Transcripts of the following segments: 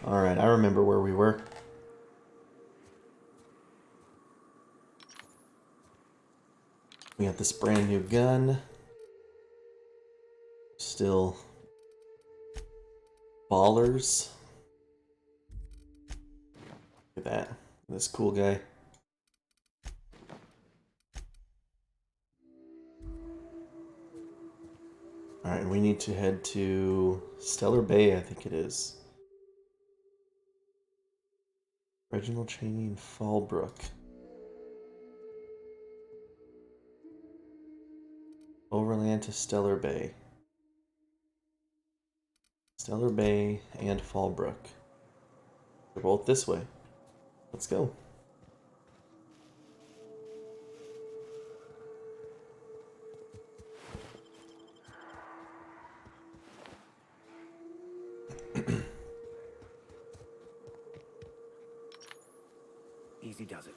Alright, I remember where we were. We got this brand new gun. Still ballers. Look at that. This cool guy. Alright, we need to head to Stellar Bay, I think it is. Reginald Cheney and Fallbrook. Overland to Stellar Bay. Stellar Bay and Fallbrook. They're both this way. Let's go. Easy does it.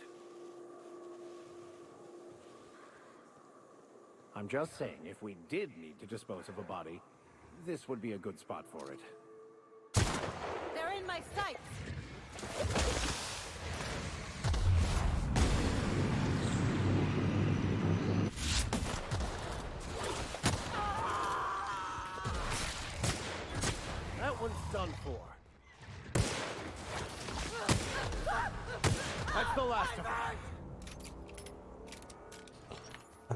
I'm just saying, if we did need to dispose of a body, this would be a good spot for it. They're in my sights! That one's done for. That's the last of them.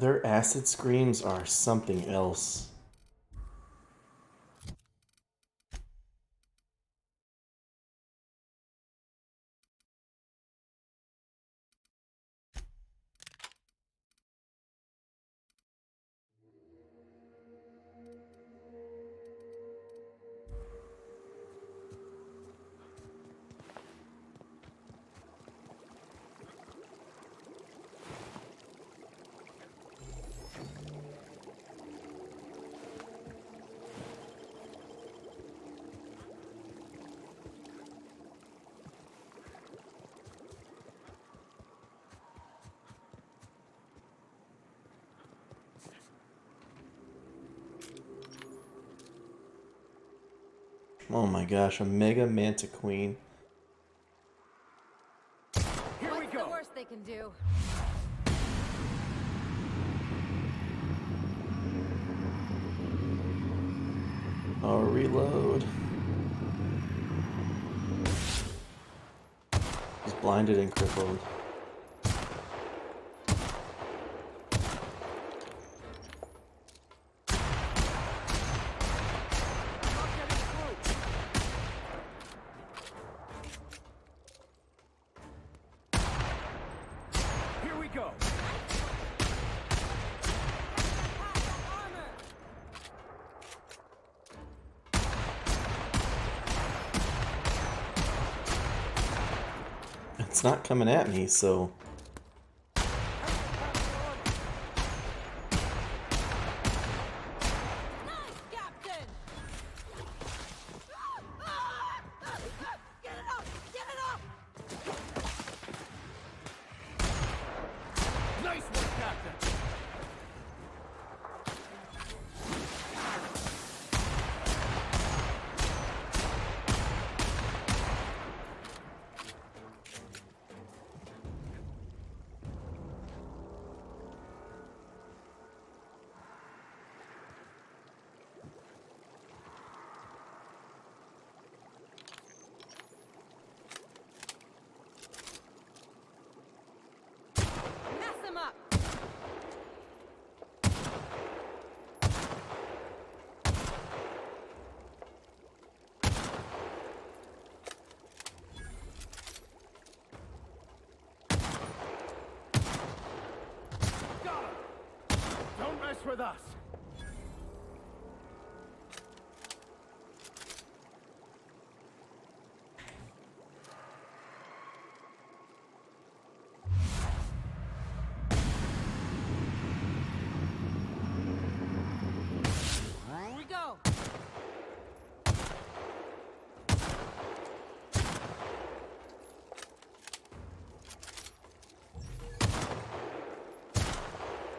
Their acid screams are something else. Oh my gosh, a Mega Manta Queen. Here we What's go. the worst they can do? Oh, reload. He's blinded and crippled. Here we go. It's not coming at me, so... Nice, Captain! Get it up! Get it up! Nice work, Captain. Mess him up! Got him. Don't mess with us. Here we go!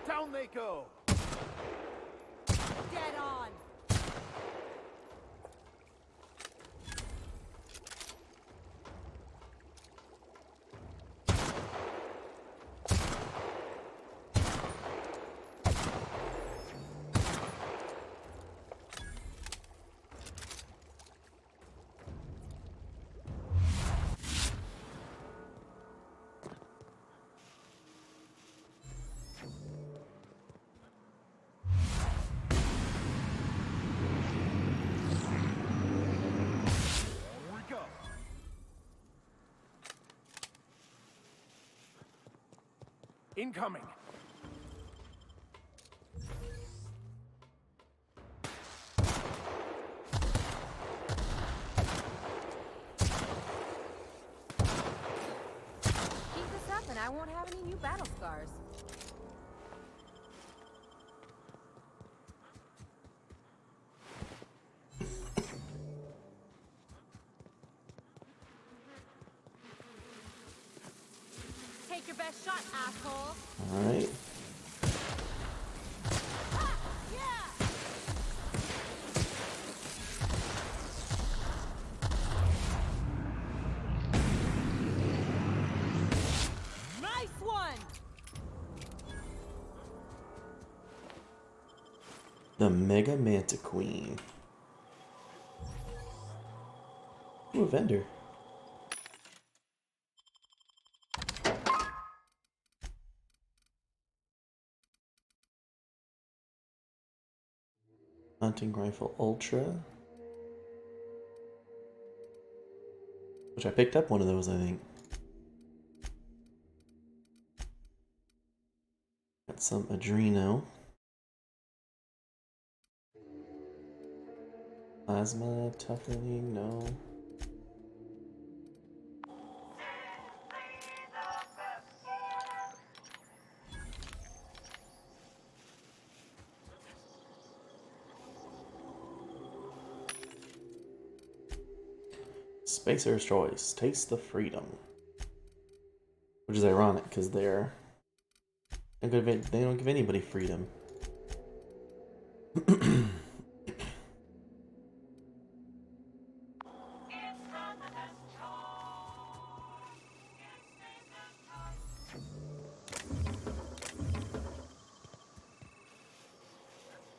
Down they go. Dead on! Incoming. Keep this up and I won't have any new battle scars. Take your best shot, asshole. Alright. Yeah! Nice one! The Mega Manta Queen. Ooh, a vendor. Hunting Rifle Ultra. Which I picked up one of those, I think. Got some Adreno. Plasma, toughening, no. Spacer's Choice. Taste the freedom. Which is ironic because they don't give anybody freedom.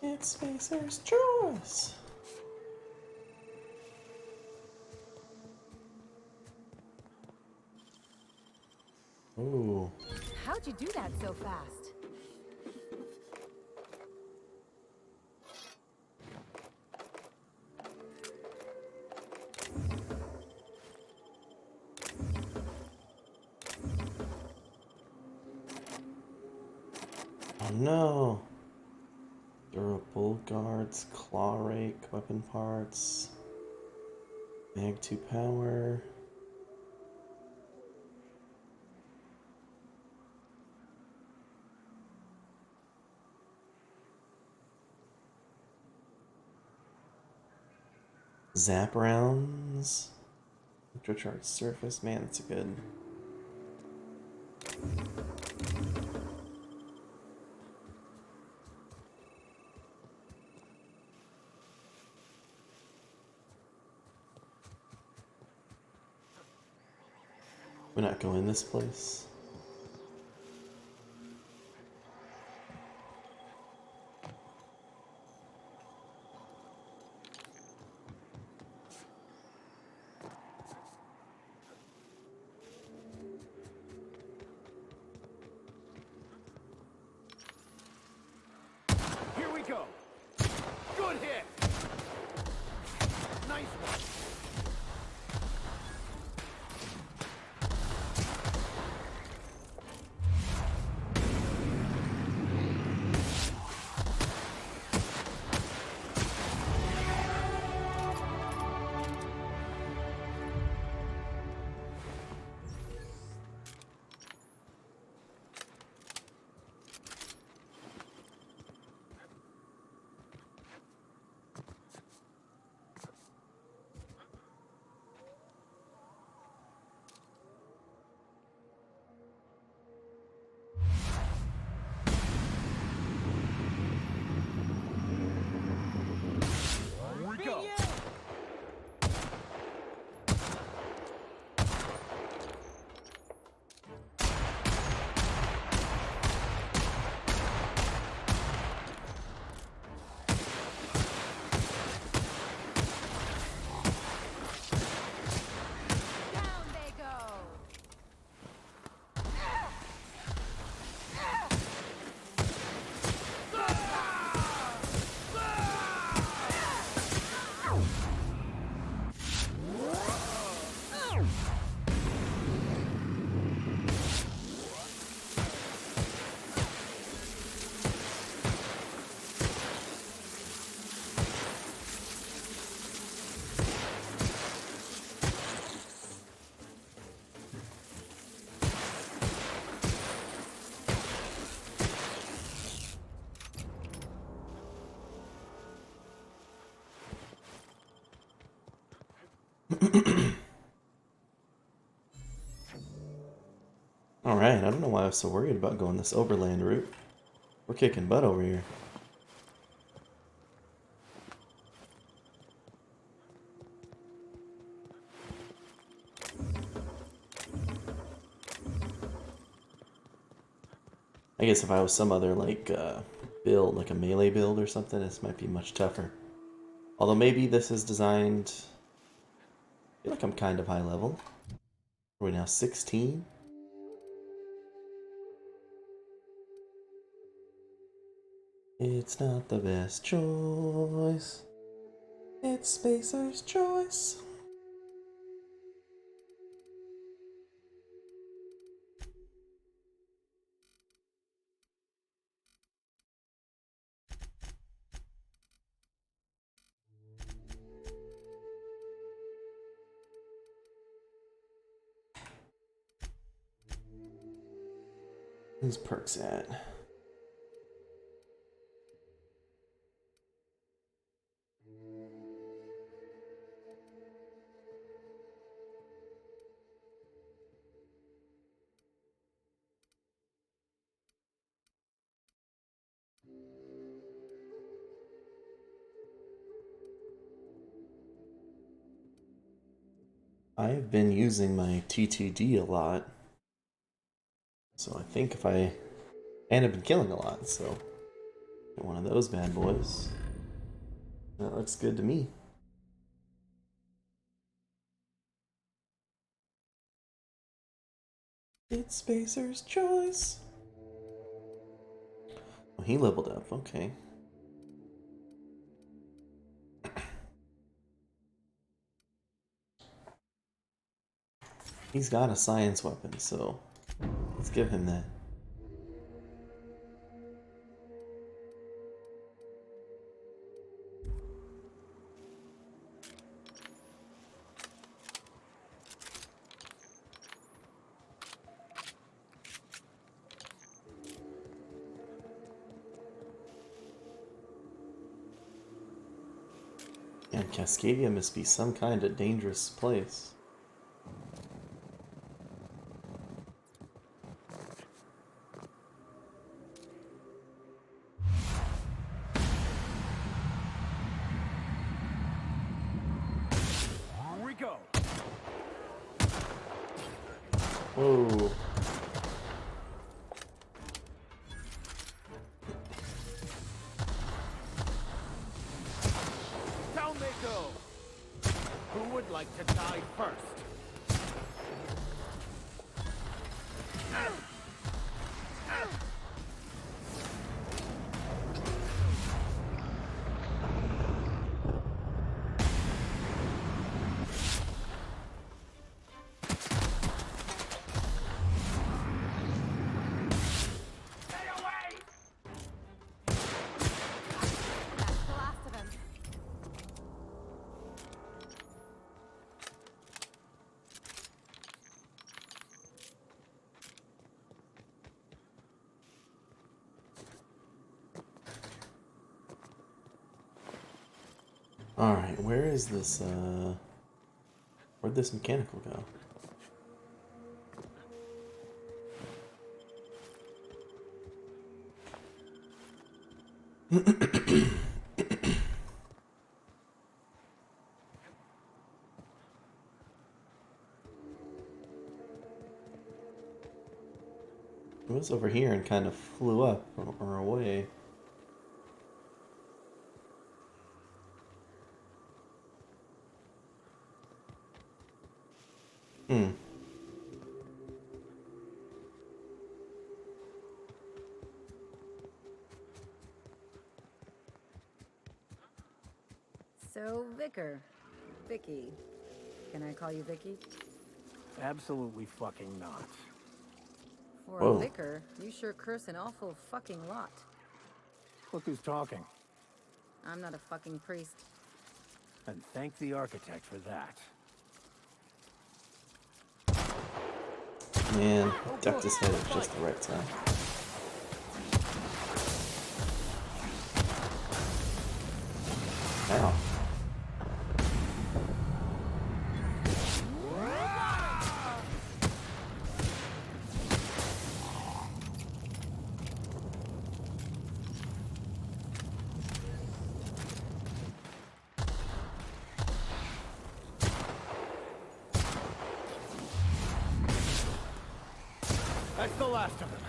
It's Spacer's Choice. Ooh. How'd you do that so fast? Oh no. Durable guards, claw rake, weapon parts, mag 2 power. Zap rounds. Electrocharge surface. Man, that's a good. We're not going this place. Here we go. Good hit. Nice one. Alright, I don't know why I was so worried about going this overland route. We're kicking butt over here. I guess if I was some other, like, build, like a melee build or something, this might be much tougher. Although maybe this is designed... I feel like I'm kind of high level. Are we now 16? It's not the best choice. It's Spacer's choice. Where's perks at? I've been using my TTD a lot, so I think if I... And I've been killing a lot, so... Get one of those bad boys. That looks good to me. It's Spacer's choice. Oh, he leveled up, okay. He's got a science weapon, so let's give him that. Yeah, Cascadia must be some kind of dangerous place. Here we go. Whoa. Down they go. Who would like to die first? That's the last of him. Alright, where is this, where'd this mechanical go? It was over here and kind of flew up or away. Hmm. So, Vicky. Can I call you Vicky? Absolutely fucking not. For Whoa. a vicar, you sure curse an awful fucking lot. Look who's talking. I'm not a fucking priest. And thank the architect for that. Man, ducked his head at just the right time. Ow. the last of them.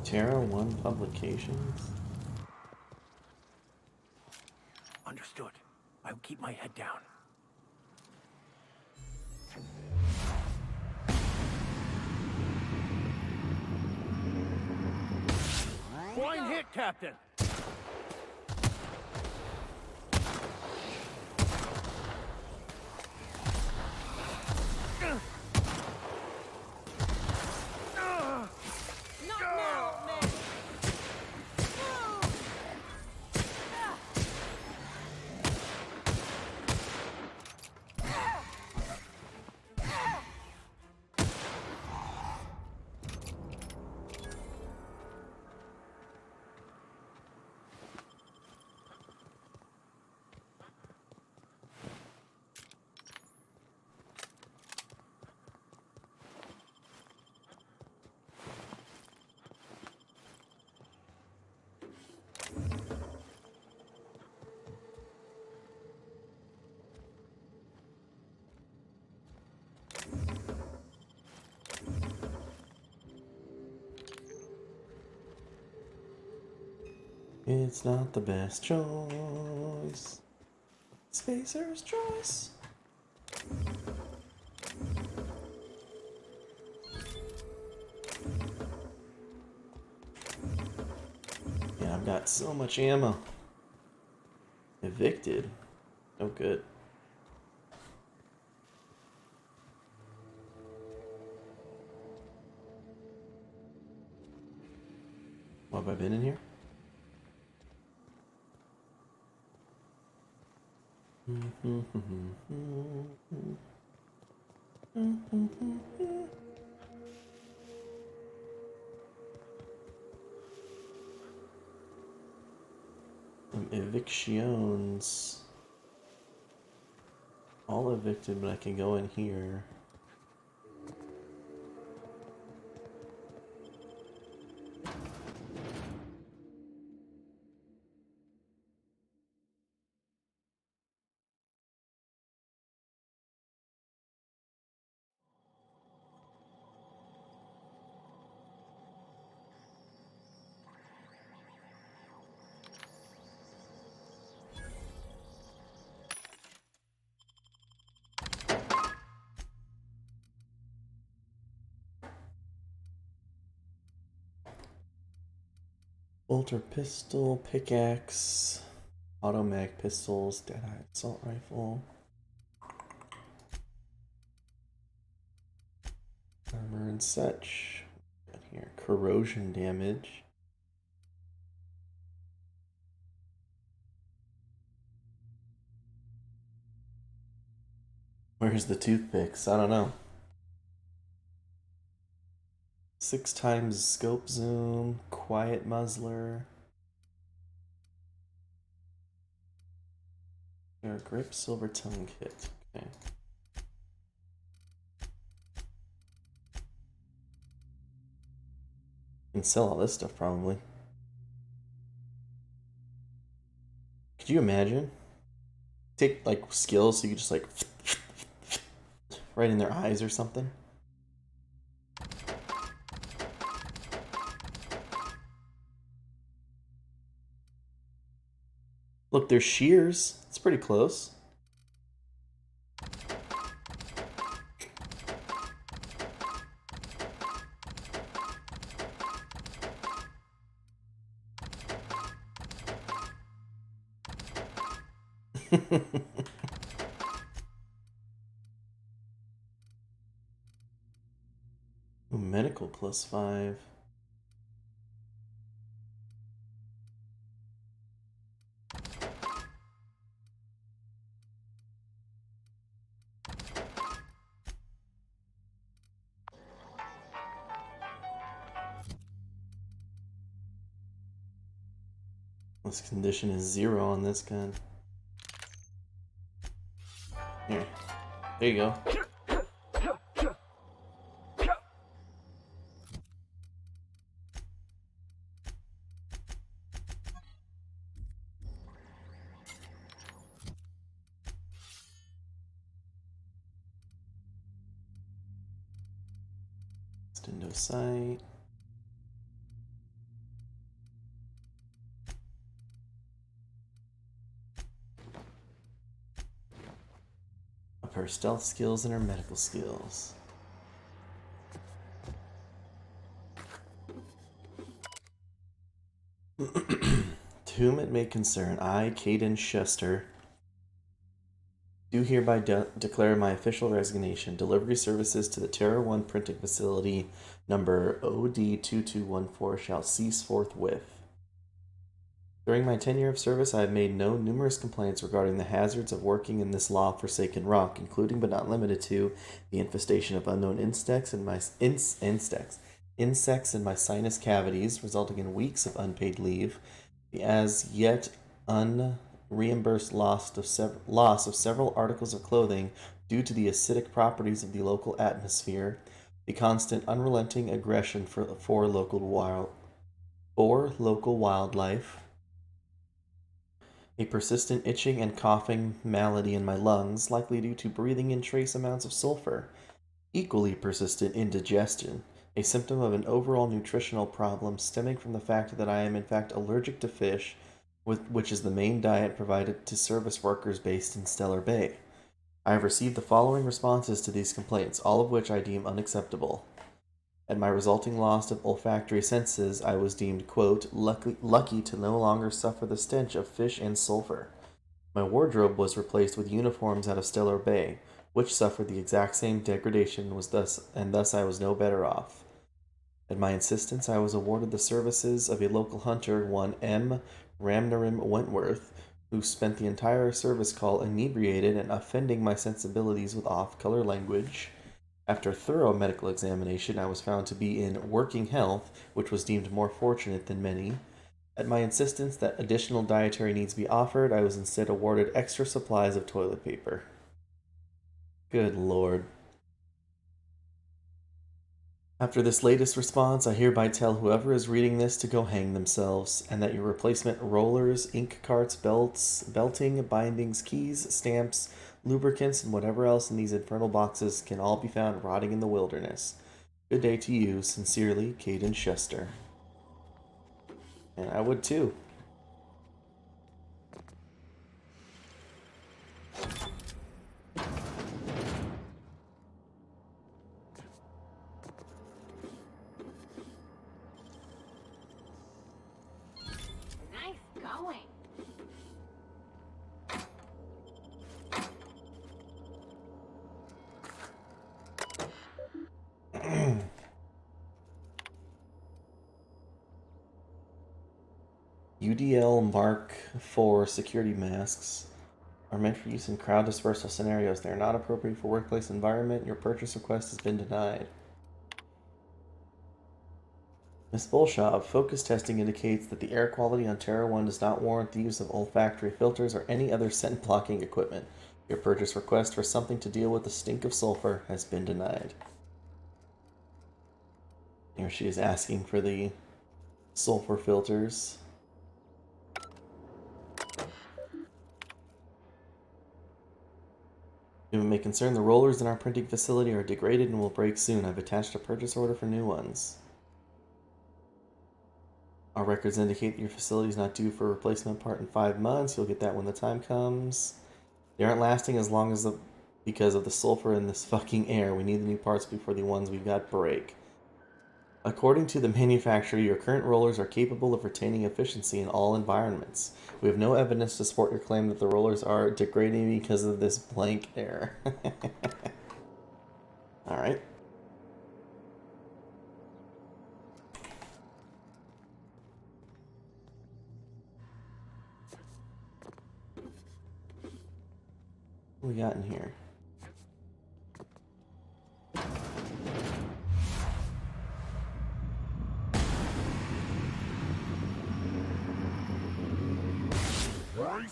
Terra 1 Publications? Understood. I'll keep my head down. Fine hit, Captain! Not now, man! It's not the best choice. Spacer's choice. Yeah, I've got so much ammo. Evicted. Oh, good. What have I been in here? Some evictions. All evicted, but I can go in here. Bolter pistol, pickaxe, automag pistols, deadeye assault rifle, armor and such. Got here corrosion damage. Where's the toothpicks? I don't know. 6 times scope zoom, quiet muzzler. Air grip, silver tongue kit. Okay. Can sell all this stuff probably. Could you imagine? Take like skills so you could just like right in their eyes or something. Look, there's shears. It's pretty close. Ooh, medical +5. This condition is 0 on this gun. Here. There you go. Stendo sight. Up her stealth skills and her medical skills. To whom it may concern, I, Caden Schuster, do hereby declare my official resignation. Delivery services to the Terra 1 printing facility number OD2214 shall cease forthwith. During my tenure of service, I have made known numerous complaints regarding the hazards of working in this law-forsaken rock, including but not limited to the infestation of unknown insects in my sinus cavities, resulting in weeks of unpaid leave, the as yet unreimbursed loss of several articles of clothing due to the acidic properties of the local atmosphere, the constant unrelenting aggression for local wildlife, a persistent itching and coughing malady in my lungs, likely due to breathing in trace amounts of sulfur, equally persistent indigestion, a symptom of an overall nutritional problem stemming from the fact that I am in fact allergic to fish, which is the main diet provided to service workers based in Stellar Bay. I have received the following responses to these complaints, all of which I deem unacceptable. At my resulting loss of olfactory senses, I was deemed, quote, lucky to no longer suffer the stench of fish and sulfur. My wardrobe was replaced with uniforms out of Stellar Bay, which suffered the exact same degradation, and thus I was no better off. At my insistence, I was awarded the services of a local hunter, one M. Ramnarim Wentworth, who spent the entire service call inebriated and offending my sensibilities with off-color language. After thorough medical examination, I was found to be in working health, which was deemed more fortunate than many. At my insistence that additional dietary needs be offered, I was instead awarded extra supplies of toilet paper. Good lord. After this latest response, I hereby tell whoever is reading this to go hang themselves, and that your replacement rollers, ink carts, belts, belting, bindings, keys, stamps, lubricants, and whatever else in these infernal boxes can all be found rotting in the wilderness. Good day to you, sincerely, Caden Schuster. And I would too. Nice going. UDL Mark IV security masks are meant for use in crowd dispersal scenarios. They are not appropriate for workplace environment. Your purchase request has been denied. Ms. Bolshov, focus testing indicates that the air quality on Terra 1 does not warrant the use of olfactory filters or any other scent blocking equipment. Your purchase request for something to deal with the stink of sulfur has been denied. Here she is asking for the sulfur filters. If it may concern, the rollers in our printing facility are degraded and will break soon. I've attached a purchase order for new ones. Our records indicate that your facility is not due for a replacement part in 5 months. You'll get that when the time comes. They aren't lasting as long as because of the sulfur in this fucking air. We need the new parts before the ones we've got break. According to the manufacturer, your current rollers are capable of retaining efficiency in all environments. We have no evidence to support your claim that the rollers are degrading because of this blank air. Alright. What we got in here?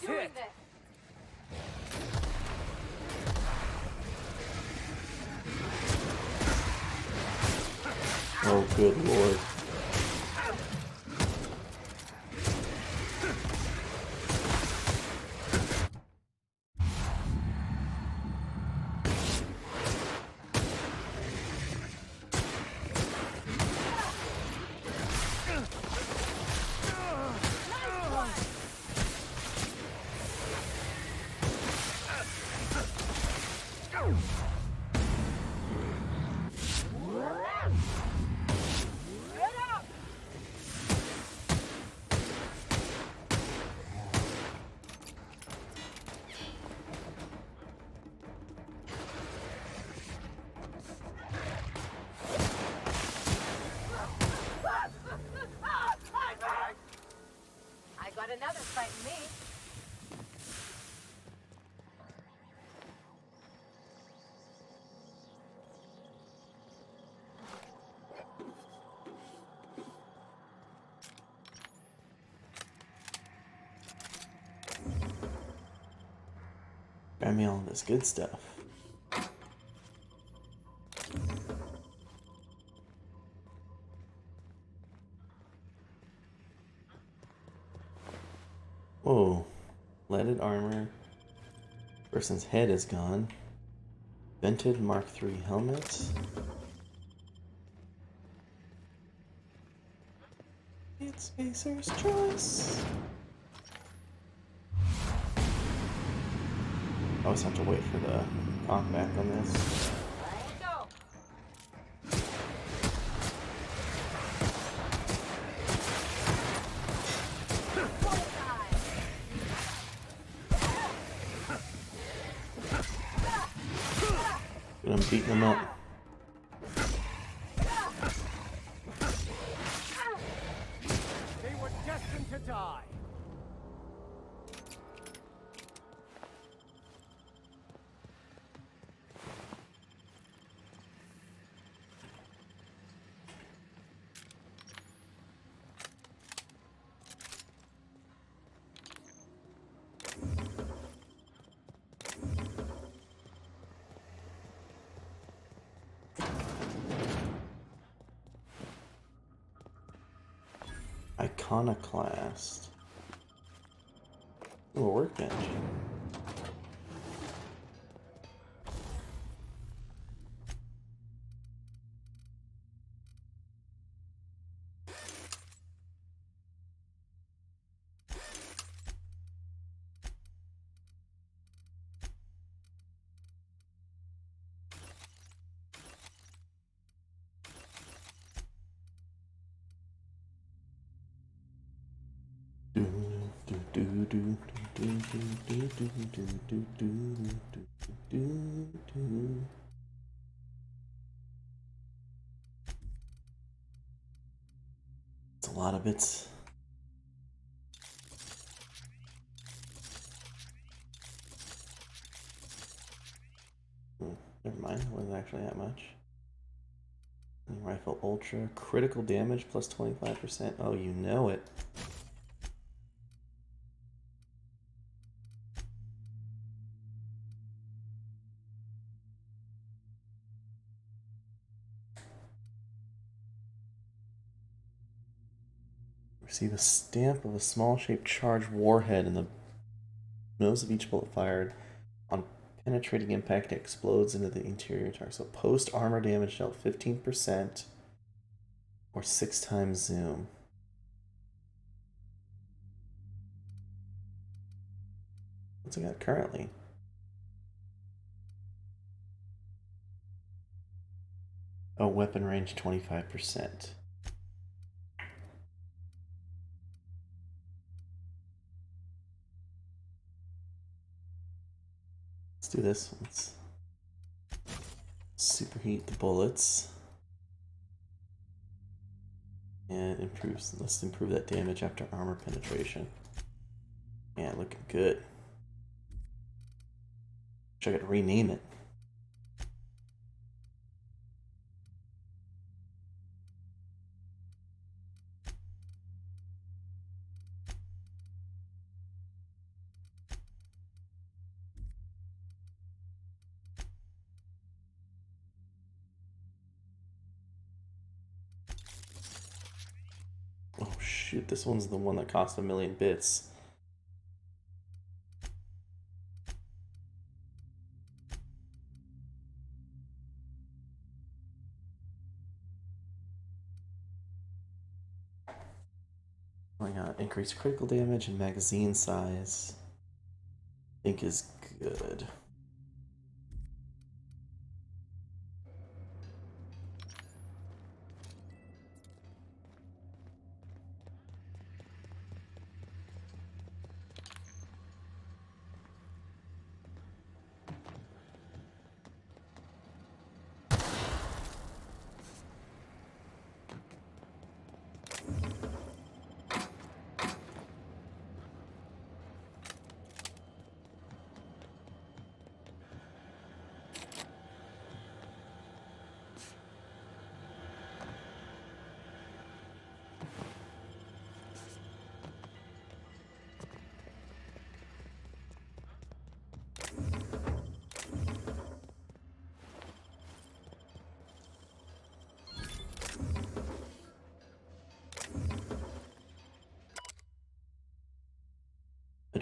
Doing this. Oh, good lord. me all this good stuff. Whoa. Leaded armor. Person's head is gone. Vented Mark III helmet. It's Spacer's choice. I always have to wait for the knockback on this. And I'm beating them up. They were destined to die. Iconoclast. Ooh, a workbench. It's a lot of bits. Never mind, it wasn't actually that much. Rifle Ultra, critical damage plus 25%. Oh, you know it. Receive a stamp of a small-shaped charged warhead in the nose of each bullet fired. On penetrating impact, it explodes into the interior target. So post-armor damage dealt 15% or 6 times zoom. What's it got currently? Oh, weapon range 25%. Let's do this. Let's superheat the bullets. And let's improve that damage after armor penetration. Yeah, looking good. Wish I could rename it. Oh shoot, this one's the one that cost 1,000,000 bits. Oh my god, increased critical damage and magazine size. I think is good.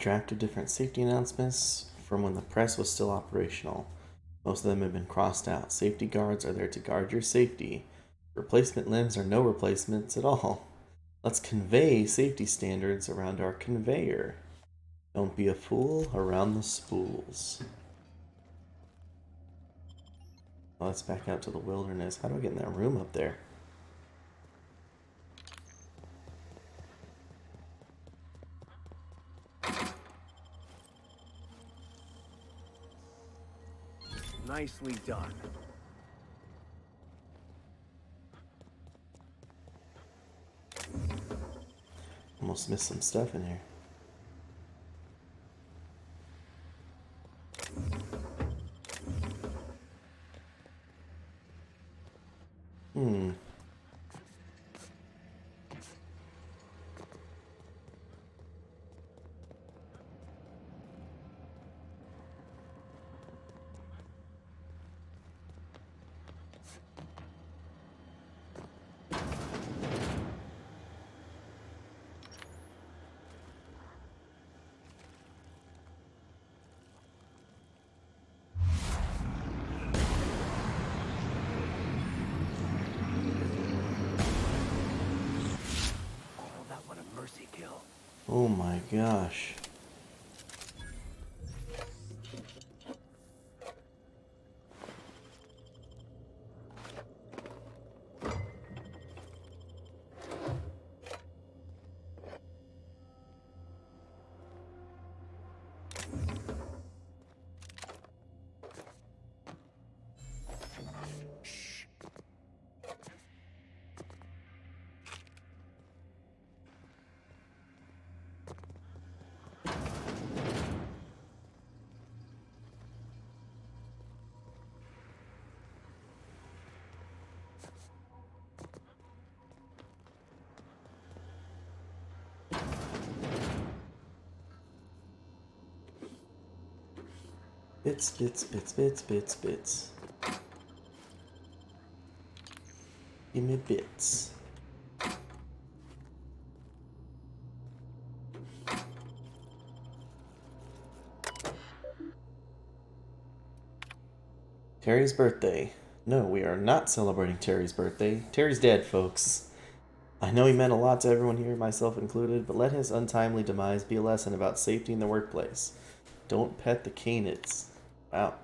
drafted different safety announcements from when the press was still operational. Most of them have been crossed out. Safety guards are there to guard your safety. Replacement limbs are no replacements at all. Let's convey safety standards around our conveyor. Don't be a fool around the spools. Well, let's back out to the wilderness. How do I get in that room up there? Nicely done. Almost missed some stuff in here. Hmm. Oh, that one a mercy kill. Oh my gosh. Bits, bits, bits, bits, bits, bits. Give me bits. Terry's birthday. No, we are not celebrating Terry's birthday. Terry's dead, folks. I know he meant a lot to everyone here, myself included, but let his untimely demise be a lesson about safety in the workplace. Don't pet the canids. Wow.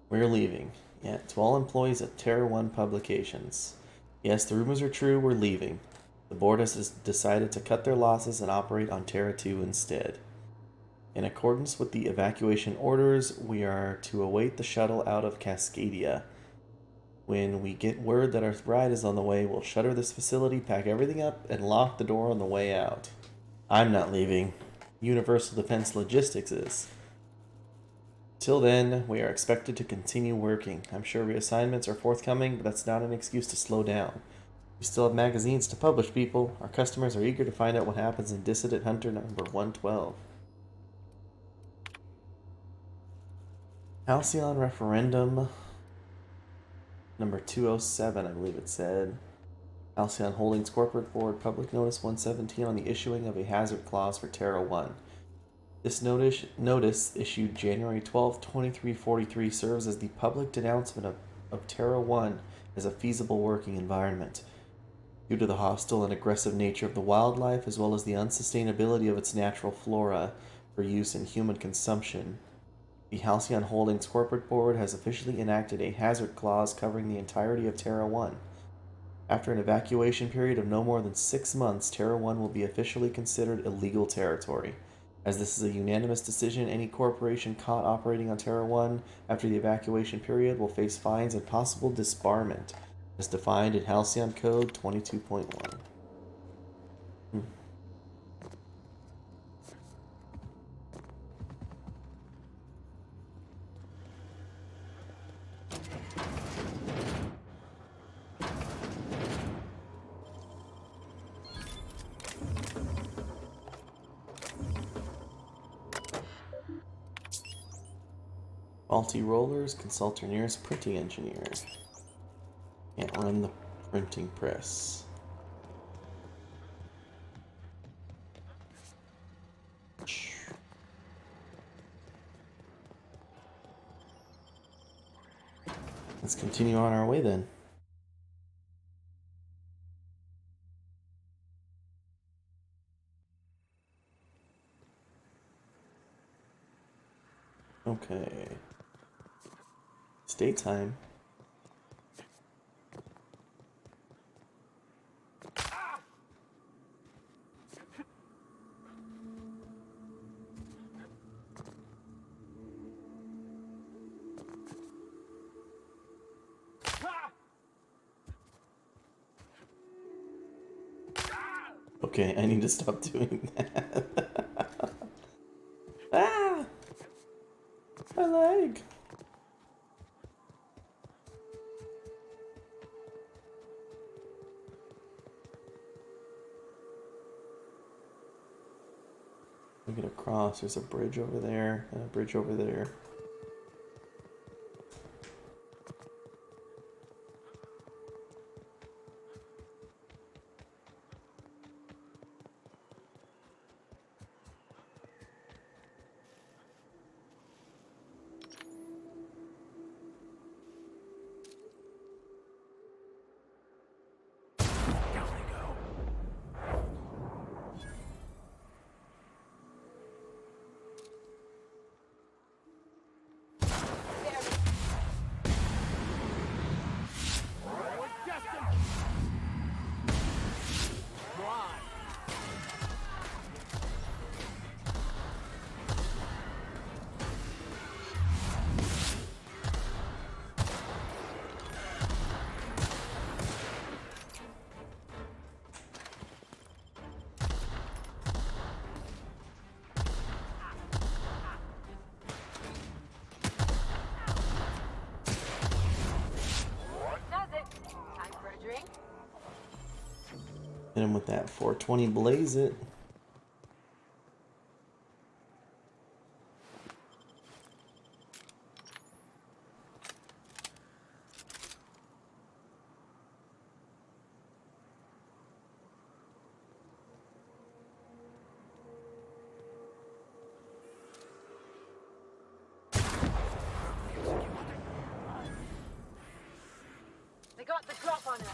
We're leaving. Yeah, to all employees at Terra One Publications. Yes, the rumors are true, we're leaving. The board has decided to cut their losses and operate on Terra 2 instead. In accordance with the evacuation orders, we are to await the shuttle out of Cascadia. When we get word that our ride is on the way, we'll shutter this facility, pack everything up, and lock the door on the way out. I'm not leaving. Universal Defense Logistics is. Till then, we are expected to continue working. I'm sure reassignments are forthcoming, but that's not an excuse to slow down. We still have magazines to publish, people. Our customers are eager to find out what happens in Dissident Hunter number 112. Halcyon Referendum number 207, I believe it said. Halcyon Holdings Corporate Board Public Notice 117 on the issuing of a hazard clause for Terra 1. This notice issued January 12, 2343, serves as the public denouncement of Terra 1 as a feasible working environment. Due to the hostile and aggressive nature of the wildlife, as well as the unsustainability of its natural flora for use in human consumption, the Halcyon Holdings Corporate Board has officially enacted a hazard clause covering the entirety of Terra 1. After an evacuation period of no more than 6 months, Terra 1 will be officially considered illegal territory. As this is a unanimous decision, any corporation caught operating on Terra 1 after the evacuation period will face fines and possible disbarment, as defined in Halcyon Code 22.1. Faulty rollers, consult your nearest printing engineer. Can't run the printing press. Let's continue on our way then. Okay. It's daytime. Okay, I need to stop doing that. Ah! My leg! We get across. There's a bridge over there and a bridge over there. Down they go. We're destined. Run. Does it? Time for a drink? Hit him with that 420 blaze it. They got the drop on us.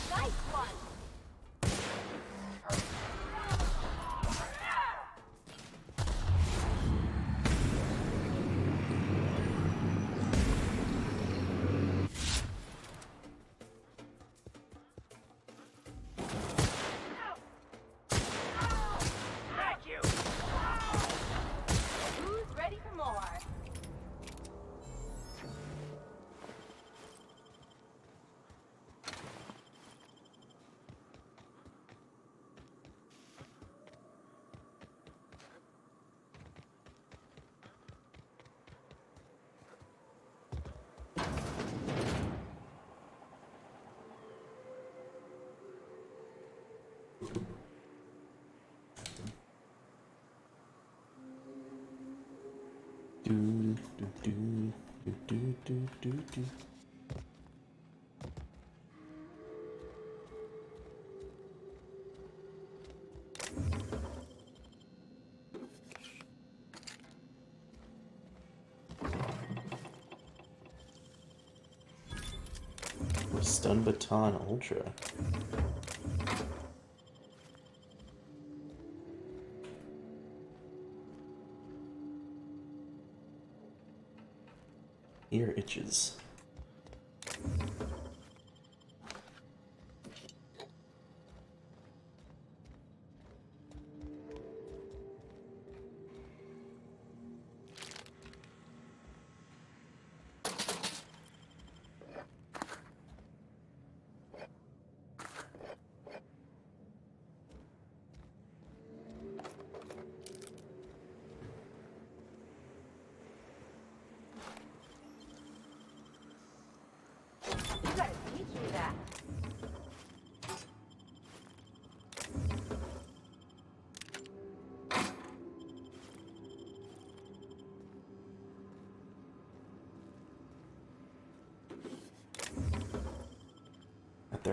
Nice one. Thank you. Who's ready for more? Do, do, do, do, do, do, do, do. Stun Baton Ultra. Ear itches.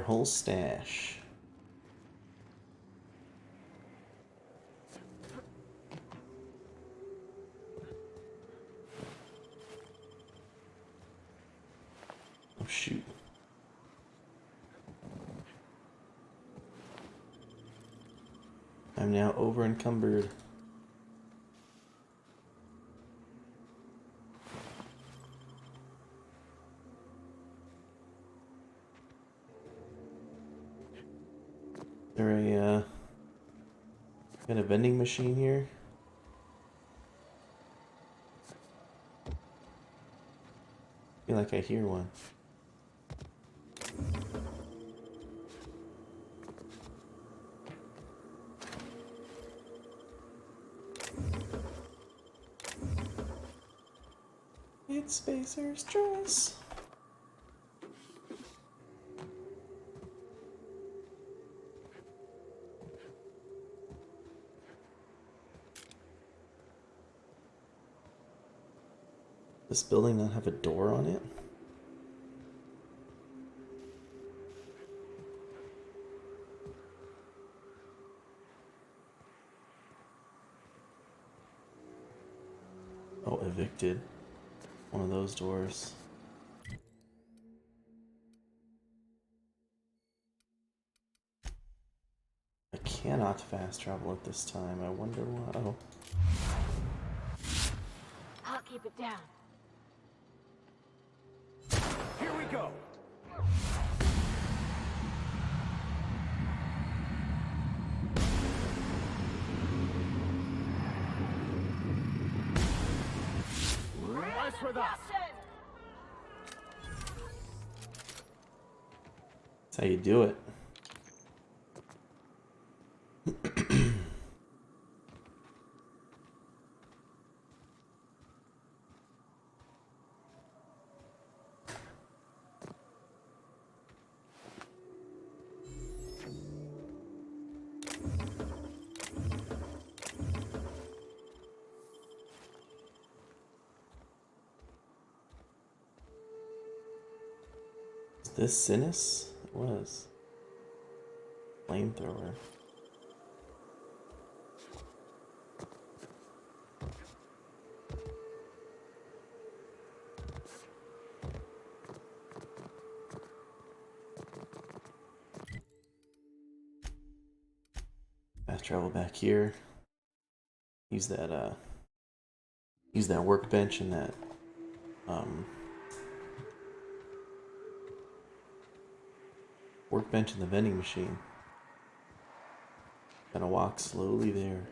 whole stash. Oh shoot. I'm now over encumbered. Is there a got a vending machine here? I feel like I hear one. It's Spacer's choice. This building not have a door on it? Oh, evicted. One of those doors. I cannot fast travel at this time. I wonder why. Oh. I'll keep it down. Here we go. As for that. That's how you do it. Is this Sinus? It was. Flamethrower. Fast travel back here. Use that workbench and that workbench and the vending machine. Gotta walk slowly there.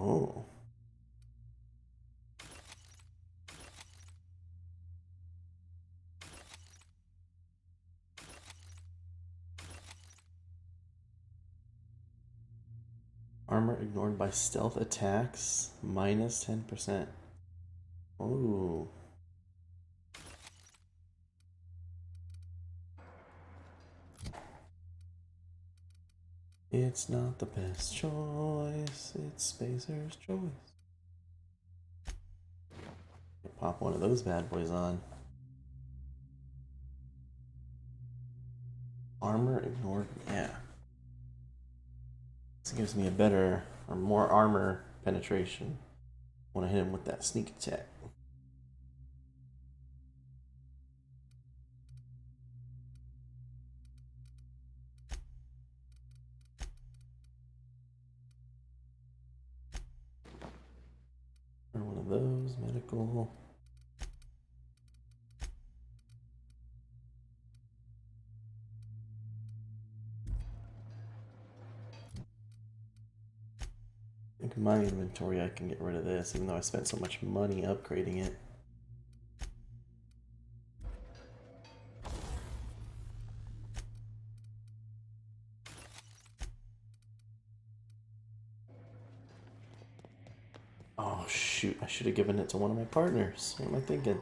Oh. Armor ignored by stealth attacks, minus 10%. Oh. It's not the best choice, it's Spacer's choice. Pop one of those bad boys on. Armor ignored, yeah. This gives me a better or more armor penetration when I hit him with that sneak attack. Circle. I think in my inventory I can get rid of this, even though I spent so much money upgrading it. Oh shoot, I should have given it to one of my partners. What am I thinking?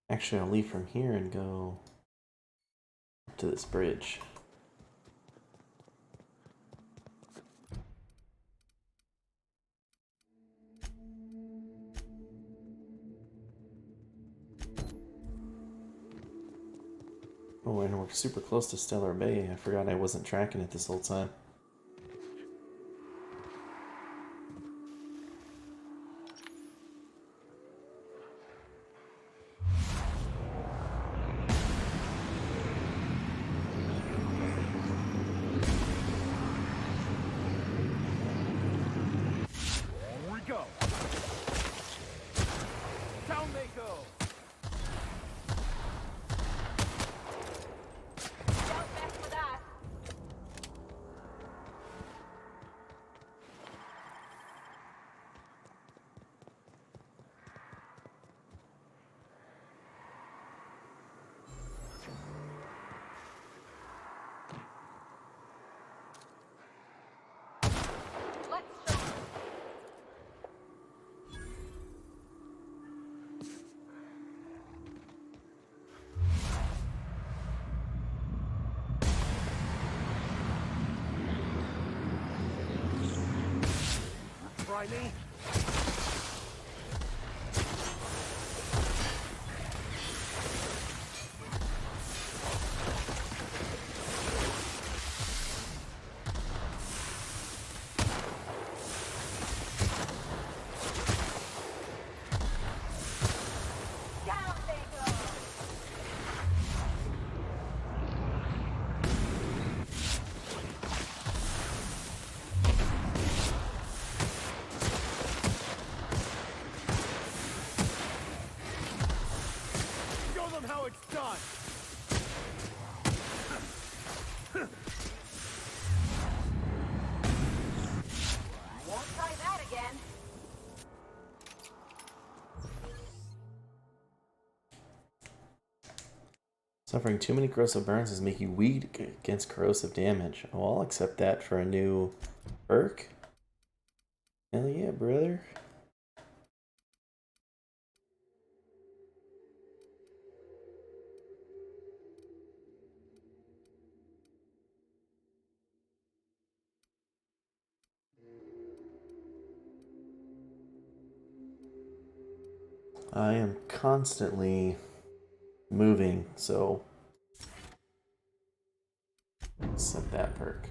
Actually, I'll leave from here and go to this bridge. Oh, and we're super close to Stellar Bay. I forgot I wasn't tracking it this whole time. Here we go. Down they go. Don't mess with us. Let's show 'em. Try me. Down they go. Show them how it's done. Won't try that again. Suffering too many corrosive burns is making you weak against corrosive damage. Oh, I'll accept that for a new perk. Hell yeah, brother. I am constantly moving, so set that perk.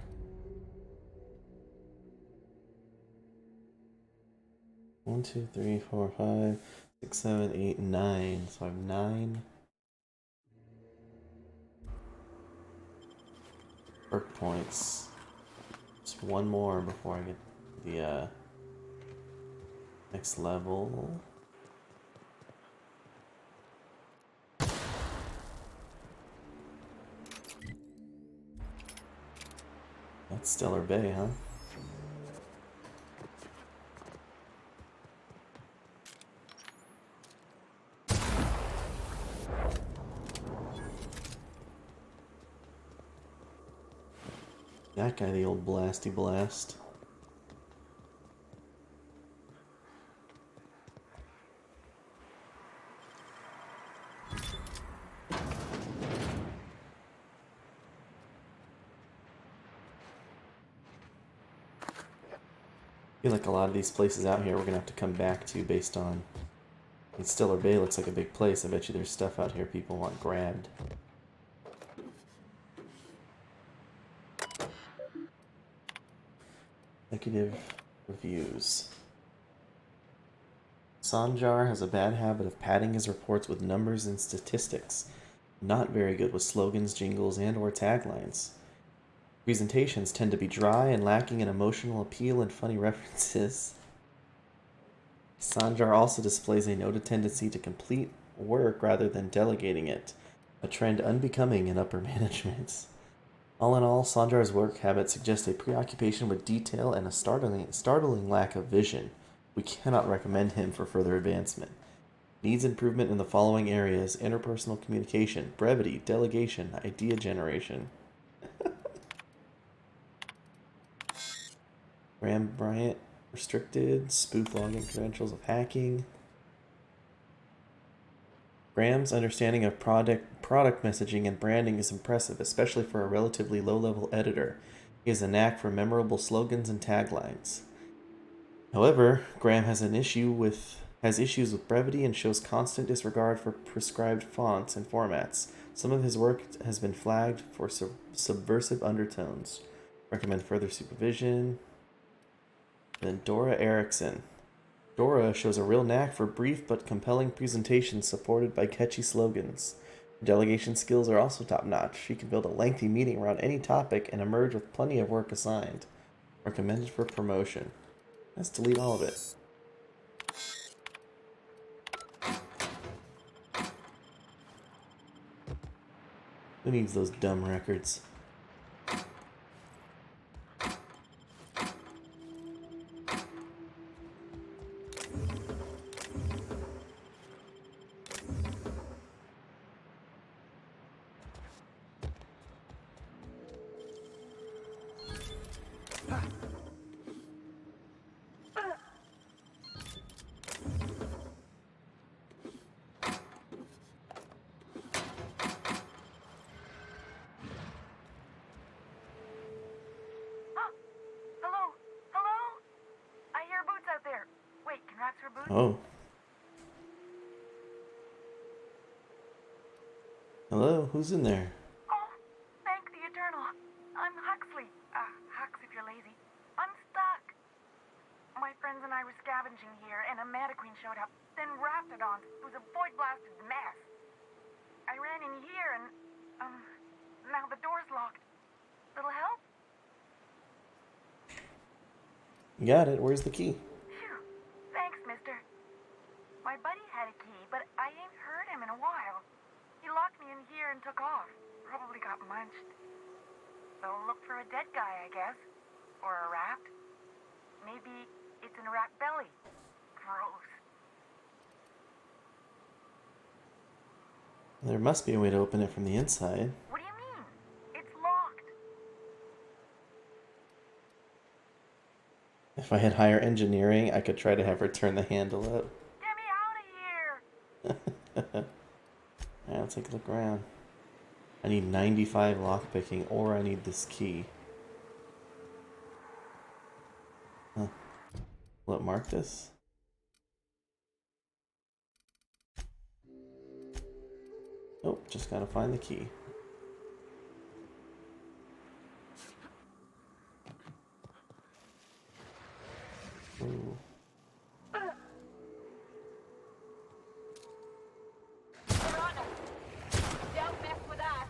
One, two, three, four, 5, 6, 7, 8, 9. So I have 9 perk points. Just one more before I get the next level. That's Stellar Bay, huh? That guy, the old blasty blast. I feel like a lot of these places out here we're gonna have to come back to based on Stiller Bay looks like a big place. I bet you there's stuff out here people want grabbed. Executive reviews. Sanjar has a bad habit of padding his reports with numbers and statistics. Not very good with slogans, jingles, and or taglines. Presentations tend to be dry and lacking in emotional appeal and funny references. Sanjar also displays a noted tendency to complete work rather than delegating it, a trend unbecoming in upper management. All in all, Sanjar's work habit suggests a preoccupation with detail and a startling lack of vision. We cannot recommend him for further advancement. Needs improvement in the following areas: interpersonal communication, brevity, delegation, idea generation. Graham Bryant, restricted, spoof login credentials of hacking. Graham's understanding of product messaging and branding is impressive, especially for a relatively low-level editor. He has a knack for memorable slogans and taglines. However, Graham has issues with brevity and shows constant disregard for prescribed fonts and formats. Some of his work has been flagged for subversive undertones. Recommend further supervision. Then Dora Erickson. Dora shows a real knack for brief but compelling presentations supported by catchy slogans. Her delegation skills are also top-notch. She can build a lengthy meeting around any topic and emerge with plenty of work assigned. Recommended for promotion. Let's delete all of it. Who needs those dumb records? Oh. Hello, who's in there? Oh, thank the Eternal. I'm Huxley. Hux if you're lazy. I'm stuck. My friends and I were scavenging here, and a Meta Queen showed up. Then Raptidons, who's a void-blasted mess. I ran in here, and, now the door's locked. Little help? Got it. Where's the key? Phew. Thanks, mister. My buddy had a key, but I ain't heard him in a while. He locked me in here and took off. Probably got munched. So look for a dead guy, I guess. Or a rat. Maybe it's in a rat belly. Gross. There must be a way to open it from the inside. What do you mean? It's locked. If I had higher engineering, I could try to have her turn the handle up. Get me out of here! Alright, let's take a look around. I need 95 lockpicking, or I need this key. Huh. Will it mark this? Nope, just gotta find the key. Ooh. Don't mess with us.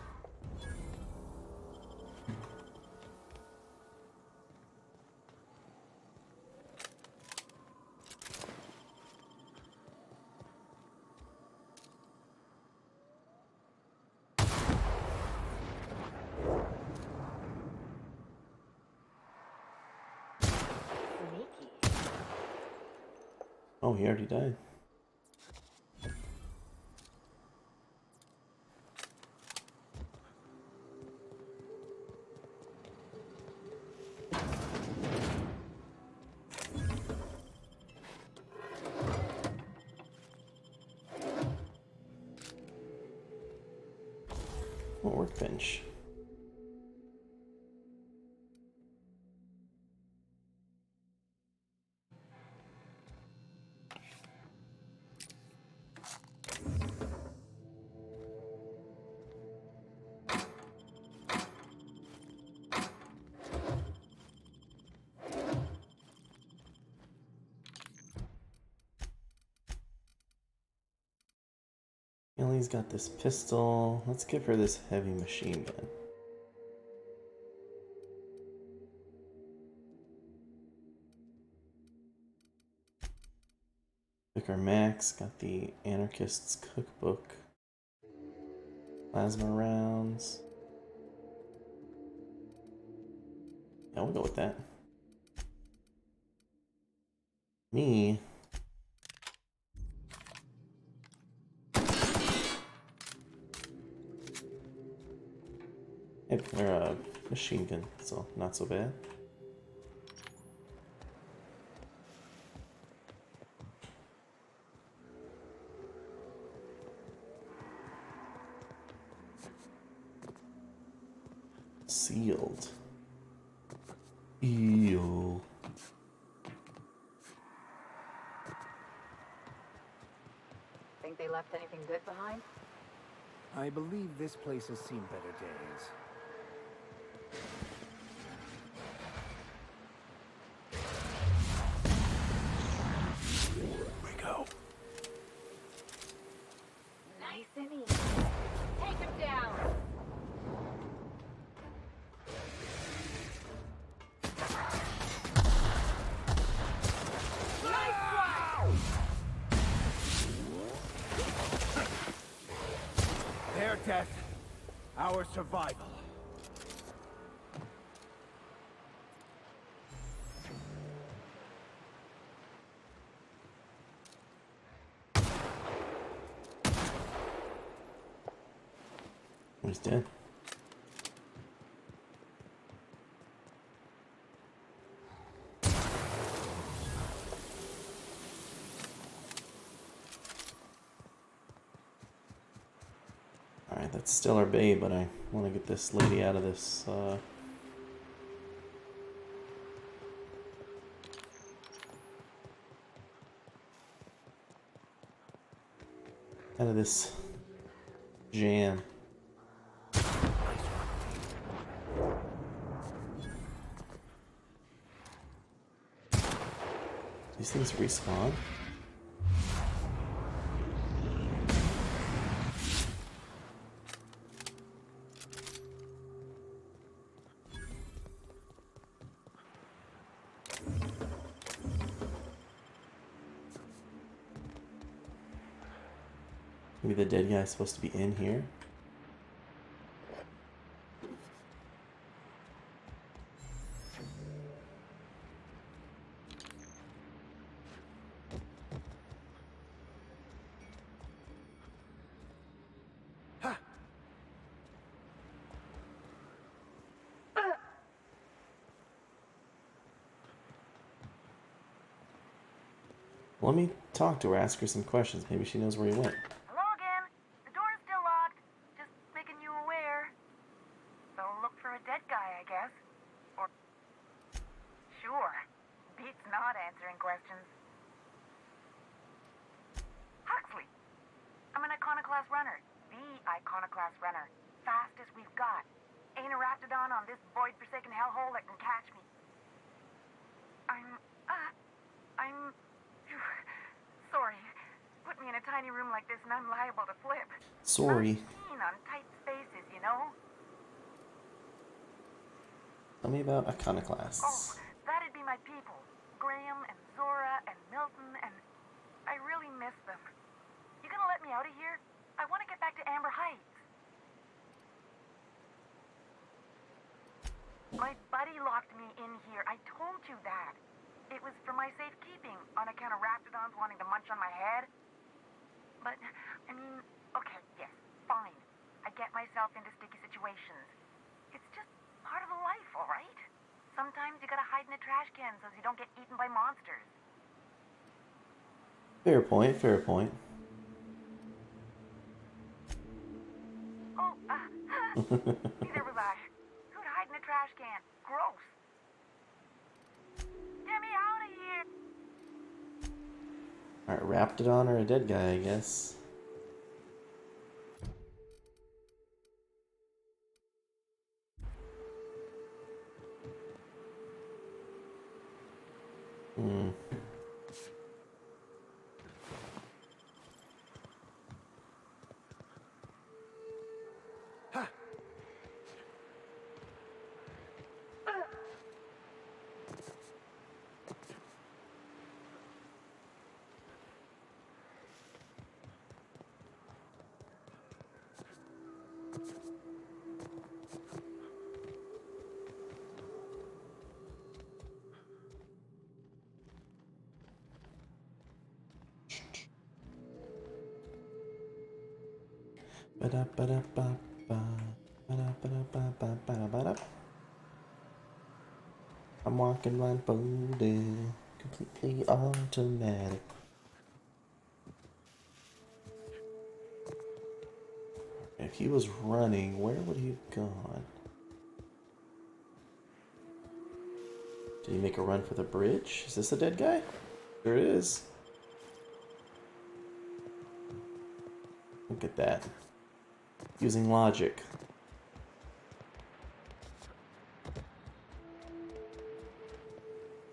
Oh, he already died. Workbench. Ellie's got this pistol. Let's give her this heavy machine gun. Vicar Max got the Anarchist's Cookbook. Plasma rounds. Yeah, we'll go with that. Me. They're a machine gun, so not so bad. Sealed. Ew. Think they left anything good behind? I believe this place has seen better days. Here we go. Nice and easy. Take him down! Their death, our survival. He's dead. Alright, that's still our babe, but I want to get this lady out of this, out of this jam. These things respawn? Maybe the dead guy's supposed to be in here? Let me talk to her, ask her some questions. Maybe she knows where he went. Hello again. The door is still locked. Just making you aware. So look for a dead guy, I guess. Or... Sure. Beats not answering questions. Huxley. I'm an iconoclast runner. The iconoclast runner. Fastest we've got. Ain't a raptidon on this void-forsaken hellhole that can catch me. I'm... Sorry. Put me in a tiny room like this and I'm liable to flip. Sorry. Not keen on tight spaces, you know? Tell me about Oh, iconoclasts. that'd be my people. Graham and Zora and Milton and... I really miss them. You gonna let me out of here? I want to get back to Amber Heights. My buddy locked me in here. I told you that. It was for my safekeeping, on account of raptidons wanting to munch on my head. But, I mean, okay, yes, fine. I get myself into sticky situations. It's just part of the life, all right? Sometimes you gotta hide in a trash can so you don't get eaten by monsters. Fair point, fair point. Oh, neither was I. Who'd hide in a trash can? Gross. Get me out of here! Alright, Raptidon or a dead guy, I guess. Hmm. Ba-da-ba-da-ba-ba. Ba-da-ba-da-ba-ba-ba-da-ba-da. I'm walking blindfolded, completely automatic. If he was running, where would he have gone? Did he make a run for the bridge? Is this a dead guy? Sure is. Look at that. Using logic.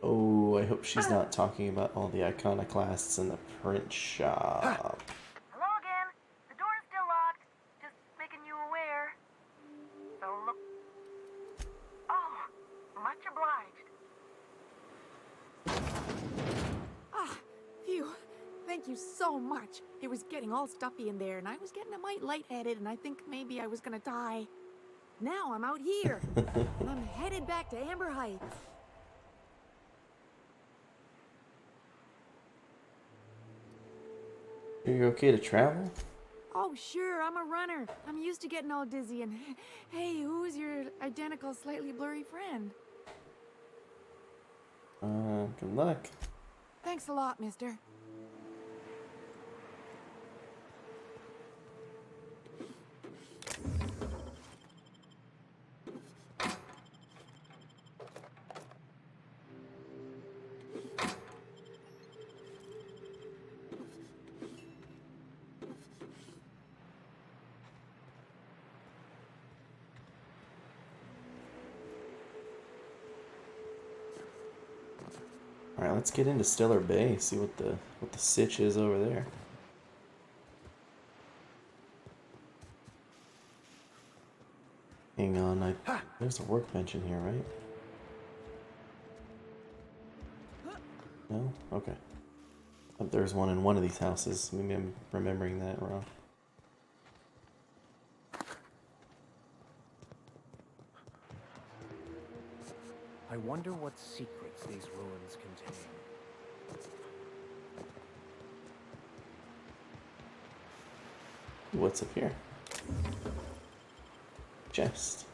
Oh, I hope she's not talking about all the iconoclasts in the print shop. Hello again. The door is still locked. Just making you aware. So look. Oh, much obliged. Ah, phew. Thank you so much. It was getting all stuffy in there, and I was getting a mite lightheaded, and I think maybe I was gonna die. Now I'm out here, and I'm headed back to Amber Heights. Are you okay to travel? Oh, sure, I'm a runner. I'm used to getting all dizzy, and hey, who's your identical, slightly blurry friend? Good luck. Thanks a lot, mister. Alright, let's get into Stellar Bay, see what the sitch is over there. Hang on, there's a workbench in here, right? No? Okay. Oh, there's one in one of these houses. Maybe I'm remembering that wrong. I wonder what secrets these ruins contain. What's up here? Chest.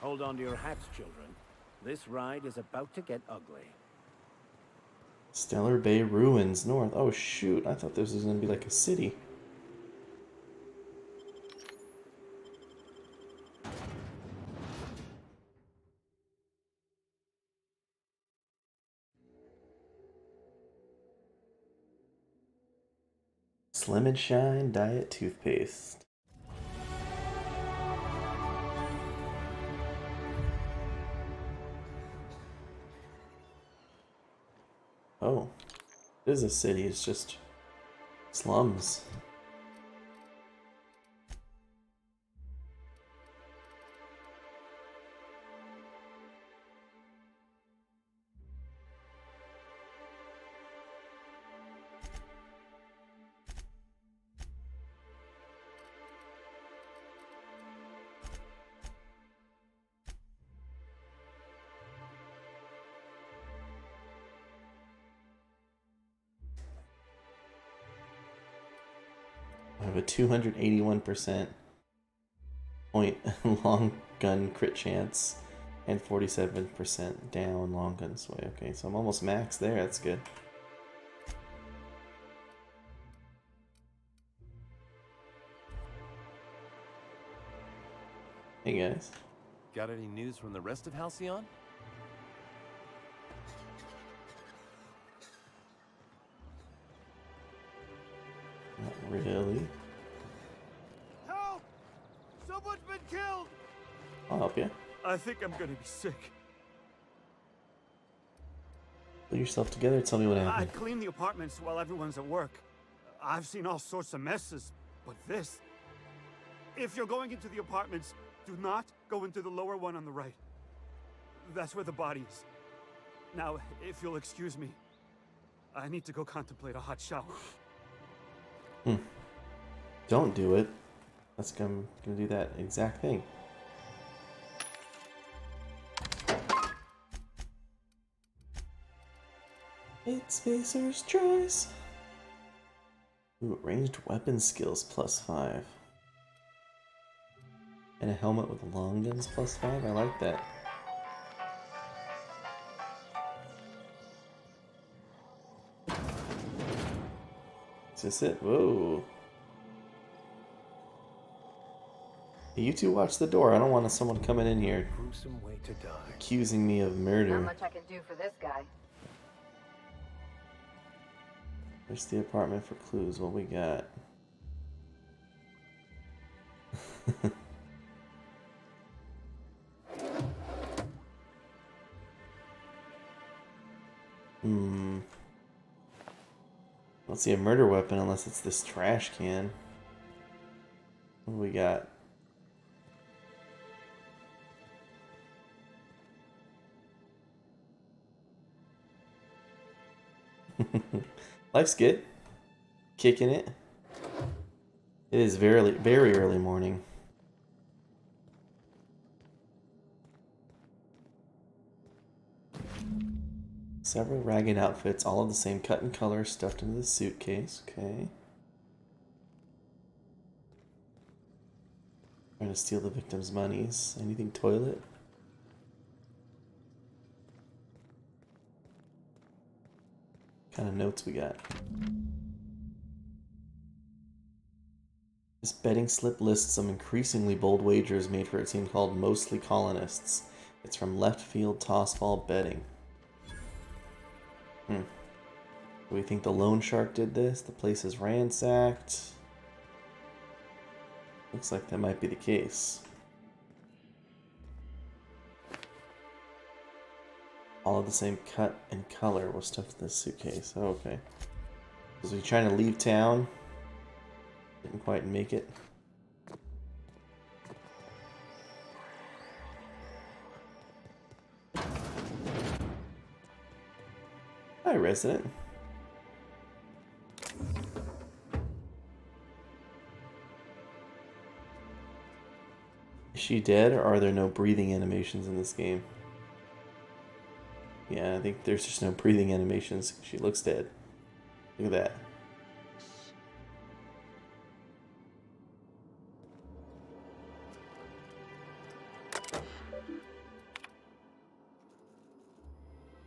Hold on to your hats, children. This ride is about to get ugly. Stellar Bay Ruins North. Oh shoot, I thought this was gonna be like a city. Slim and Shine Diet Toothpaste. Oh, it is a city, it's just slums. I have a 281% point long gun crit chance and 47% down long gun sway. Okay, so I'm almost max there. That's good. Hey guys. Got any news from the rest of Halcyon? Not really. Help! Someone's been killed! I'll help you. I think I'm gonna be sick. Pull yourself together. Tell me what I happened. clean the apartments while everyone's at work. I've seen all sorts of messes, but this... If you're going into the apartments, do not go into the lower one on the right. That's where the body is. Now, if you'll excuse me, I need to go contemplate a hot shower. Don't do it. Let's gonna do that exact thing. It's Spacer's choice. Ooh, ranged weapon skills +5. And a helmet with long guns +5. I like that. Is this it? Whoa. You two watch the door. I don't want someone coming in here Gruesome way to die. accusing me of Not murder. much I can do for this guy. There's the apartment for clues. What we got? Don't see a murder weapon unless it's this trash can. What do we got? Life's good. Kicking it. It is very early morning. Several ragged outfits, all of the same cut and color, stuffed into the suitcase. Okay. Trying to steal the victim's monies. Anything toilet? What kind of notes we got? This betting slip lists some increasingly bold wagers made for a team called Mostly Colonists. It's from Left Field Tossball Betting. Do we think the loan shark did this? The place is ransacked. Looks like that might be the case. All of the same cut and color was stuffed in this suitcase. Oh, okay. Was he trying to leave town? Didn't quite make it. Hi, resident. Is she dead, or are there no breathing animations in this game? Yeah, I think there's just no breathing animations. She looks dead. Look at that.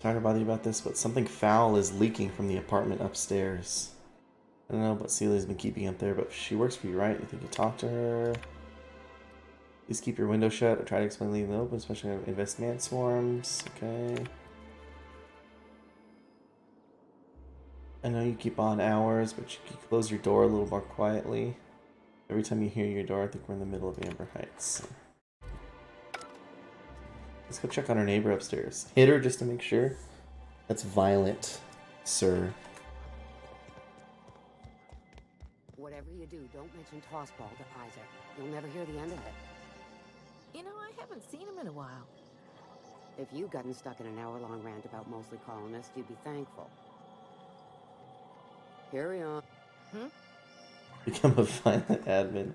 Sorry to bother you about this, but something foul is leaking from the apartment upstairs. I don't know what Celia's been keeping up there, but she works for you, right? You think you talk to her? Please keep your window shut. I try to explain leaving it open, especially when invest swarms. Okay. I know you keep on hours, but you can close your door a little more quietly. Every time you hear your door, I think we're in the middle of Amber Heights. Let's go check on our neighbor upstairs. Hit her just to make sure. That's violent, sir. Whatever you do, don't mention tossball to Isaac. You'll never hear the end of it. You know, I haven't seen him in a while. If you'd gotten stuck in an hour-long rant about mostly colonists, you'd be thankful. Carry on. Become a violent admin.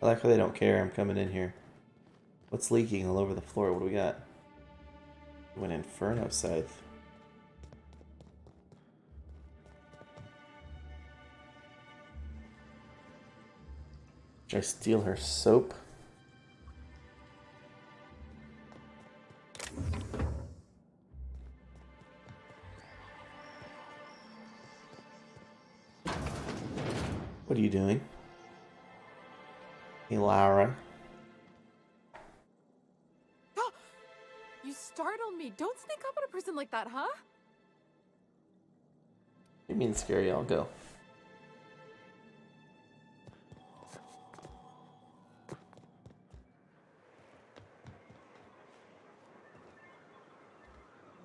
I like how they don't care I'm coming in here. What's leaking all over the floor? What do we got? An Inferno scythe. Should I steal her soap? What are you doing? Hey, Lara. You startled me. Don't sneak up on a person like that, huh? You mean scary? I'll go.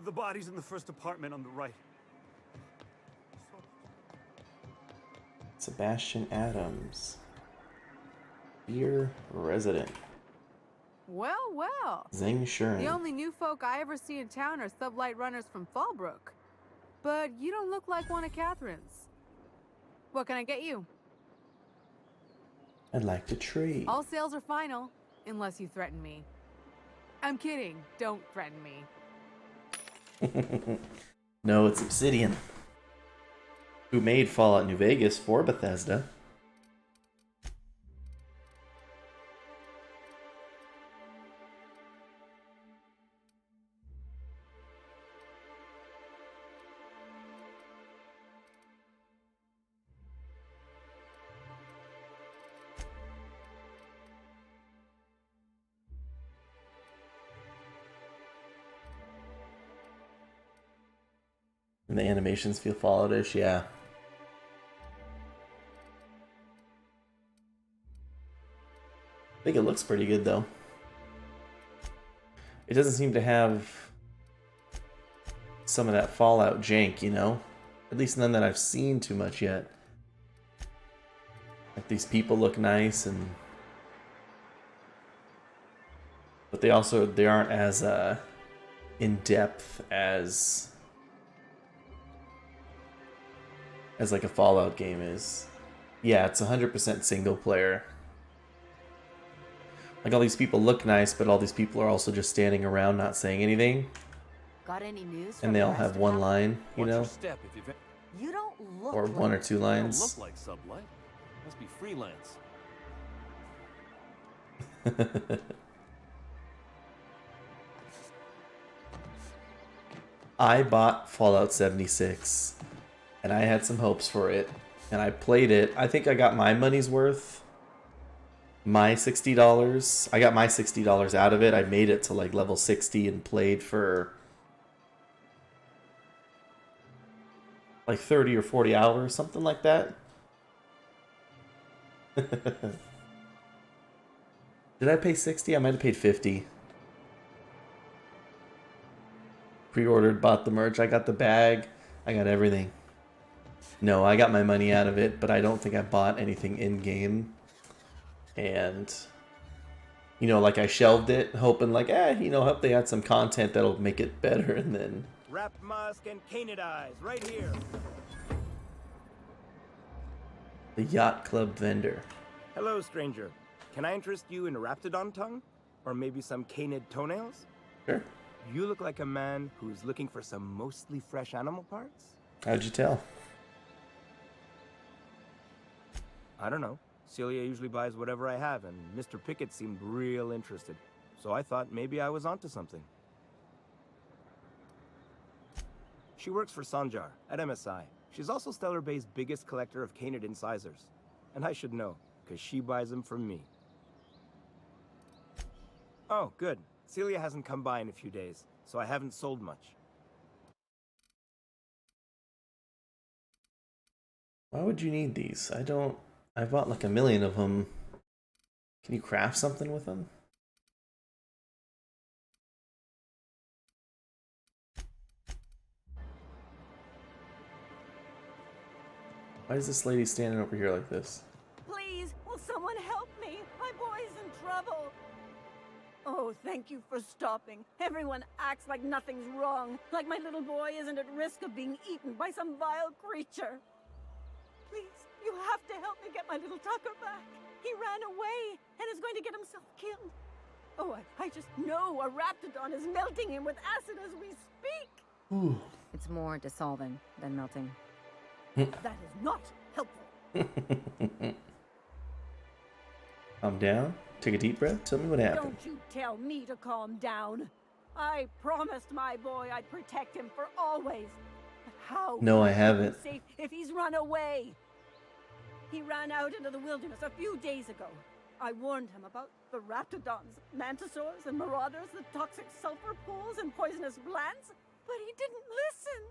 The body's in the first apartment on the right. Sebastian Adams. Beer resident. Well, well. Zeng Shuren. The only new folk I ever see in town are sublight runners from Fallbrook. But you don't look like one of Catherine's. What can I get you? I'd like to trade. All sales are final, unless you threaten me. I'm kidding. Don't threaten me. No, it's Obsidian, who made Fallout New Vegas for Bethesda. And the animations feel Fallout-ish, yeah. I think it looks pretty good, though. It doesn't seem to have some of that Fallout jank, you know? At least none that I've seen too much yet. Like, these people look nice, and... but they aren't as in-depth as like a Fallout game is. Yeah, it's 100% single player. Like, all these people look nice, but all these people are also just standing around not saying anything. Got any news? And they all have one line, you What's know? your step if you've... You don't look. Or one or two You don't lines. look like Sublight. Must be freelance. I bought Fallout 76, and I had some hopes for it, and I played it. I think I got my money's worth. My $60. I got my $60 out of it. I made it to like level 60 and played for like 30 or 40 hours, something like that. Did I pay 60? I might have paid 50. Pre-ordered, bought the merch, I got the bag, I got everything. No, I got my money out of it, but I don't think I bought anything in-game. And, you know, like I shelved it, hoping like, you know, hope they had some content that'll make it better, and then... Wrap Musk and Canid Eyes, right here. The Yacht Club vendor. Hello, stranger. Can I interest you in a Raptidon tongue? Or maybe some canid toenails? Sure. You look like a man who's looking for some mostly fresh animal parts? How'd you tell? I don't know. Celia usually buys whatever I have, and Mr. Pickett seemed real interested. So I thought maybe I was onto something. She works for Sanjar at MSI. She's also Stellar Bay's biggest collector of canid incisors. And I should know, because she buys them from me. Oh, good. Celia hasn't come by in a few days, so I haven't sold much. Why would you need these? I bought like 1,000,000 of them. Can you craft something with them? Why is this lady standing over here like this? Please, will someone help me? My boy's in trouble. Oh, thank you for stopping. Everyone acts like nothing's wrong, like my little boy isn't at risk of being eaten by some vile creature. Please, you have to help me get my little Tucker back. He ran away and is going to get himself killed. Oh, I just know a Raptidon is melting him with acid as we speak. Ooh. It's more dissolving than melting. That is not helpful. Calm down. Take a deep breath. Tell me what happened. Don't you tell me to calm down. I promised my boy I'd protect him for always. But how? No, I can haven't. be safe if he's run away. He ran out into the wilderness a few days ago. I warned him about the raptidons, mantisaurs, and marauders, the toxic sulfur pools, and poisonous blants, but he didn't listen.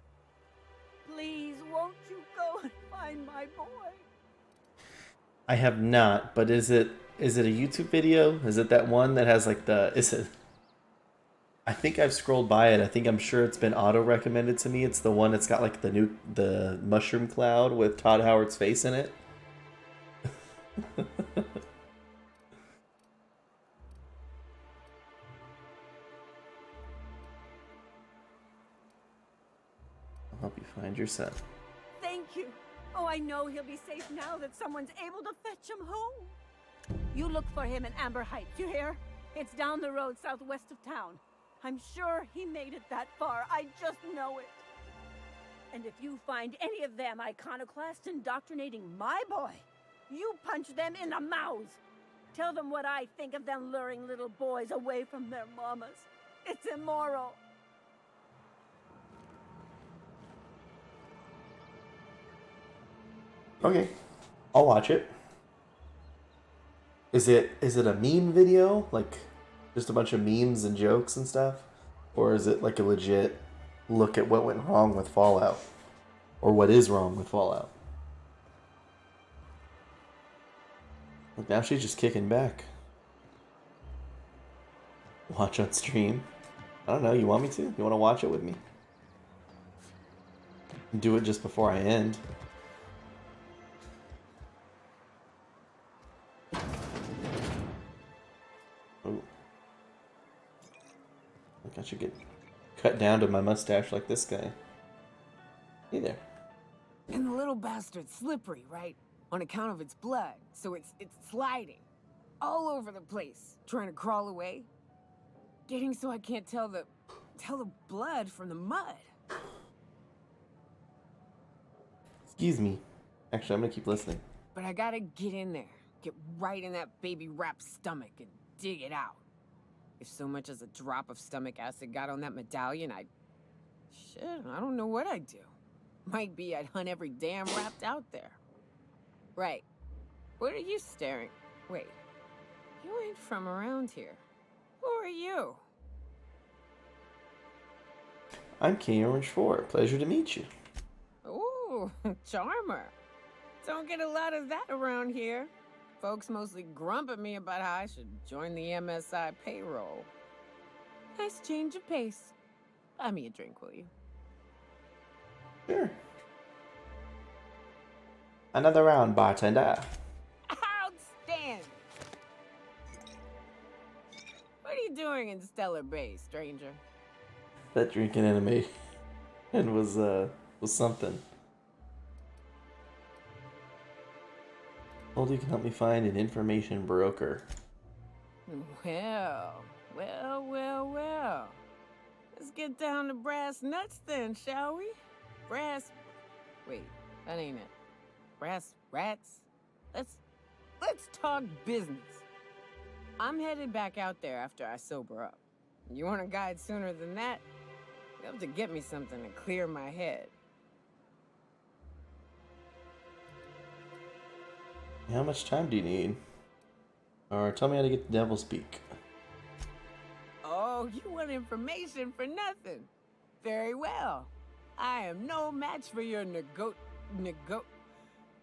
Please, won't you go and find my boy? I have not, but is it a YouTube video? Is it that one that has like I think I've scrolled by it. I'm sure it's been auto recommended to me. It's the one that's got like the mushroom cloud with Todd Howard's face in it. I'll help you find your son. Thank you. Oh, I know he'll be safe now that someone's able to fetch him home. You look for him in Amber Heights, you hear? It's down the road southwest of town. I'm sure he made it that far. I just know it. And if you find any of them iconoclasts indoctrinating my boy, you punch them in the mouths. Tell them what I think of them luring little boys away from their mamas. It's immoral. Okay, I'll watch it. Is it a meme video? Like, just a bunch of memes and jokes and stuff? Or is it like a legit look at what went wrong with Fallout? Or what is wrong with Fallout? Look, now she's just kicking back. Watch on stream. I don't know, you want me to? You want to watch it with me? Do it just before I end. Oh. I think I should get cut down to my mustache like this guy. Hey there. And the little bastard's slippery, right? On account of its blood, so it's sliding. All over the place, trying to crawl away. Getting so I can't tell the blood from the mud. Excuse me. Actually, I'm gonna keep listening. But I gotta get in there, get right in that baby rap's stomach and dig it out. If so much as a drop of stomach acid got on that medallion, shit, I don't know what I'd do. Might be I'd hunt every damn rapt out there. Right. What are you staring? Wait. You ain't from around here. Who are you? I'm King Orange 4. Pleasure to meet you. Ooh, charmer. Don't get a lot of that around here. Folks mostly grump at me about how I should join the MSI payroll. Nice change of pace. Buy me a drink, will you? Sure. Another round, bartender. Outstanding! What are you doing in Stellar Bay, stranger? That drinking anime and was something. Well, you can help me find an information broker. Well. Let's get down to brass nuts then, shall we? Wait, that ain't it. Brass rats? Let's talk business. I'm headed back out there after I sober up. You want a guide sooner than that? You have to get me something to clear my head. How much time do you need? Or tell me how to get the Devil's Peak. Oh, you want information for nothing? Very well. I am no match for your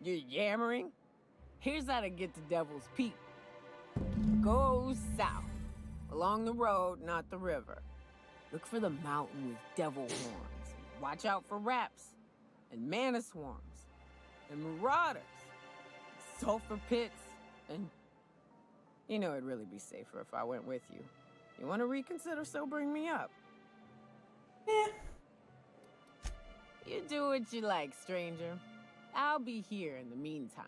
your yammering. Here's how to get to Devil's Peak. Go south, along the road, not the river. Look for the mountain with devil horns. Watch out for raps, and mana swarms, and marauders, sulfur pits, and... You know, it'd really be safer if I went with you. You want to reconsider sobering me up? Eh. You do what you like, stranger. I'll be here in the meantime.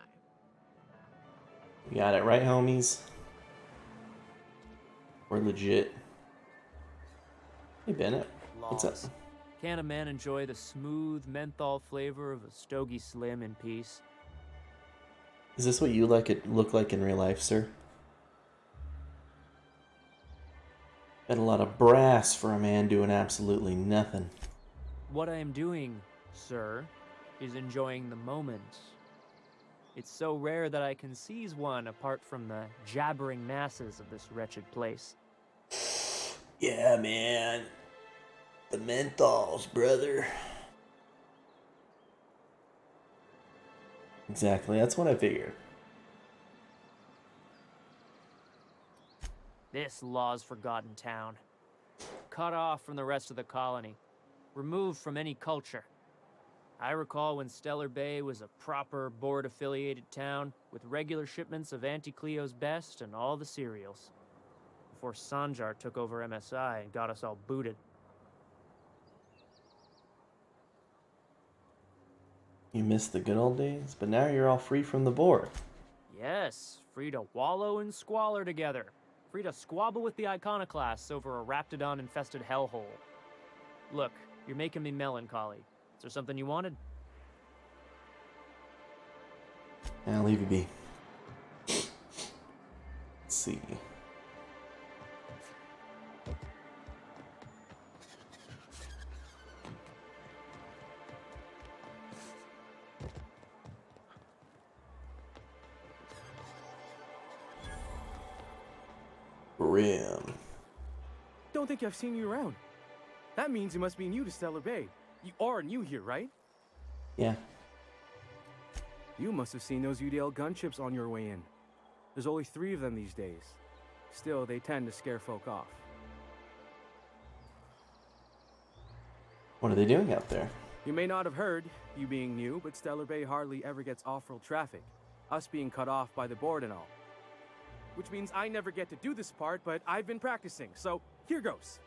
You got it right, homies? We're legit. Hey, Bennett. What's up? Laws. Can a man enjoy the smooth menthol flavor of a Stogie Slim in peace? Is this what you look like in real life, sir? Got a lot of brass for a man doing absolutely nothing. What I am doing, sir, is enjoying the moment. It's so rare that I can seize one apart from the jabbering masses of this wretched place. Yeah, man. The menthols, brother. Exactly, that's what I figured. This law's forgotten town. Cut off from the rest of the colony. Removed from any culture. I recall when Stellar Bay was a proper board-affiliated town with regular shipments of Auntie Cleo's best and all the cereals. Before Sanjar took over MSI and got us all booted. You missed the good old days, but now you're all free from the board. Yes, free to wallow in squalor together. free to squabble with the iconoclasts over a raptidon-infested hellhole. Look, you're making me melancholy. Is there something you wanted? I'll leave you be. Let's see. Rim. Don't think I've seen you around. That means you must be new to Stellar Bay. You are new here, right? Yeah. You must have seen those UDL gunships on your way in. There's only 3 of them these days. Still, they tend to scare folk off. What are they doing out there? You may not have heard, you being new, but Stellar Bay hardly ever gets off-road traffic. Us being cut off by the board and all. Which means I never get to do this part, but I've been practicing, so here goes.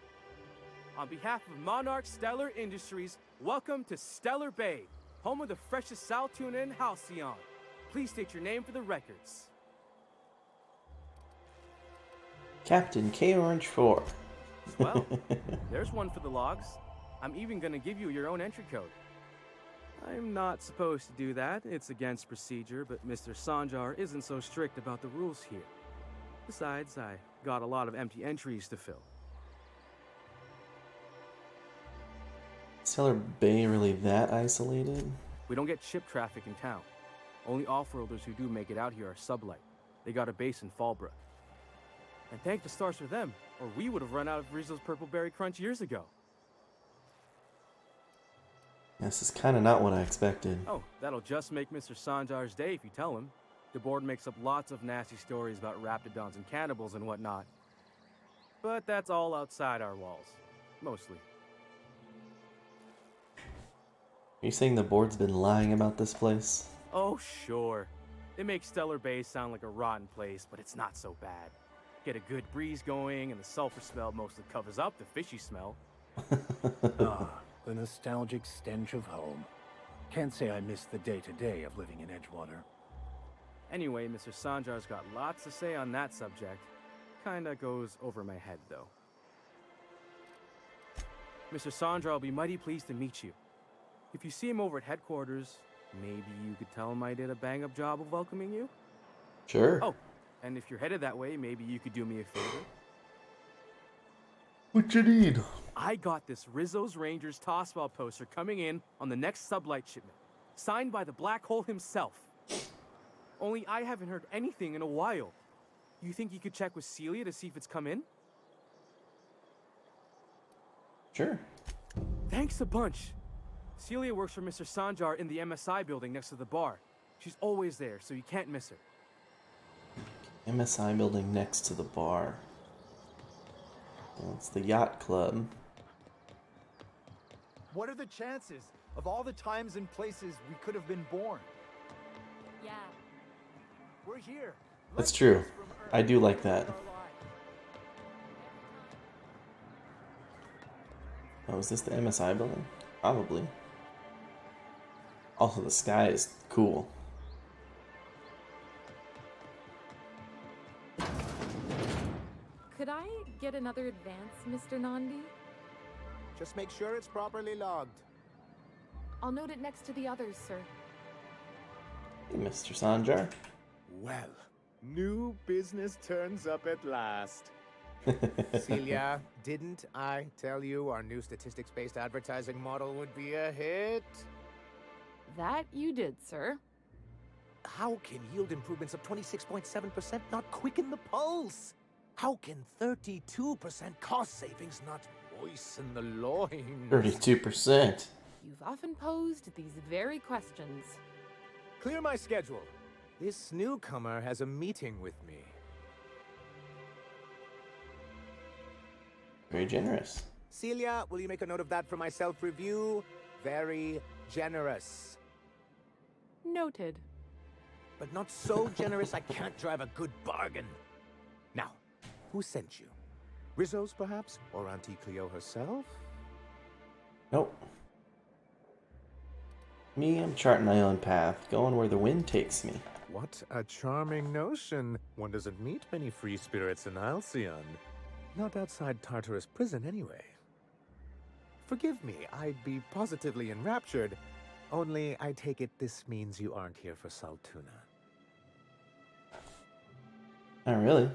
On behalf of Monarch Stellar Industries, welcome to Stellar Bay, home of the freshest sal tuna and halcyon. Please state your name for the records. Captain K Orange 4. Well, there's one for the logs. I'm even gonna give you your own entry code. I'm not supposed to do that. It's against procedure, but Mr. Sanjar isn't so strict about the rules here. Besides, I got a lot of empty entries to fill. Stellar Bay really that isolated? We don't get ship traffic in town. Only off-roaders who do make it out here are Sublight. They got a base in Fallbrook. And thank the stars for them, or we would have run out of Rizzo's Purple Berry Crunch years ago. This is kind of not what I expected. Oh, that'll just make Mr. Sanjar's day if you tell him. The board makes up lots of nasty stories about raptidons and cannibals and whatnot. But that's all outside our walls. Mostly. Are you saying the board's been lying about this place? Oh, sure. They make Stellar Bay sound like a rotten place, but it's not so bad. Get a good breeze going, and the sulfur smell mostly covers up the fishy smell. Ah, the nostalgic stench of home. Can't say I miss the day-to-day of living in Edgewater. Anyway, Mr. Sanjar's got lots to say on that subject. Kinda goes over my head, though. Mr. Sanjar will be mighty pleased to meet you. If you see him over at headquarters, maybe you could tell him I did a bang-up job of welcoming you? Sure. Oh, and if you're headed that way, maybe you could do me a favor. What you need? I got this Rizzo's Rangers tossball poster coming in on the next sublight shipment, signed by the Black Hole himself. Only I haven't heard anything in a while. You think you could check with Celia to see if it's come in? Sure. Thanks a bunch. Celia works for Mr. Sanjar in the MSI building next to the bar. She's always there, so you can't miss her. MSI building next to the bar. Well, it's the yacht club. What are the chances of all the times and places we could have been born? Yeah. We're here. That's true. I do like that. Oh, is this the MSI building? Probably. Also, the sky is cool. Could I get another advance, Mr. Nandi? Just make sure it's properly logged. I'll note it next to the others, sir. Hey, Mr. Sanjar. Well, new business turns up at last. Celia, didn't I tell you our new statistics-based advertising model would be a hit? That you did, sir. How can yield improvements of 26.7% not quicken the pulse? How can 32% cost savings not moisten the loins? 32%. You've often posed these very questions. Clear my schedule. This newcomer has a meeting with me. Very generous. Celia, will you make a note of that for my self-review? Very generous. Noted. But not so generous I can't drive a good bargain. Now, who sent you? Rizzo's, perhaps? Or Auntie Cleo herself? Nope. Me, I'm charting my own path, going where the wind takes me. What a charming notion. One doesn't meet many free spirits in Halcyon. Not outside Tartarus prison, anyway. Forgive me, I'd be positively enraptured. Only, I take it this means you aren't here for Saltuna. Not really.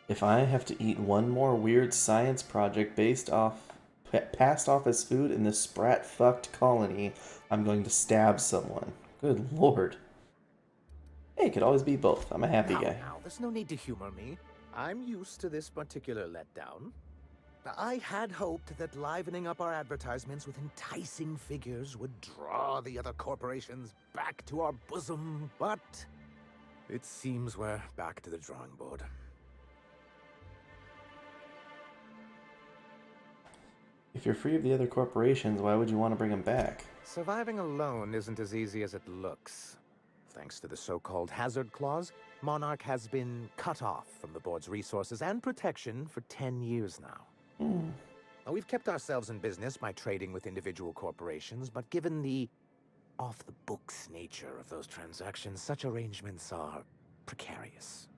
If I have to eat one more weird science project passed off as food in this sprat-fucked colony, I'm going to stab someone. Good lord. Hey, it could always be both. I'm a happy guy. Now, there's no need to humor me. I'm used to this particular letdown. I had hoped that livening up our advertisements with enticing figures would draw the other corporations back to our bosom, but It seems we're back to the drawing board. If you're free of the other corporations, why would you want to bring them back? Surviving alone isn't as easy as it looks. thanks to the so-called hazard clause, Monarch has been cut off from the board's resources and protection for 10 years now. Now, we've kept ourselves in business by trading with individual corporations, but given the off-the-books nature of those transactions, such arrangements are precarious.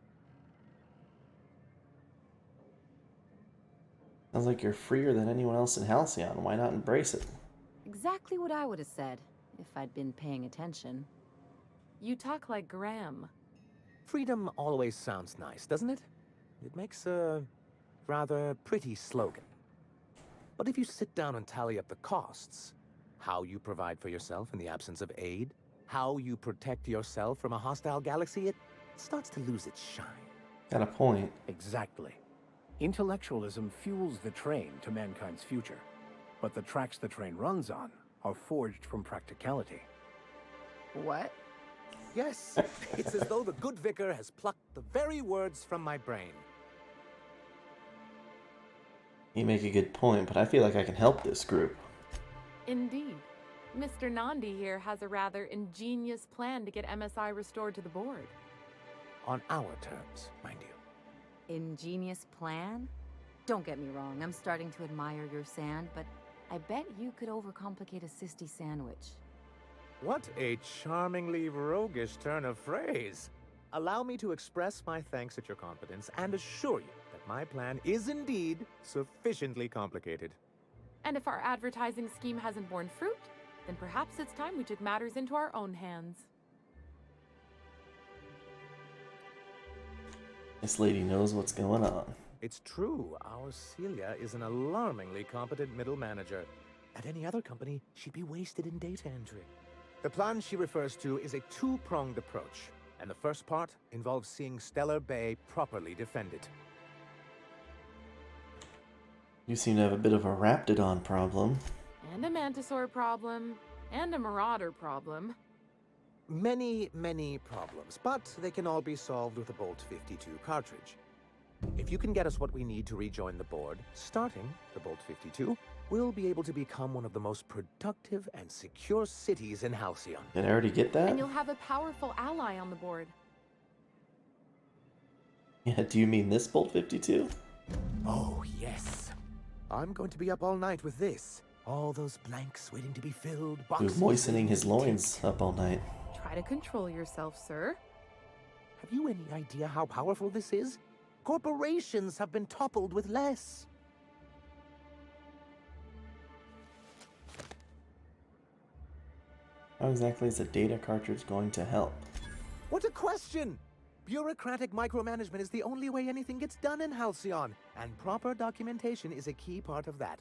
Sounds like you're freer than anyone else in Halcyon. Why not embrace it? Exactly what I would have said, if I'd been paying attention. You talk like Graham. Freedom always sounds nice, doesn't it? It makes a rather pretty slogan. But if you sit down and tally up the costs, how you provide for yourself in the absence of aid, how you protect yourself from a hostile galaxy, it starts to lose its shine. Got a point. Exactly. Intellectualism fuels the train to mankind's future, but the tracks the train runs on are forged from practicality. What? Yes, it's as though the good vicar has plucked the very words from my brain. You make a good point, but I feel like I can help this group. Indeed. Mr. Nandi here has a rather ingenious plan to get MSI restored to the board. On our terms, mind you. Ingenious plan? Don't get me wrong, I'm starting to admire your sand, but I bet you could overcomplicate a sisty sandwich. What a charmingly roguish turn of phrase. Allow me to express my thanks at your confidence and assure you that my plan is indeed sufficiently complicated. And if our advertising scheme hasn't borne fruit, then perhaps it's time we took matters into our own hands. This lady knows what's going on. It's true, our Celia is an alarmingly competent middle manager. At any other company, she'd be wasted in data entry. The plan she refers to is a two-pronged approach, and the first part involves seeing Stellar Bay properly defended. You seem to have a bit of a Raptidon problem. And a Mantisaur problem. And a Marauder problem. Many, many problems, but they can all be solved with a Bolt 52 cartridge. If you can get us what we need to rejoin the board, starting the Bolt 52, we'll be able to become one of the most productive and secure cities in Halcyon. Did I already get that? And you'll have a powerful ally on the board. Yeah, do you mean this Bolt 52? Oh, yes. I'm going to be up all night with this. All those blanks waiting to be filled, boxes... moistening his loins up all night. Try to control yourself, sir. Have you any idea how powerful this is? Corporations have been toppled with less. How exactly is a data cartridge going to help? What a question! Bureaucratic micromanagement is the only way anything gets done in Halcyon, and proper documentation is a key part of that.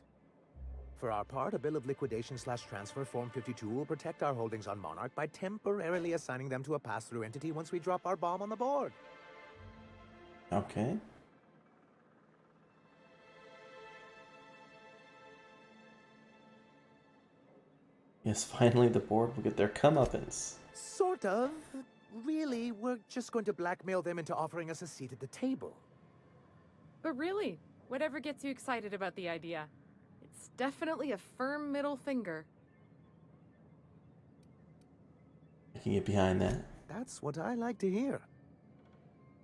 For our part, a bill of liquidation/transfer Form 52 will protect our holdings on Monarch by temporarily assigning them to a pass-through entity once we drop our bomb on the board. Okay. Yes, finally the board will get their comeuppance. Sort of. Really, we're just going to blackmail them into offering us a seat at the table. But really, whatever gets you excited about the idea, it's definitely a firm middle finger. I can get behind that. That's what I like to hear.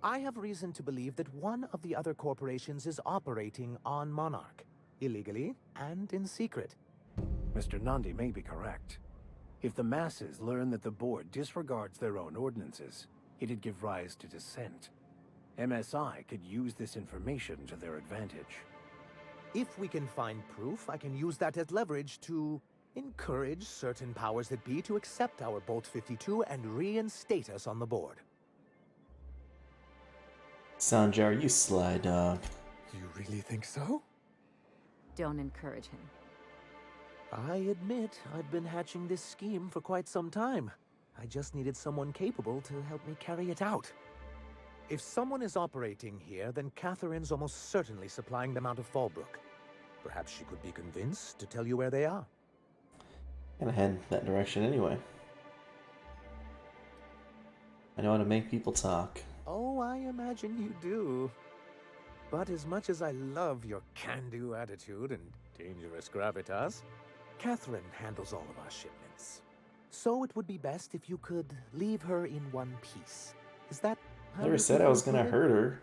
I have reason to believe that one of the other corporations is operating on Monarch, illegally and in secret. Mr. Nandi may be correct. If the masses learn that the board disregards their own ordinances, it'd give rise to dissent. MSI could use this information to their advantage. If we can find proof, I can use that as leverage to encourage certain powers that be to accept our Bolt 52 and reinstate us on the board. Sanjar, you sly dog. You really think so? Don't encourage him. I admit I've been hatching this scheme for quite some time. I just needed someone capable to help me carry it out. If someone is operating here, then Catherine's almost certainly supplying them out of Fallbrook. Perhaps she could be convinced to tell you where they are. Gonna head that direction anyway. I know how to make people talk. Oh, I imagine you do. But as much as I love your can-do attitude and dangerous gravitas, Catherine handles all of our shipments. So it would be best if you could leave her in one piece. Is that how Never you said I was gonna concluded? hurt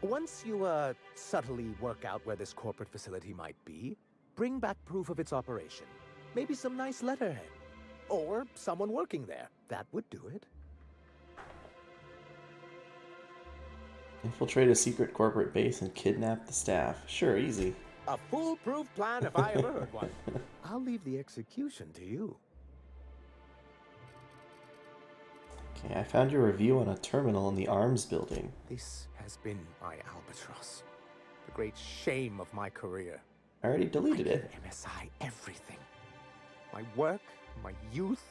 her. Once you, subtly work out where this corporate facility might be, bring back proof of its operation. Maybe some nice letterhead. Or someone working there. That would do it. Infiltrate a secret corporate base and kidnap the staff. Sure, easy. A foolproof plan if I ever heard one. I'll leave the execution to you. Okay, I found your review on a terminal in the arms building. This has been my albatross. The great shame of my career. I already deleted it. Give MSI everything. My work, my youth,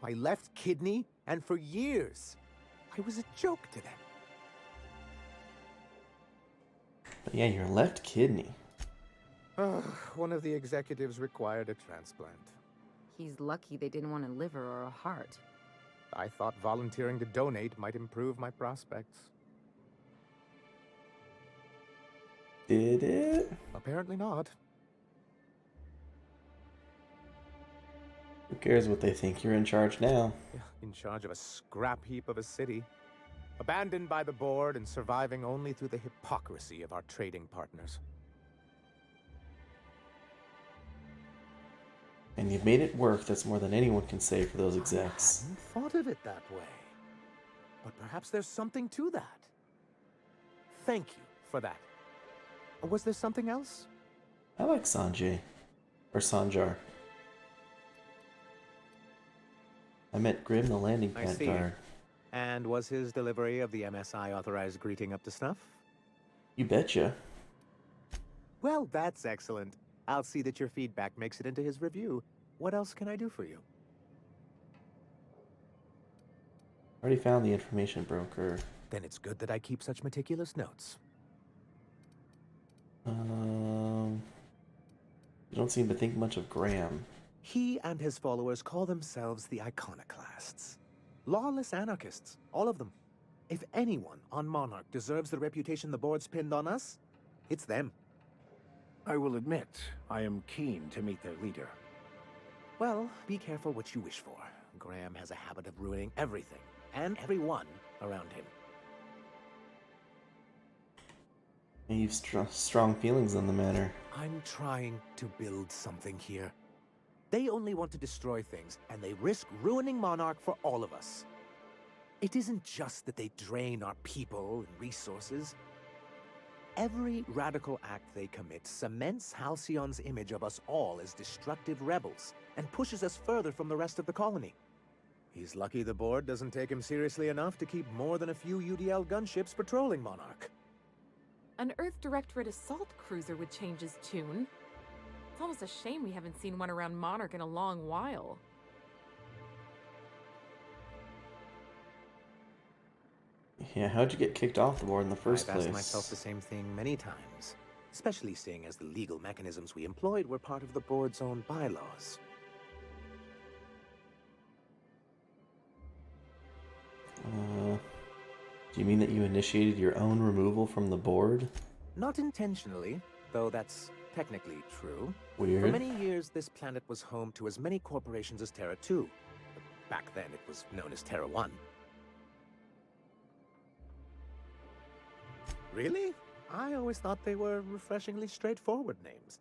my left kidney, and for years, I was a joke to them. But yeah, your left kidney. One of the executives required a transplant. He's lucky they didn't want a liver or a heart. I thought volunteering to donate might improve my prospects. Did it? Apparently not. Who cares what they think? You're in charge now. In charge of a scrap heap of a city. Abandoned by the board and surviving only through the hypocrisy of our trading partners. And you've made it work. That's more than anyone can say for those execs. I hadn't thought of it that way. But perhaps there's something to that. Thank you for that. Or was there something else? I like Sanjay. Or Sanjar. I met Grim, the landing I pad see. guard. And was his delivery of the MSI authorized greeting up to snuff? You betcha. Well, that's excellent. I'll see that your feedback makes it into his review. What else can I do for you? Already found the information broker. Then it's good that I keep such meticulous notes. You don't seem to think much of Graham. He and his followers call themselves the Iconoclasts. Lawless anarchists, all of them. If anyone on Monarch deserves the reputation the board's pinned on us, it's them. I will admit, I am keen to meet their leader. Well, be careful what you wish for. Graham has a habit of ruining everything, and everyone around him. And you've strong feelings on the matter. I'm trying to build something here. They only want to destroy things, and they risk ruining Monarch for all of us. It isn't just that they drain our people and resources. Every radical act they commit cements Halcyon's image of us all as destructive rebels, and pushes us further from the rest of the colony. He's lucky the board doesn't take him seriously enough to keep more than a few UDL gunships patrolling Monarch. An Earth Directorate assault cruiser would change his tune. It's almost a shame we haven't seen one around Monarch in a long while. Yeah, how'd you get kicked off the board in the first I've place? asked myself the same thing many times, especially seeing as the legal mechanisms we employed were part of the board's own bylaws. Do you mean that you initiated your own removal from the board? Not intentionally, though that's technically true. Weird. For many years, this planet was home to as many corporations as Terra 2. Back then, it was known as Terra 1. Really? I always thought they were refreshingly straightforward names.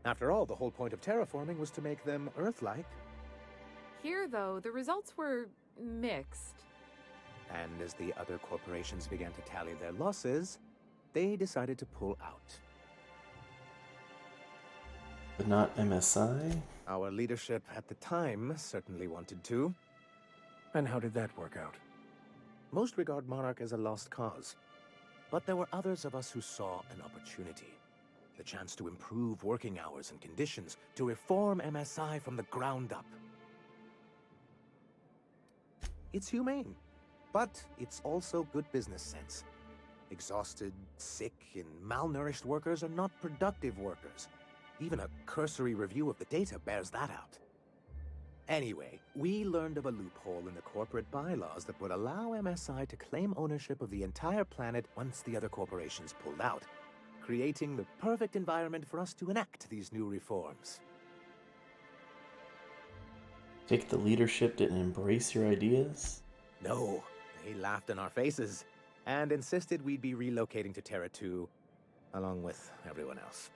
After all, the whole point of terraforming was to make them Earth-like. Here, though, the results were mixed. And as the other corporations began to tally their losses, they decided to pull out. But not MSI? Our leadership at the time certainly wanted to. And how did that work out? Most regard Monarch as a lost cause. But there were others of us who saw an opportunity. The chance to improve working hours and conditions, to reform MSI from the ground up. It's humane, but it's also good business sense. Exhausted, sick, and malnourished workers are not productive workers. Even a cursory review of the data bears that out. Anyway, we learned of a loophole in the corporate bylaws that would allow MSI to claim ownership of the entire planet once the other corporations pulled out, creating the perfect environment for us to enact these new reforms. Think the leadership didn't embrace your ideas? No, they laughed in our faces and insisted we'd be relocating to Terra 2 along with everyone else.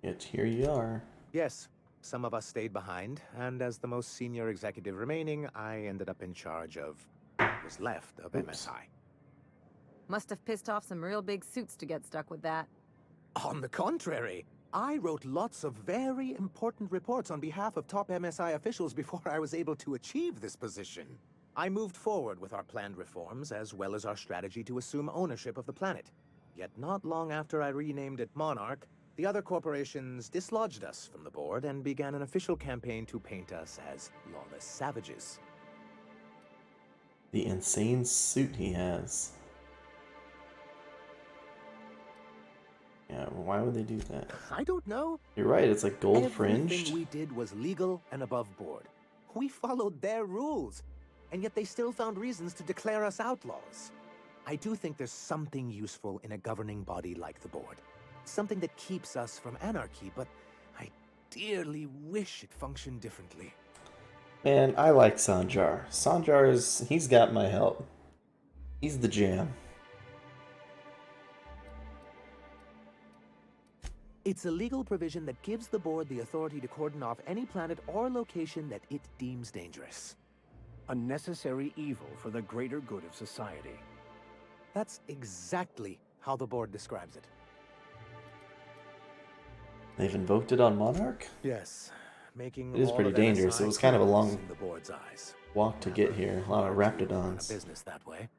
Yet here you are. Yes, some of us stayed behind, and as the most senior executive remaining, I ended up in charge of what was left of MSI. Must have pissed off some real big suits to get stuck with that. On the contrary, I wrote lots of very important reports on behalf of top MSI officials before I was able to achieve this position. I moved forward with our planned reforms, as well as our strategy to assume ownership of the planet. Yet not long after I renamed it Monarch, the other corporations dislodged us from the board and began an official campaign to paint us as lawless savages. The insane suit he has. Yeah, why would they do that? I don't know. You're right, it's like gold Everything fringed. we did was legal and above board. We followed their rules, and yet they still found reasons to declare us outlaws. I do think there's something useful in a governing body like the board. Something that keeps us from anarchy, but I dearly wish it functioned differently. Man, I like Sanjar. He's got my help. He's the jam. It's a legal provision that gives the board the authority to cordon off any planet or location that it deems dangerous. A necessary evil for the greater good of society. That's exactly how the board describes it. They've invoked it on Monarch? Yes, making it is pretty dangerous. It was kind of a long in the board's eyes. walk to get here. A lot of raptidons. Business that way.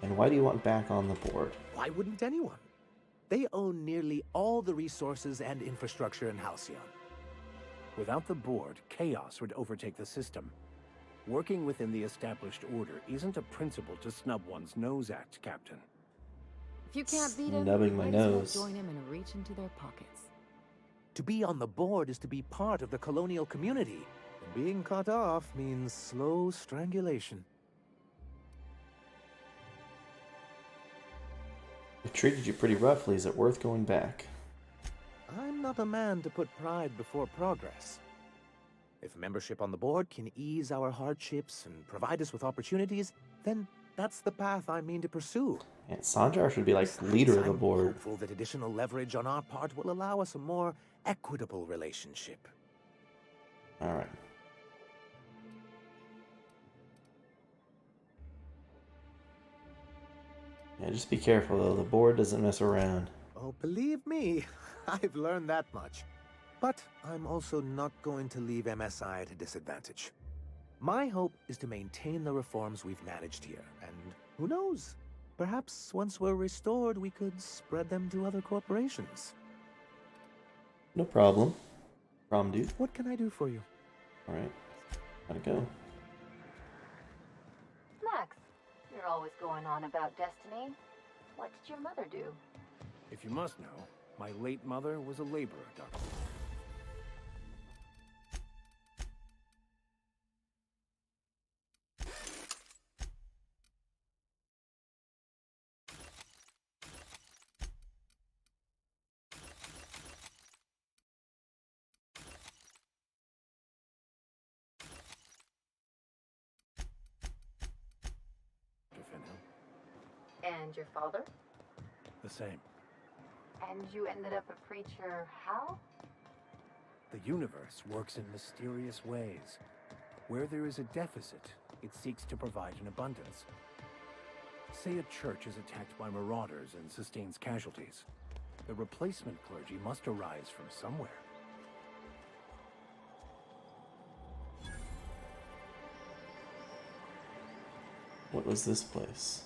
And why do you want back on the board? Why wouldn't anyone? They own nearly all the resources and infrastructure in Halcyon. Without the board, chaos would overtake the system. Working within the established order isn't a principle to snub one's nose at, Captain. If you can't beat him, Snubbing my might as well nose. join him and reach into their pockets. To be on the board is to be part of the colonial community. And being cut off means slow strangulation. They treated you pretty roughly. Is it worth going back? I'm not a man to put pride before progress. If membership on the board can ease our hardships and provide us with opportunities, then that's the path I mean to pursue. And Sanjar should be like leader of the board. I'm hopeful that additional leverage on our part will allow us a more equitable relationship. Alright. Yeah, just be careful though. The board doesn't mess around. Oh, believe me, I've learned that much. But I'm also not going to leave MSI at a disadvantage. My hope is to maintain the reforms we've managed here, and who knows? Perhaps once we're restored, we could spread them to other corporations. No problem. Problem, dude. What can I do for you? Alright. Gotta go. Max, you're always going on about destiny. What did your mother do? If you must know, my late mother was a laborer, Doctor. And your father? the same. And you ended up a preacher how? The universe works in mysterious ways. Where there is a deficit, it seeks to provide an abundance. Say a church is attacked by marauders and sustains casualties. The replacement clergy must arise from somewhere. What was this place?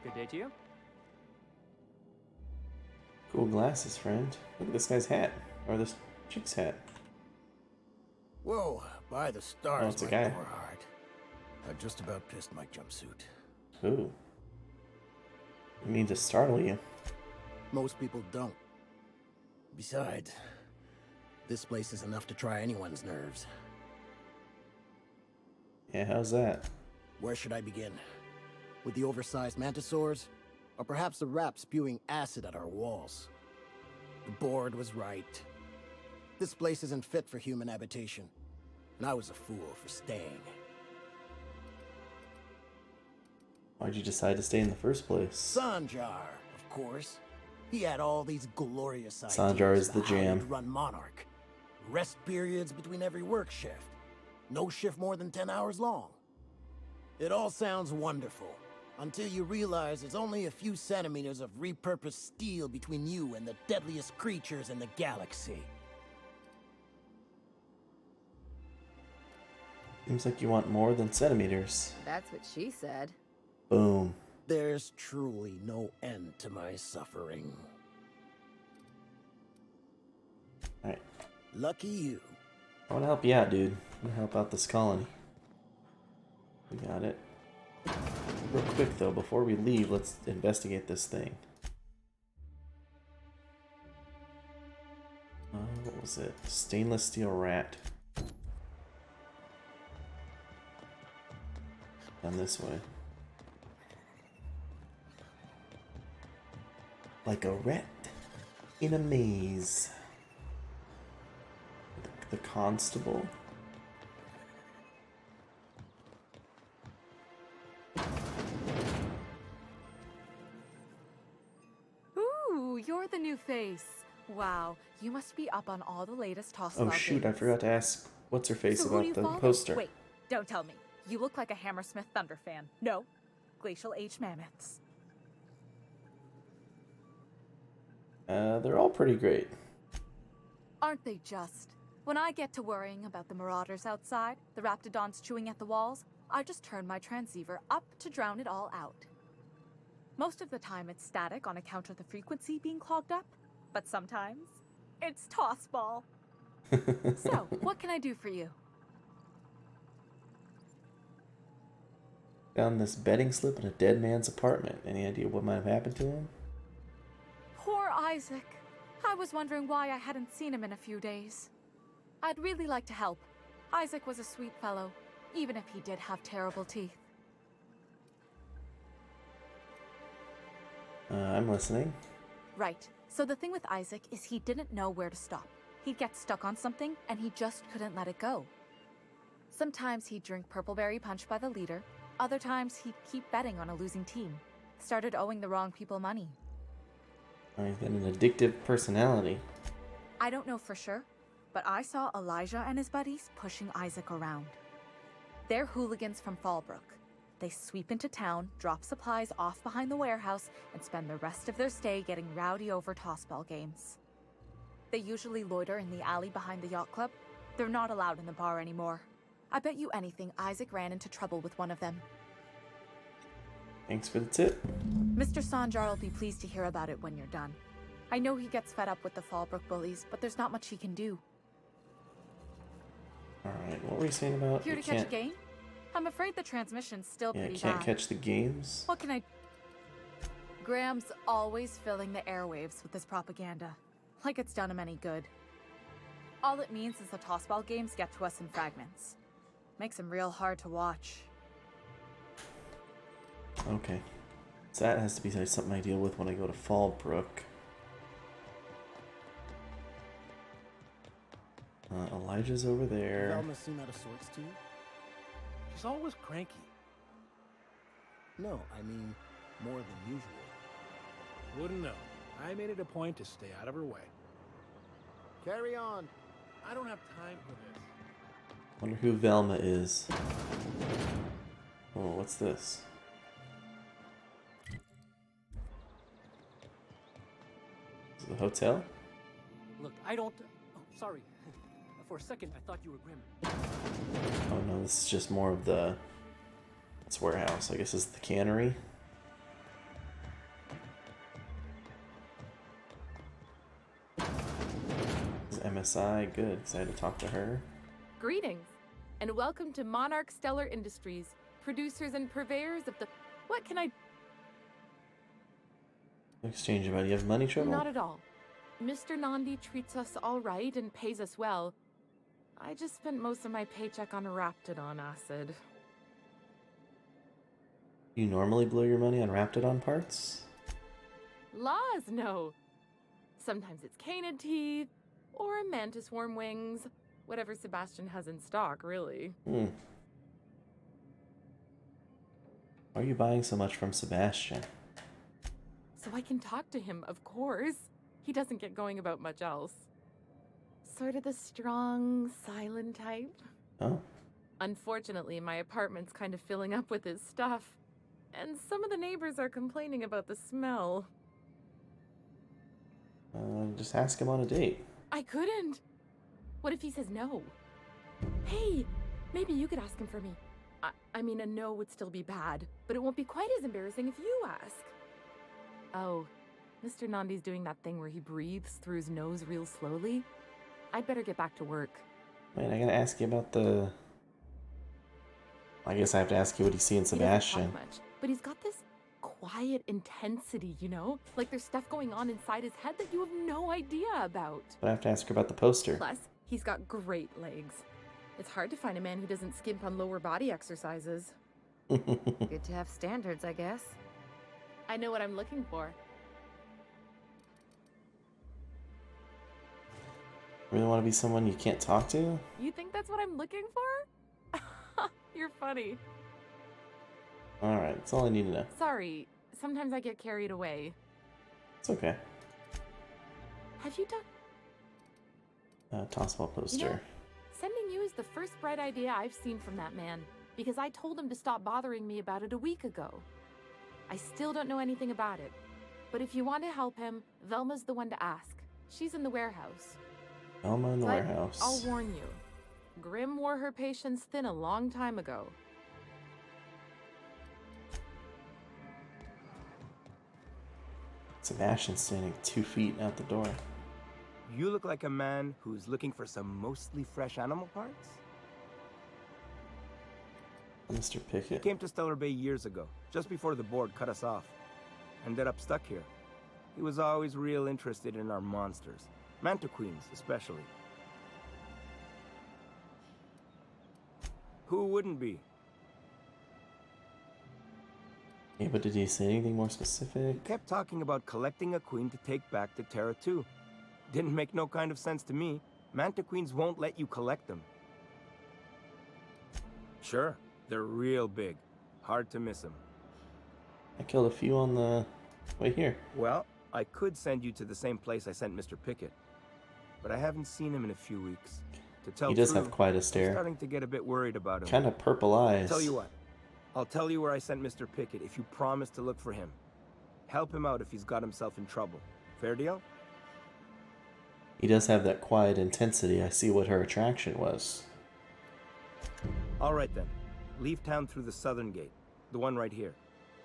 Good day to you. Cool glasses, friend. Look at this guy's hat. Or this chick's hat. Whoa, by the stars, Oh, it's a my guy. poor heart. I just about pissed my jumpsuit. Ooh. I mean to startle you. Most people don't. Besides, this place is enough to try anyone's nerves. Yeah, how's that? Where should I begin? With the oversized mantisaurs? Or perhaps the rat spewing acid at our walls? The board was right. This place isn't fit for human habitation. And I was a fool for staying. Why'd you decide to stay in the first place? Sanjar, of course. He had all these glorious ideas Sanjar is the about how jam. he'd run Monarch. Rest periods between every work shift. No shift more than 10 hours long. It all sounds wonderful, until you realize there's only a few centimeters of repurposed steel between you and the deadliest creatures in the galaxy. Seems like you want more than centimeters. That's what she said. Boom. There's truly no end to my suffering. Alright. Lucky you. I want to help you out, dude. I want to help out this colony. We got it. Real quick, though, before we leave, let's investigate this thing. What was it? Stainless steel rat. Down this way. Like a rat in a maze. The constable. Ooh, you're the new face. Wow, you must be up on all the latest toss. Oh shoot, I forgot to ask what's her face So who do about you the follow? poster. Wait, don't tell me. You look like a Hammersmith Thunder fan. No, Glacial Age Mammoths. They're all pretty great. Aren't they just? When I get to worrying about the marauders outside, the raptidons chewing at the walls, I just turn my transceiver up to drown it all out. Most of the time it's static on account of the frequency being clogged up, but sometimes it's toss ball. So, what can I do for you? Found this betting slip in a dead man's apartment. Any idea what might have happened to him? Poor Isaac. I was wondering why I hadn't seen him in a few days. I'd really like to help. Isaac was a sweet fellow, even if he did have terrible teeth. I'm listening. Right. So the thing with Isaac is he didn't know where to stop. He'd get stuck on something, and he just couldn't let it go. Sometimes he'd drink Purpleberry Punch by the liter. Other times he'd keep betting on a losing team. Started owing the wrong people money. He's got an addictive personality. I don't know for sure, but I saw Elijah and his buddies pushing Isaac around. They're hooligans from Fallbrook. They sweep into town, drop supplies off behind the warehouse, and spend the rest of their stay getting rowdy over tossball games. They usually loiter in the alley behind the yacht club. They're not allowed in the bar anymore. I bet you anything Isaac ran into trouble with one of them. Thanks for the tip. Mr. Sanjar will be pleased to hear about it when you're done. I know he gets fed up with the Fallbrook bullies, but there's not much he can do. Alright, what were you saying about Here you to catch a can't... game? I'm afraid the transmission's still Yeah, pretty can't bad. catch the games? What can I... Graham's always filling the airwaves with his propaganda. Like it's done him any good. All it means is the tossball games get to us in fragments. Makes them real hard to watch. Okay. So that has to be something I deal with when I go to Fallbrook. Elijah's over there. Velma seem out of sorts to you? She's always cranky. No, I mean more than usual. Wouldn't know. I made it a point to stay out of her way. Carry on. I don't have time for this. Wonder who Velma is. Oh, what's this? Is it a hotel? Look, I don't... Oh, sorry. For a second, I thought you were Grim. Oh no, this is just more of the... It's warehouse. I guess it's the cannery. This is MSI. Good, because I had to talk to her. Greetings, and welcome to Monarch Stellar Industries, producers and purveyors of the... What can I... Exchange about. You have money trouble? Not at all. Mr. Nandi treats us all right and pays us well. I just spent most of my paycheck on Raptidon acid. You normally blow your money on Raptidon parts? Laws, no. Sometimes it's canid teeth, or a mantis worm wings. Whatever Sebastian has in stock, really. Why are you buying so much from Sebastian? So I can talk to him, of course. He doesn't get going about much else. Sort of the strong, silent type. Oh. Unfortunately, my apartment's kind of filling up with his stuff. And some of the neighbors are complaining about the smell. Just ask him on a date. I couldn't. What if he says no? Hey, maybe you could ask him for me. I mean, a no would still be bad, but it won't be quite as embarrassing if you ask. Oh, Mr. Nandi's doing that thing where he breathes through his nose real slowly. I'd better get back to work. Wait, I gotta ask you about the... I guess I have to ask you what you see in Sebastian. He doesn't talk much, but he's got this quiet intensity, you know? Like there's stuff going on inside his head that you have no idea about. But I have to ask her about the poster. Plus, he's got great legs. It's hard to find a man who doesn't skimp on lower body exercises. Good to have standards, I guess. I know what I'm looking for. Really want to be someone you can't talk to? You think that's what I'm looking for? You're funny. Alright, that's all I need to know. Sorry, sometimes I get carried away. It's okay. Have you done... Tossball poster. You know, sending you is the first bright idea I've seen from that man, because I told him to stop bothering me about it a week ago. I still don't know anything about it, but if you want to help him, Velma's the one to ask. She's in the warehouse. Velma in the warehouse. I'll warn you. Grim wore her patience thin a long time ago. Sebastian's standing 2 feet out the door. You look like a man who's looking for some mostly fresh animal parts? Mr. He Pickett. came to Stellar Bay years ago, just before the board cut us off. Ended up stuck here. He was always real interested in our monsters. Mantiqueens, especially. Who wouldn't be? Yeah, but did he say anything more specific? He kept talking about collecting a queen to take back to Terra 2. Didn't make no kind of sense to me. Mantiqueens won't let you collect them. Sure, they're real big. Hard to miss them. I killed a few on the way here. Well, I could send you to the same place I sent Mr. Pickett. But I haven't seen him in a few weeks. To tell He does true, have quite a I'm stare. starting to get a bit worried about him. Kind of purple eyes. Tell you what, I'll tell you where I sent Mr. Pickett if you promise to look for him. Help him out if he's got himself in trouble. Fair deal? He does have that quiet intensity. I see what her attraction was. All right then. Leave town through the southern gate, the one right here,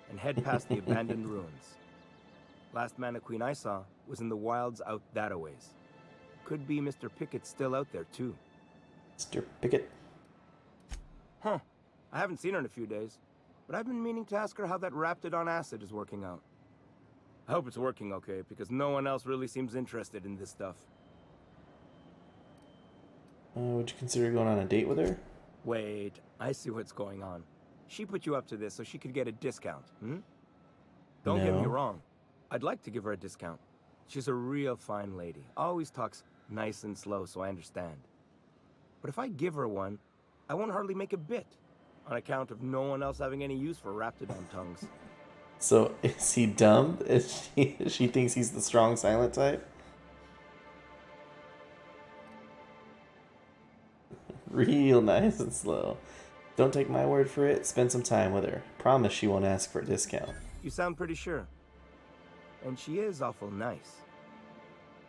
and head past the abandoned ruins. Last Mantiqueen I saw was in the wilds out that-a-ways. Could be Mr. Pickett's still out there too. Mr. Pickett? Huh. I haven't seen her in a few days, but I've been meaning to ask her how that Raptidon acid is working out. I hope it's working okay, because no one else really seems interested in this stuff. Would you consider going on a date with her? Wait, I see what's going on. She put you up to this so she could get a discount, hmm? Don't get me No. wrong. I'd like to give her a discount. She's a real fine lady. Always talks nice and slow, so I understand. But if I give her one, I won't hardly make a bit, on account of no one else having any use for Raptidon tongues. So is he dumb? She thinks he's the strong silent type? Real nice and slow. Don't take my word for it. Spend some time with her. Promise she won't ask for a discount. You sound pretty sure. And she is awful nice.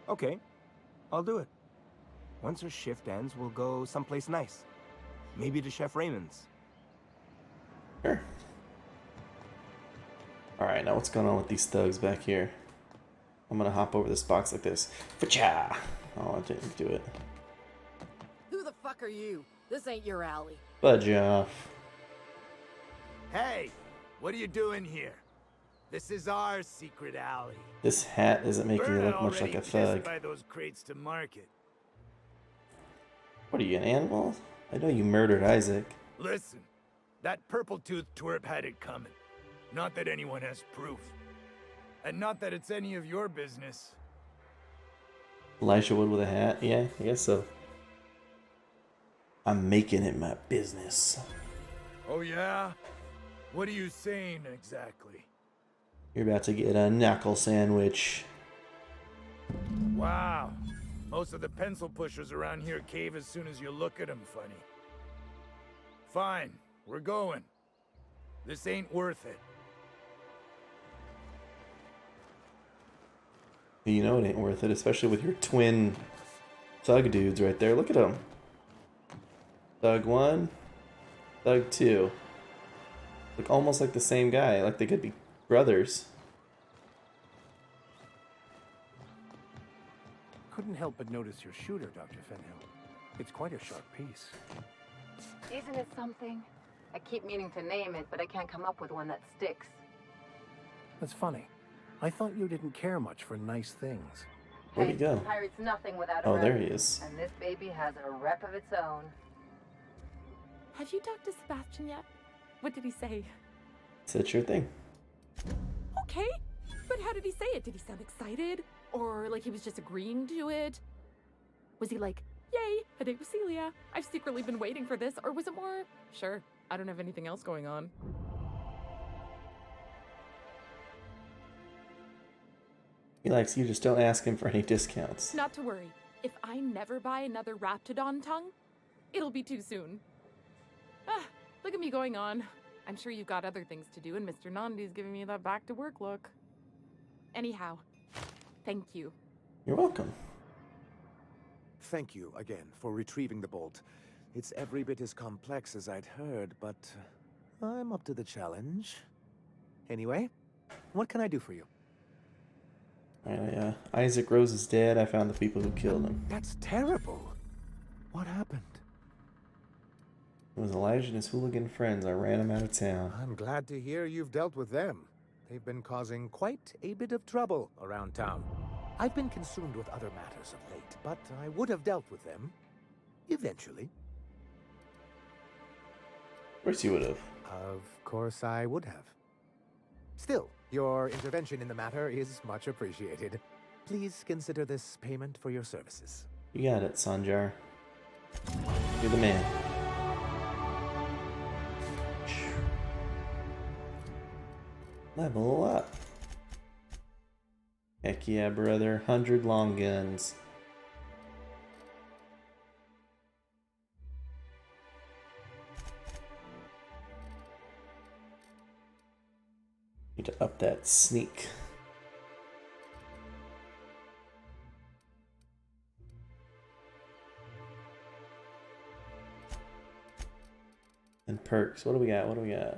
Okay, I'll do it. Once her shift ends, we'll go someplace nice. Maybe to Chef Raymond's. Sure. Alright, now what's going on with these thugs back here? I'm gonna hop over this box like this. Fa-cha! Oh, I didn't do it. Who the fuck are you? This ain't your alley. Budge off. Hey, what are you doing here? This is our secret alley. This hat isn't making you We're look much like already a pissed thug. by those crates to market. What are you, an animal? I know you murdered Isaac. Listen, that purple-toothed twerp had it coming. Not that anyone has proof. And not that it's any of your business. Elijah Wood with a hat? Yeah, I guess so. I'm making it my business. Oh yeah? What are you saying exactly? You're about to get a knuckle sandwich. Wow. Most of the pencil pushers around here cave as soon as you look at them funny. Fine, we're going. This ain't worth it. You know it ain't worth it, especially with your twin thug dudes right there. Look at them. Thug 1, Thug 2. Look almost like the same guy, like they could be brothers. Couldn't help but notice your shooter, Dr. Fenhill. It's quite a sharp piece. Isn't it something? I keep meaning to name it, but I can't come up with one that sticks. That's funny. I thought you didn't care much for nice things. Where'd he go? Pirate's nothing without a Oh, rep. there he is. And this baby has a rep of its own. Have you talked to Sebastian yet? What did he say? Said sure thing. Okay, but how did he say it? Did he sound excited? Or like he was just agreeing to it? Was he like, yay, a date with Celia. I've secretly been waiting for this. Or was it more, sure, I don't have anything else going on? He likes you, just don't ask him for any discounts. Not to worry. If I never buy another Raptidon tongue, it'll be too soon. Ah, look at me going on. I'm sure you've got other things to do, and Mr. Nandi's giving me that back-to-work look. Anyhow, thank you. You're welcome. Thank you again for retrieving the bolt. It's every bit as complex as I'd heard, but I'm up to the challenge. Anyway, what can I do for you? Isaac Rose is dead. I found the people who killed him. That's terrible. What happened? It was Elijah and his hooligan friends. I ran him out of town. I'm glad to hear you've dealt with them. They've been causing quite a bit of trouble around town. I've been consumed with other matters of late, but I would have dealt with them eventually. Of course you would have. Of course I would have. Still, your intervention in the matter is much appreciated. Please consider this payment for your services. You got it, Sanjar. You're the man. Level up. Heck yeah, brother. 100 long guns. Need to up that sneak. And perks. What do we got? What do we got?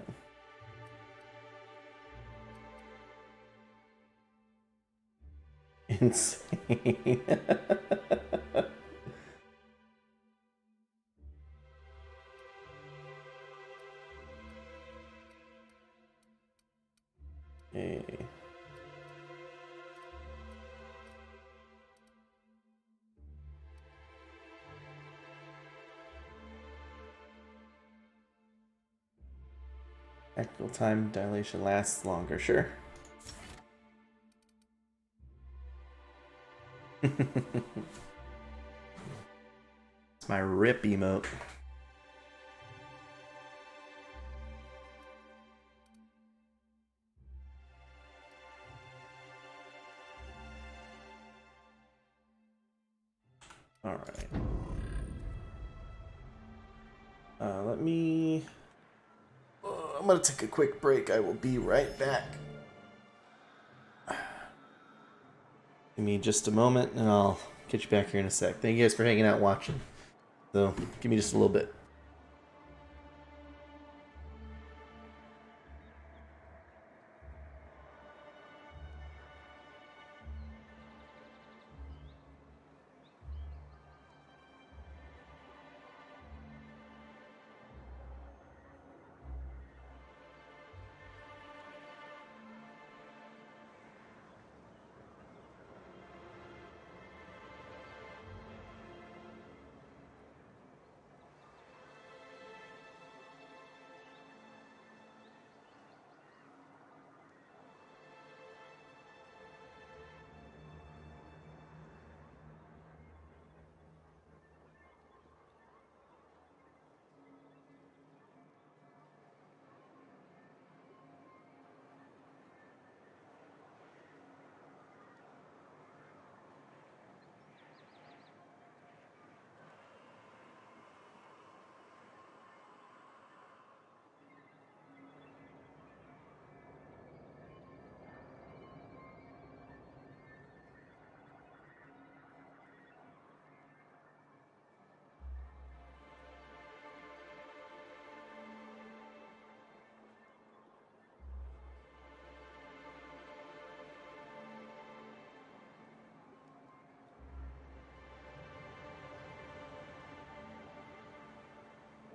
Insane. Hey. Actual time dilation lasts longer, sure. It's my rip emote. All right. Let me... I'm gonna take a quick break. I will be right back. Give me just a moment and I'll get you back here in a sec. Thank you guys for hanging out watching. So, give me just a little bit.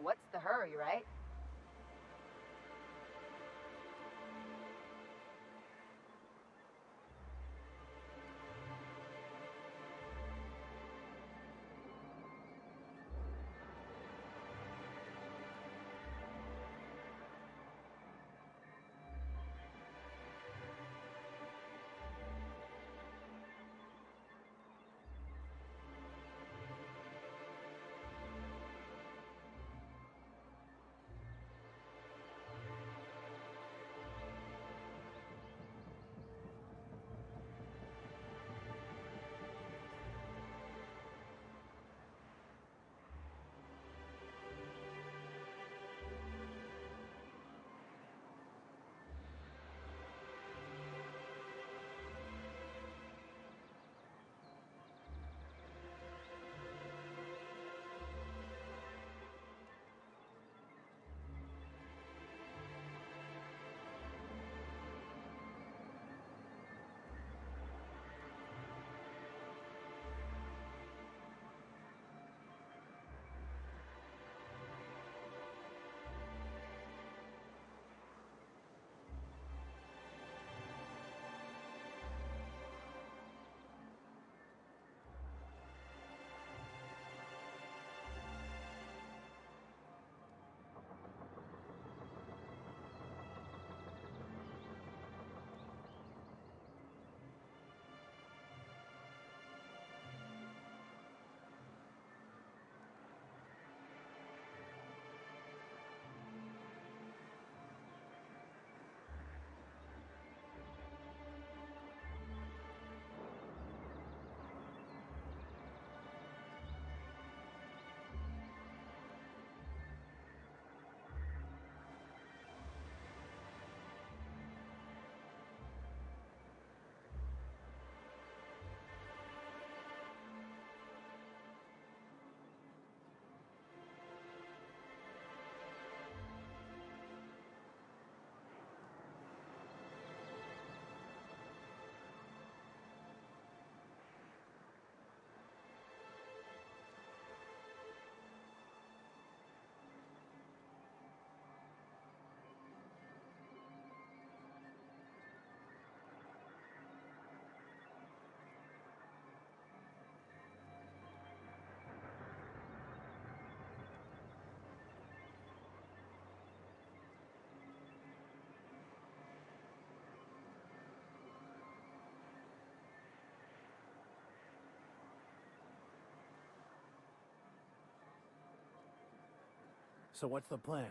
What's the hurry, right? So what's the plan?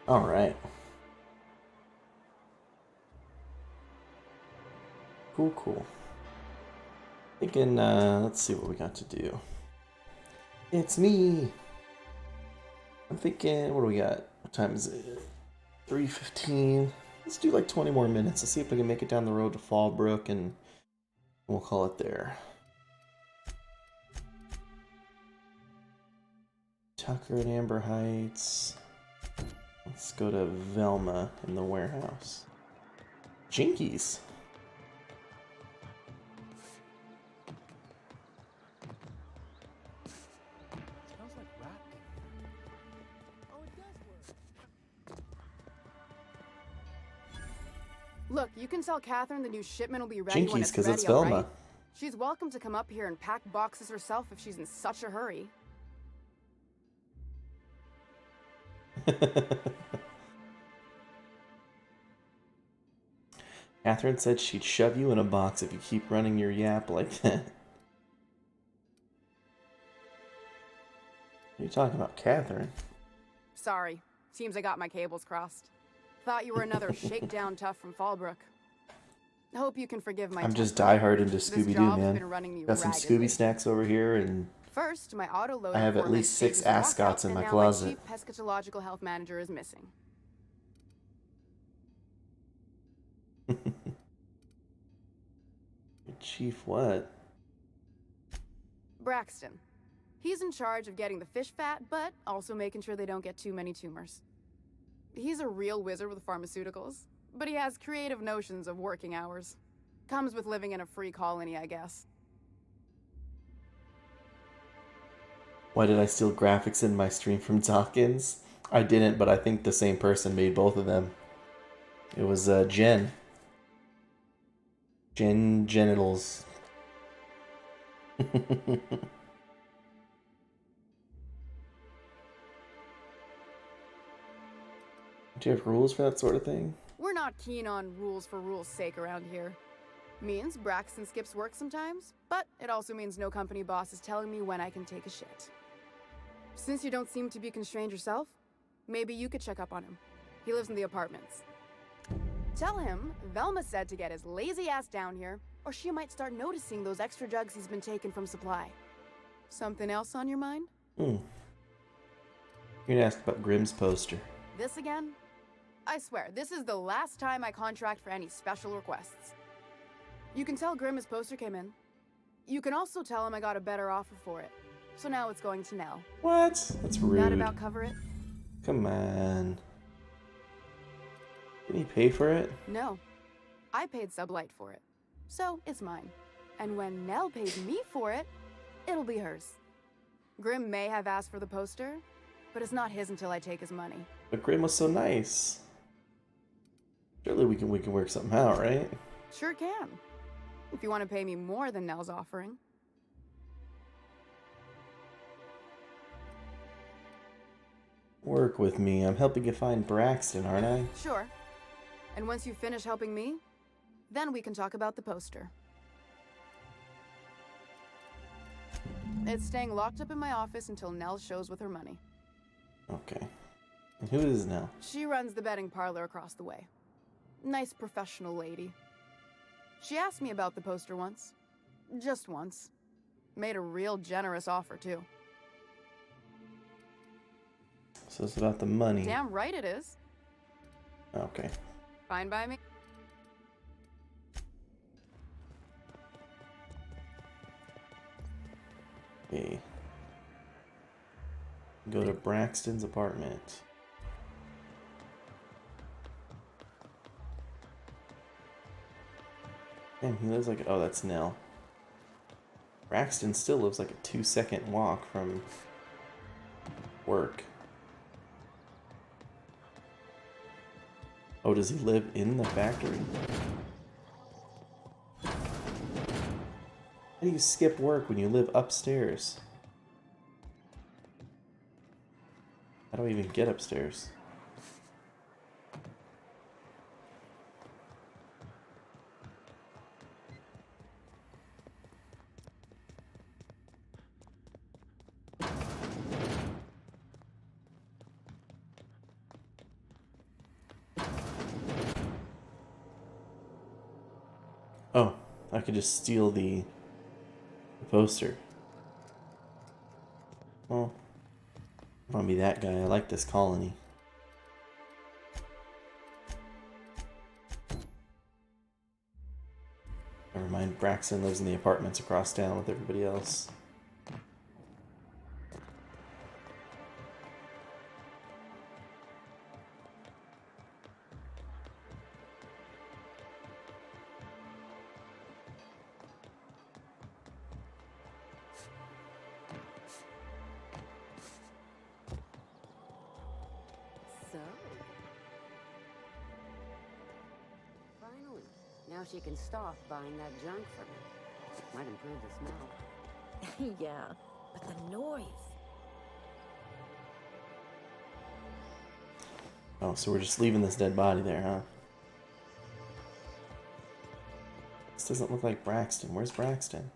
All right. Cool, cool. Thinking, let's see what we got to do. It's me. I'm thinking, what do we got? What time is it? 3:15. Let's do like 20 more minutes. Let's see if we can make it down the road to Fallbrook, and we'll call it there. Tucker and Amber Heights. Let's go to Velma in the warehouse. Jinkies. Smells like rat. Oh, it does work. Look, you can tell Catherine the new shipment will be ready when Jinkies, it's because ready, it's Velma. alright? She's welcome to come up here and pack boxes herself if she's in such a hurry. Catherine said she'd shove you in a box if you keep running your yap like that. What are you talking about, Catherine? Sorry. Seems I got my cables crossed. Thought you were another shakedown tough from Fallbrook. Hope you can forgive my I'm just temper. diehard into This Scooby-Doo, job's man. been running me Got some raggedly. Scooby snacks over here, and First, my autoloader I have at foreman least 6 staged a walkout, ascots in and my now closet. My chief pescatological health manager is missing. Chief what? Braxton. He's in charge of getting the fish fat, but also making sure they don't get too many tumors. He's a real wizard with pharmaceuticals, but he has creative notions of working hours. Comes with living in a free colony, I guess. Why did I steal graphics in my stream from Dawkins? I didn't, but I think the same person made both of them. It was Jen. Jen Genitals. Do you have rules for that sort of thing? We're not keen on rules for rules' sake around here. Means Braxton skips work sometimes, but it also means no company boss is telling me when I can take a shit. Since you don't seem to be constrained yourself, maybe you could check up on him. He lives in the apartments. Tell him Velma said to get his lazy ass down here, or she might start noticing those extra jugs he's been taking from supply. Something else on your mind? You're gonna ask about Grimm's poster. This again? I swear, this is the last time I contract for any special requests. You can tell Grimm his poster came in. You can also tell him I got a better offer for it. So now it's going to Nell. What? That's rude. That about cover it? Come on. Did he pay for it? No. I paid Sublight for it. So it's mine. And when Nell pays me for it, it'll be hers. Grimm may have asked for the poster, but it's not his until I take his money. But Grimm was so nice. Surely we can work something out, right? Sure can. If you want to pay me more than Nell's offering. Work with me. I'm helping you find Braxton, aren't I? Sure. And once you finish helping me, then we can talk about the poster. It's staying locked up in my office until Nell shows with her money. Okay. And who is Nell? She runs the betting parlor across the way. Nice professional lady. She asked me about the poster once. Just once. Made a real generous offer, too. So it's about the money. Damn right it is. Okay. Fine by me. Okay. Go to Braxton's apartment. Damn, he lives like... Oh, that's Nell. Braxton still lives like a 2-second walk from work. Oh, does he live in the factory? How do you skip work when you live upstairs? How do I even get upstairs? Oh, I could just steal the poster. Well, I want to be that guy. I like this colony. Never mind, Braxton lives in the apartments across town with everybody else. So, finally, now she can stop buying that junk from me. Might improve the smell. Yeah, but the noise. Oh, so we're just leaving this dead body there, huh? This doesn't look like Braxton. Where's Braxton?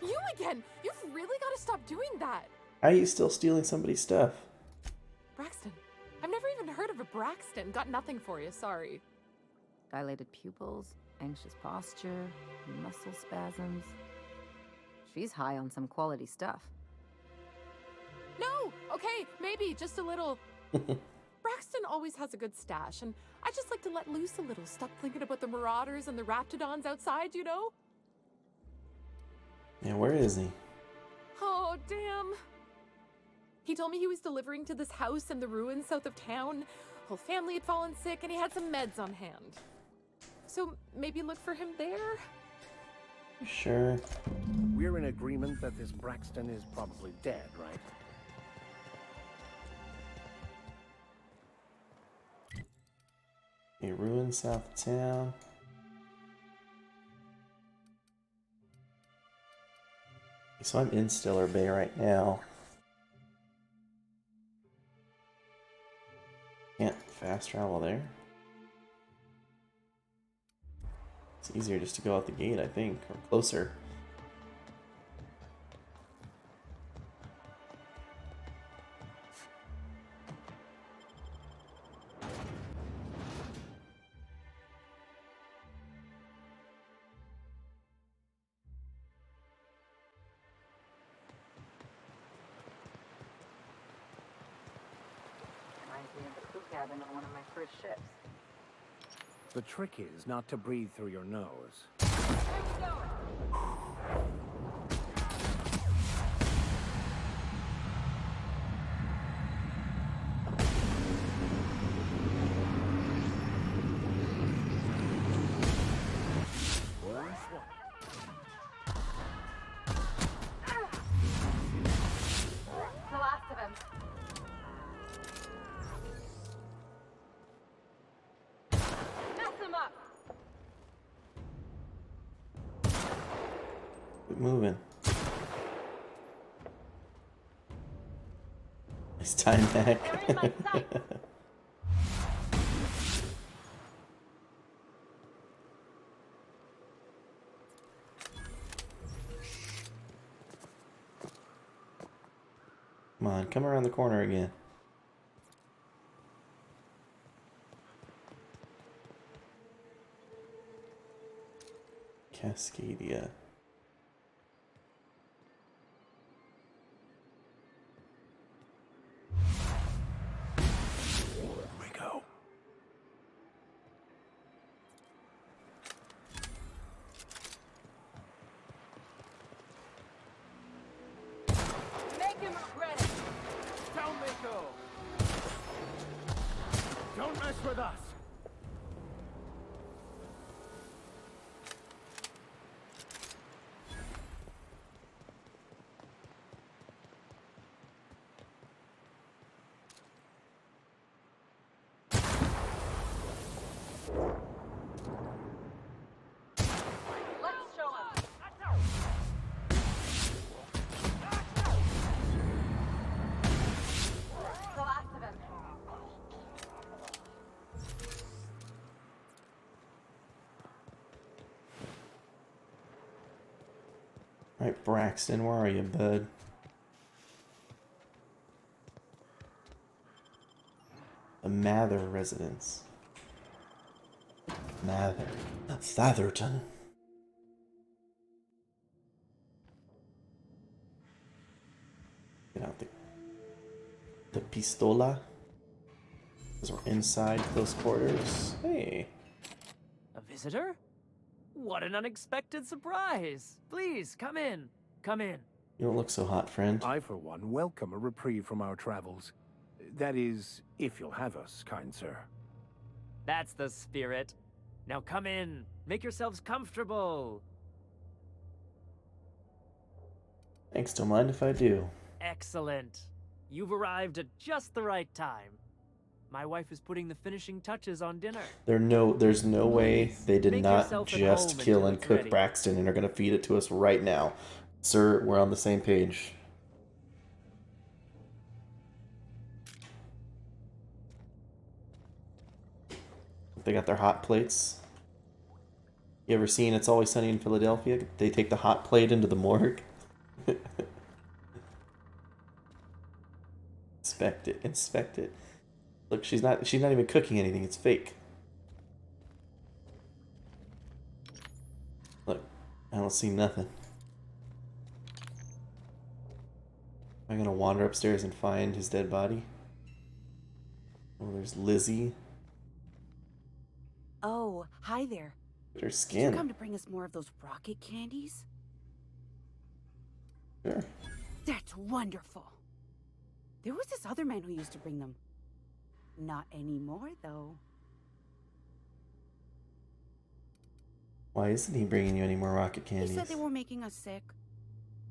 You again! You've really got to stop doing that! How are you still stealing somebody's stuff? Braxton. I've never even heard of a Braxton. Got nothing for you, sorry. Dilated pupils, anxious posture, muscle spasms. She's high on some quality stuff. No! Okay, maybe, just a little. Braxton always has a good stash, and I just like to let loose a little. Stop thinking about the marauders and the raptidons outside, you know? Yeah, where is he? Oh, damn. He told me he was delivering to this house in the ruins south of town. Whole family had fallen sick, and he had some meds on hand. So maybe look for him there? Sure. We're in agreement that this Braxton is probably dead, right? A ruin south of town. So I'm in Stellar Bay right now. Can't fast travel there. It's easier just to go out the gate, I think, or closer. Reminds me of the crew cabin on one of my first ships. The trick is not to breathe through your nose. The last of him. Mess him up. Keep moving. Nice time back. Come on, come around the corner again. Cascadia. Make him regret it! Down they go! Don't mess with us! Let's show him. The last of him. Alright, Braxton, where are you, bud? The Mather residence. Mather. Thatherton. Get out the pistola. Because we're inside close quarters. Hey. A visitor? What an unexpected surprise! Please, come in. Come in. You don't look so hot, friend. I, for one, welcome a reprieve from our travels. That is, if you'll have us, kind sir. That's the spirit. Now come in. Make yourselves comfortable. Thanks, don't mind if I do. Excellent. You've arrived at just the right time. My wife is putting the finishing touches on dinner. There's no way they did Make not yourself at just home kill until and it's cook ready. Braxton and are gonna feed it to us right now. Sir, we're on the same page. They got their hot plates. You ever seen It's Always Sunny in Philadelphia? They take the hot plate into the morgue. Inspect it, inspect it. Look, she's not even cooking anything, it's fake. Look, I don't see nothing. Am I gonna wander upstairs and find his dead body? Oh, there's Lizzie. Oh, hi there. Her Did skin. you come to bring us more of those rocket candies? Sure. That's wonderful. There was this other man who used to bring them. Not anymore, though. Why isn't he bringing you any more rocket He candies? said they were making us sick.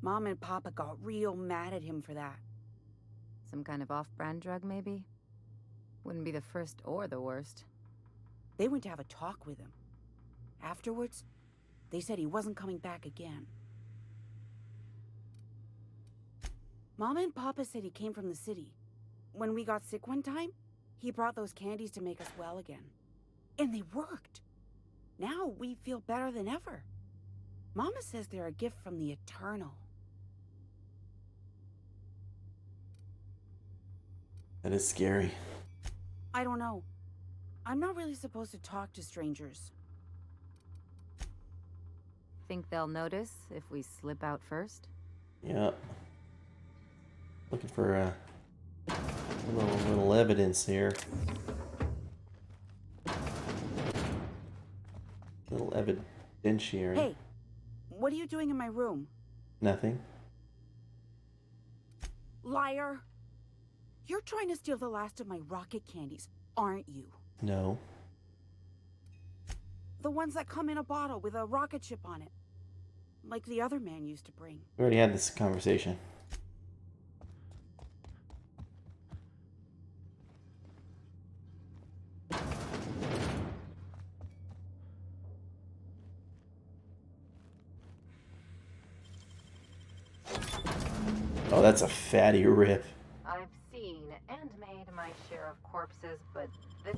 Mom and Papa got real mad at him for that. Some kind of off-brand drug, maybe? Wouldn't be the first or the worst. They went to have a talk with him. Afterwards, they said he wasn't coming back again. Mama and Papa said he came from the city. When we got sick one time, he brought those candies to make us well again. And they worked. Now we feel better than ever. Mama says they're a gift from the Eternal. That is scary. I don't know. I'm not really supposed to talk to strangers. Think they'll notice if we slip out first? Yeah. Looking for a little evidence here. Little evidentiary. Hey, what are you doing in my room? Nothing. Liar! You're trying to steal the last of my rocket candies, aren't you? No. The ones that come in a bottle with a rocket ship on it. Like the other man used to bring. We already had this conversation. Oh, that's a fatty rip. I've seen and made my share of corpses, but this...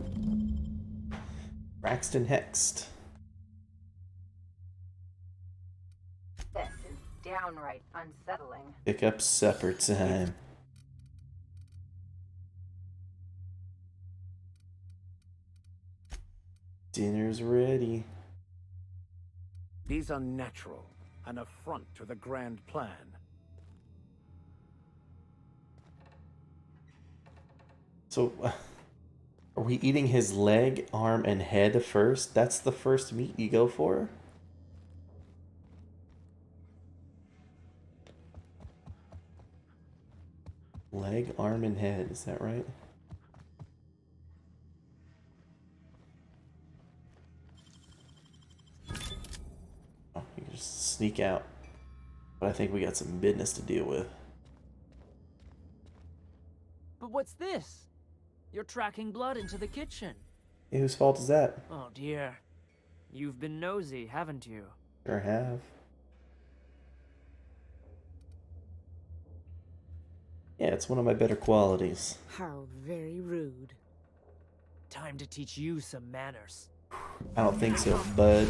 Braxton Hexed. This is downright unsettling. Pick up supper time. Dinner's ready. It is unnatural, an affront to the grand plan. So, are we eating his leg, arm, and head first? That's the first meat you go for? Leg, arm, and head, is that right? Oh, you can just sneak out. But I think we got some business to deal with. But what's this? You're tracking blood into the kitchen. Hey, whose fault is that? Oh dear. You've been nosy, haven't you? Sure have. Yeah, it's one of my better qualities. How very rude. Time to teach you some manners. I don't think so, bud.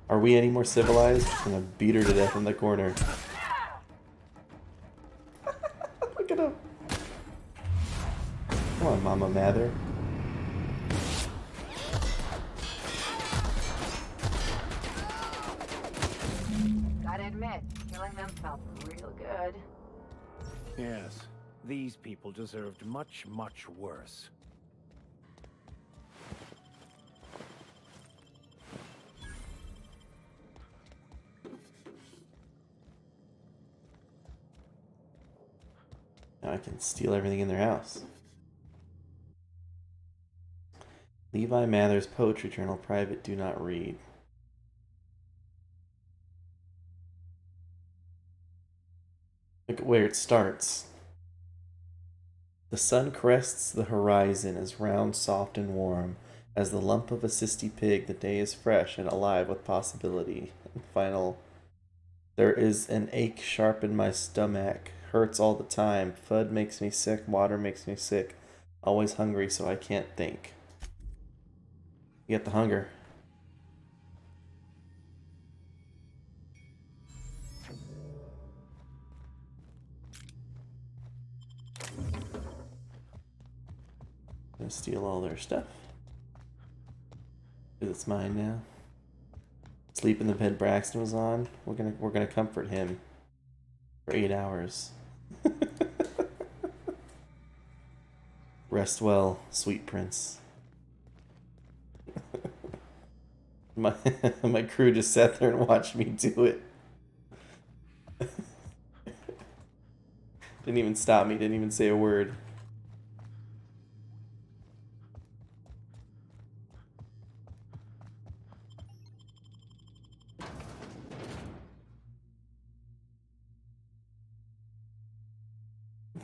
Are we any more civilized? I'm gonna beat her to death in the corner. Look at him. Come on, Mama Mather. Gotta admit, killing them felt real good. Yes, these people deserved much, much worse. Now I can steal everything in their house. Levi Mather's Poetry Journal, private, do not read. Look at where it starts. The sun crests the horizon as round, soft, and warm. As the lump of a cysty pig, the day is fresh and alive with possibility. And final, there is an ache sharp in my stomach. Hurts all the time. Fud makes me sick. Water makes me sick. Always hungry, so I can't think. You get the hunger. Gonna steal all their stuff. 'Cause it's mine now. Sleep in the bed Braxton was on. We're gonna comfort him for 8 hours. Rest well, sweet prince. My crew just sat there and watched me do it. Didn't even stop me, didn't even say a word.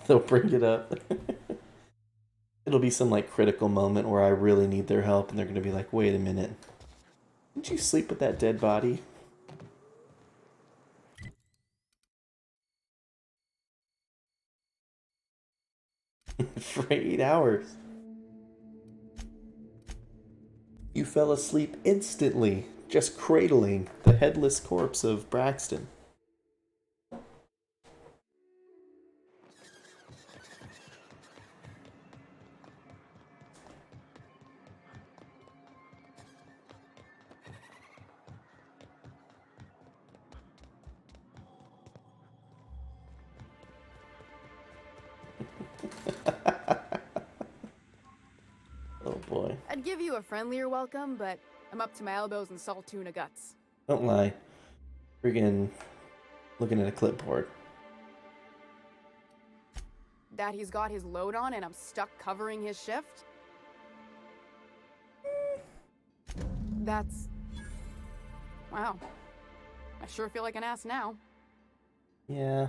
They'll bring it up. It'll be some like critical moment where I really need their help and they're gonna be like, wait a minute. Didn't you sleep with that dead body? For 8 hours. You fell asleep instantly, just cradling the headless corpse of Braxton. Oh boy. I'd give you a friendlier welcome, but I'm up to my elbows in salt tuna guts. Don't lie. Friggin' looking at a clipboard. That he's got his load on and I'm stuck covering his shift? That's... Wow. I sure feel like an ass now. Yeah.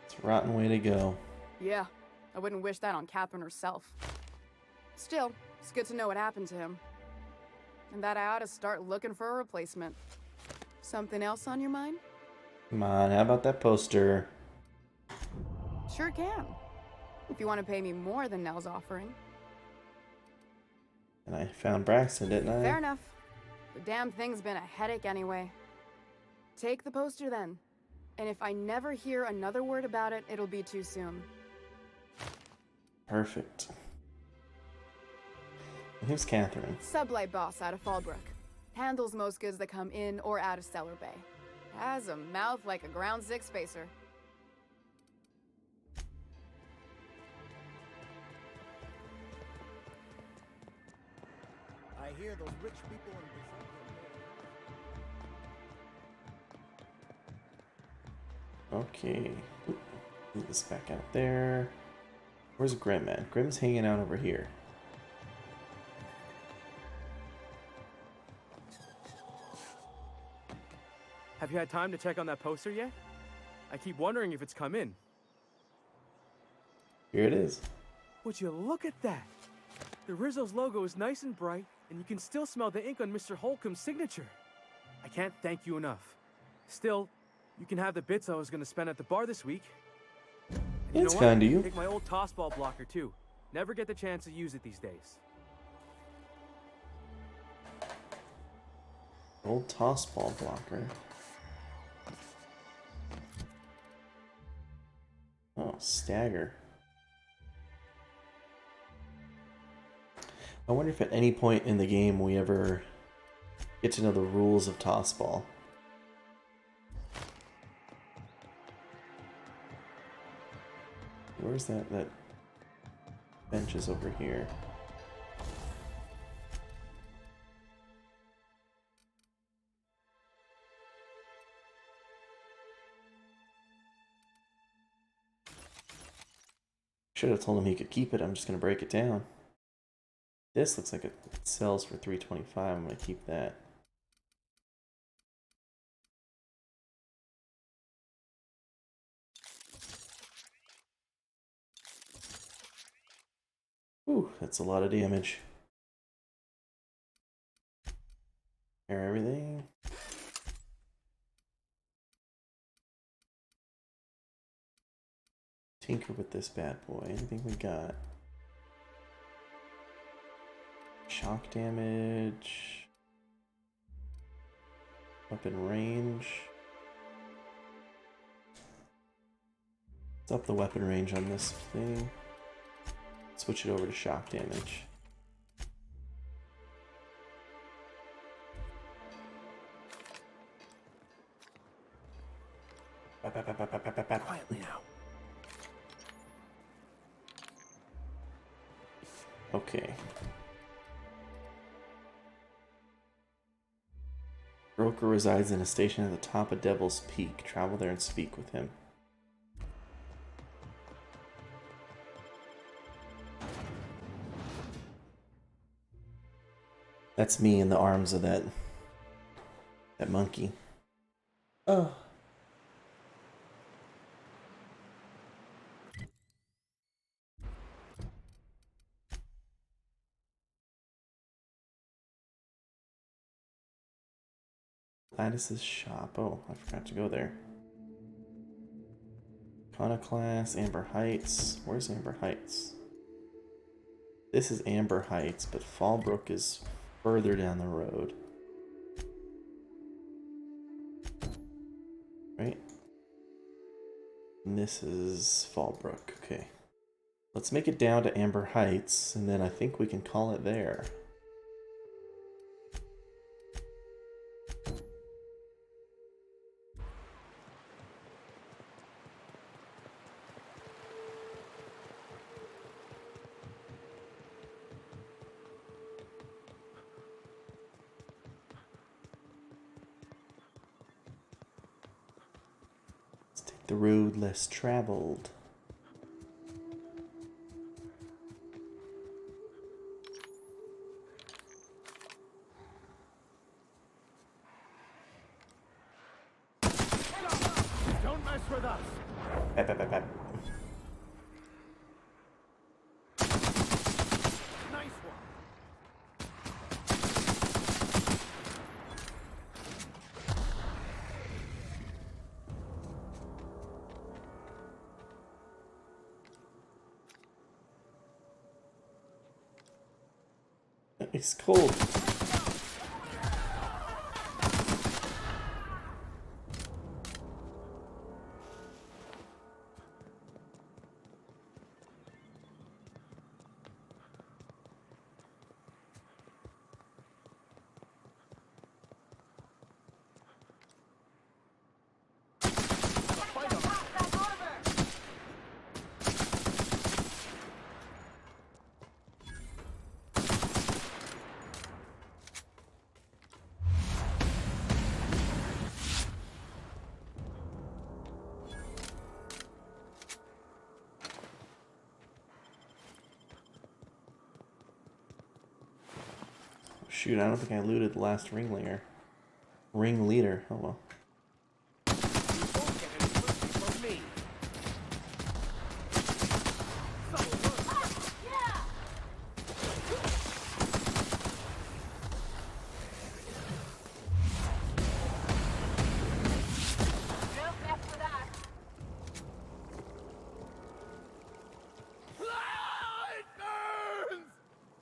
It's a rotten way to go. Yeah, I wouldn't wish that on Catherine herself. Still, it's good to know what happened to him. And that I ought to start looking for a replacement. Something else on your mind? Come on, how about that poster? Sure can. If you want to pay me more than Nell's offering. And I found Braxton, didn't I? Fair enough. The damn thing's been a headache anyway. Take the poster then. And if I never hear another word about it, it'll be too soon. Perfect. And who's Catherine? Sublight boss out of Fallbrook. Handles most goods that come in or out of Stellar Bay. Has a mouth like a ground six spacer. I hear those rich people in Okay. Move this back out there. Where's Grim at? Grim's hanging out over here. Have you had time to check on that poster yet? I keep wondering if it's come in. Here it is. Would you look at that? The Rizzo's logo is nice and bright, and you can still smell the ink on Mr. Holcomb's signature. I can't thank you enough. Still, you can have the bits I was going to spend at the bar this week. And you It's know what? kind of you. Take my old toss ball blocker too. Never get the chance to use it these days. Old toss ball blocker. Oh, stagger. I wonder if at any point in the game we ever get to know the rules of toss ball. Where's that bench is over here. Should have told him he could keep it. I'm just going to break it down. This looks like it sells for $325. I'm going to keep that. Ooh, that's a lot of damage. Repair everything. Tinker with this bad boy. Anything we got? Shock damage. Weapon range. Let's up the weapon range on this thing. Switch it over to shock damage. Quietly now. Okay. Broker resides in a station at the top of Devil's Peak. Travel there and speak with him. That's me in the arms of that monkey. Oh. Gladys's shop. Oh, I forgot to go there. Iconoclast, Amber Heights. Where's Amber Heights? This is Amber Heights, but Fallbrook is further down the road. Right? And this is Fallbrook. Okay. Let's make it down to Amber Heights, and then I think we can call it there. The road less traveled. Don't mess with us. Bap, bap, bap, bap. Nice It's cold. Shoot, I don't think I looted the last ringleader. Ringleader, oh well.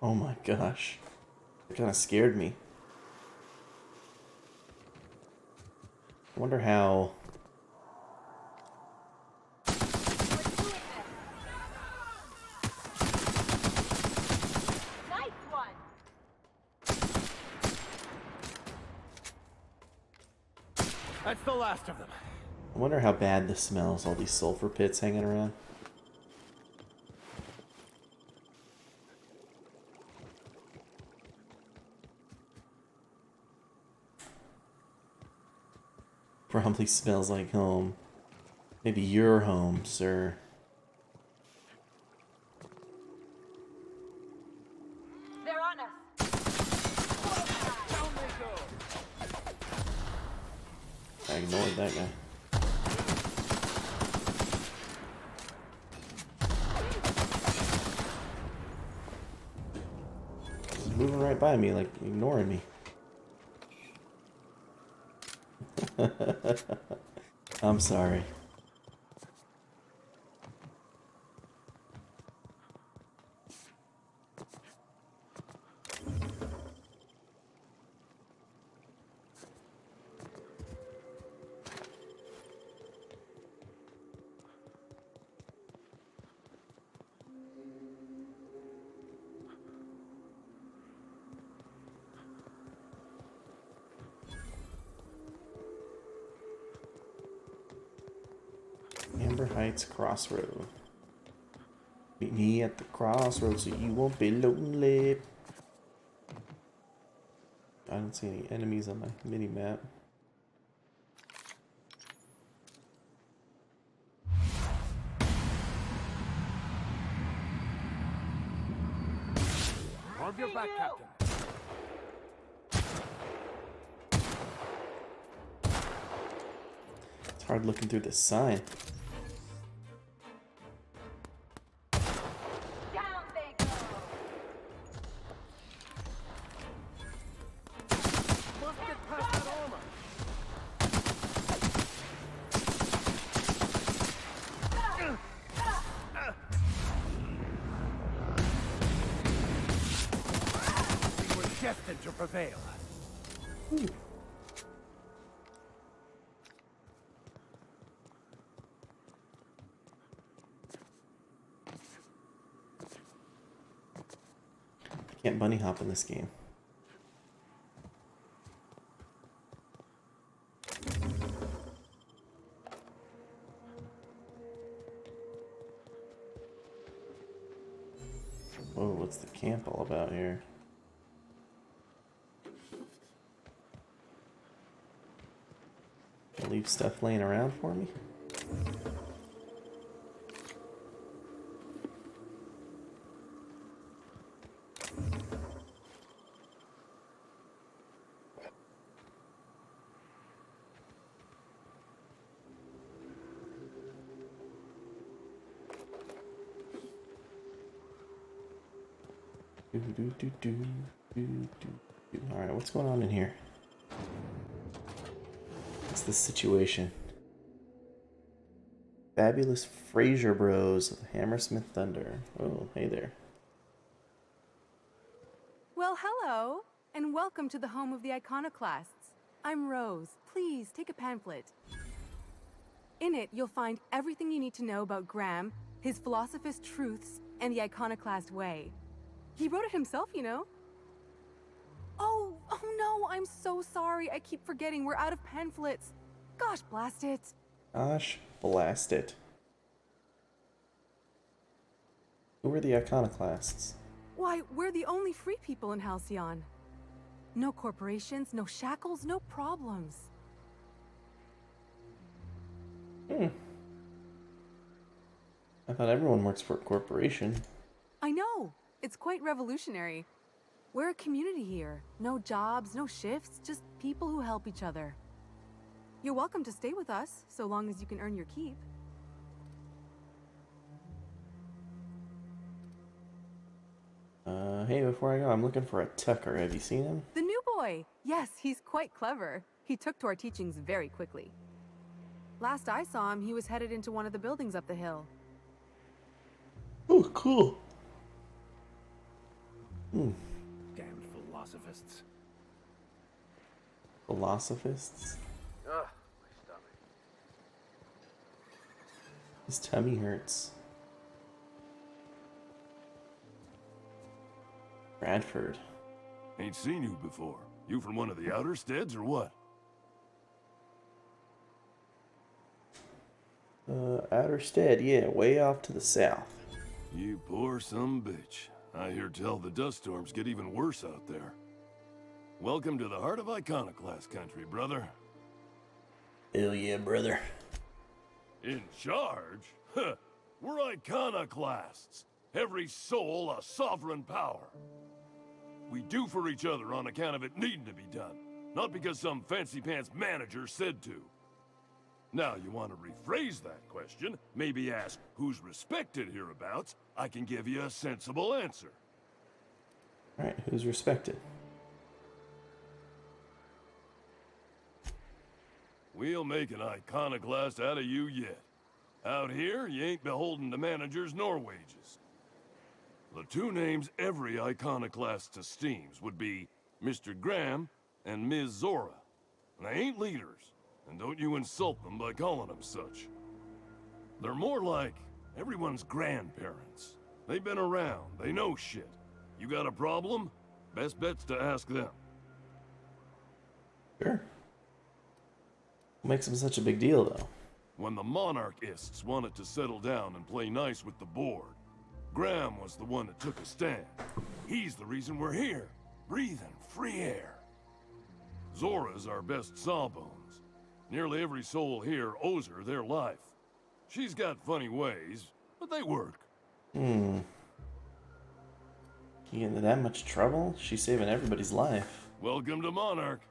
Oh my gosh. It kind of scared me. I wonder how... That's the last of them. I wonder how bad this smells, all these sulfur pits hanging around. Probably smells like home. Maybe your home, sir. They're on us. I ignored that guy. He's moving right by me, like ignoring me. I'm sorry. Amber Heights Crossroad. Meet me at the crossroads so you won't be lonely. I don't see any enemies on my mini map. Arm your back, Captain. It's hard looking through this sign. Destined to prevail. I can't bunny hop in this game. Whoa, what's the camp all about here? Leave stuff laying around for me? Alright, what's going on in here? What's the situation? Fabulous Fraser Bros of Hammersmith Thunder. Oh, hey there. Well, hello, and welcome to the home of the Iconoclasts. I'm Rose. Please take a pamphlet. In it, you'll find everything you need to know about Graham, his Philosophist truths, and the Iconoclast way. He wrote it himself, you know. Oh no, I'm so sorry. I keep forgetting we're out of pamphlets. Gosh, blast it. Gosh, blast it. Who are the Iconoclasts? Why, we're the only free people in Halcyon. No corporations, no shackles, no problems. I thought everyone works for a corporation. I know. It's quite revolutionary. We're a community here. No jobs, no shifts, just people who help each other. You're welcome to stay with us, so long as you can earn your keep. Hey, before I go, I'm looking for a Tucker. Have you seen him? The new boy! Yes, he's quite clever. He took to our teachings very quickly. Last I saw him, he was headed into one of the buildings up the hill. Oh, cool. Damn philosophists. Philosophists? Ugh, my stomach. His tummy hurts. Bradford. Ain't seen you before. You from one of the outer steads or what? Outer Stead, yeah, way off to the south. You poor some bitch. I hear tell the dust storms get even worse out there. Welcome to the heart of Iconoclast country, brother. Hell yeah, brother. In charge? Huh. We're Iconoclasts. Every soul a sovereign power. We do for each other on account of it needing to be done, not because some fancy-pants manager said to. Now, you want to rephrase that question, maybe ask who's respected hereabouts, I can give you a sensible answer. Alright, who's respected? We'll make an iconoclast out of you yet. Out here, you ain't beholden to managers nor wages. The two names every iconoclast esteems would be Mr. Graham and Ms. Zora. And they ain't leaders, and don't you insult them by calling them such. They're more like everyone's grandparents. They've been around, they know shit. You got a problem? Best bet's to ask them. Sure. What makes him such a big deal, though? When the monarchists wanted to settle down and play nice with the board, Graham was the one that took a stand. He's the reason we're here, breathing free air. Zora's our best sawbones. Nearly every soul here owes her their life. She's got funny ways, but they work. You get into that much trouble? She's saving everybody's life. Welcome to Monarch.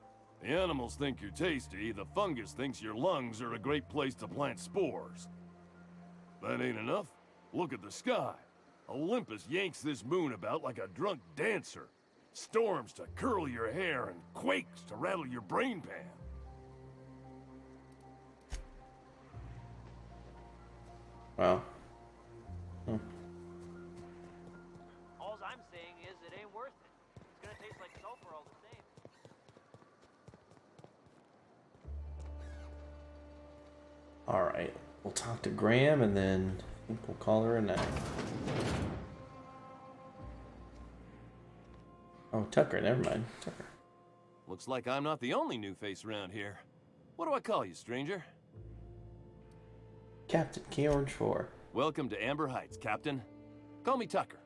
The animals think you're tasty, the fungus thinks your lungs are a great place to plant spores. That ain't enough? Look at the sky. Olympus yanks this moon about like a drunk dancer. Storms to curl your hair and quakes to rattle your brain pan. Wow. All I'm saying is it ain't worth it. It's gonna taste like sulfur all the same. Alright, we'll talk to Graham and then I think we'll call her a night. Oh, Tucker, never mind. Tucker. Looks like I'm not the only new face around here. What do I call you, stranger? Captain K-Orange 4. Welcome to Amber Heights, Captain. Call me Tucker.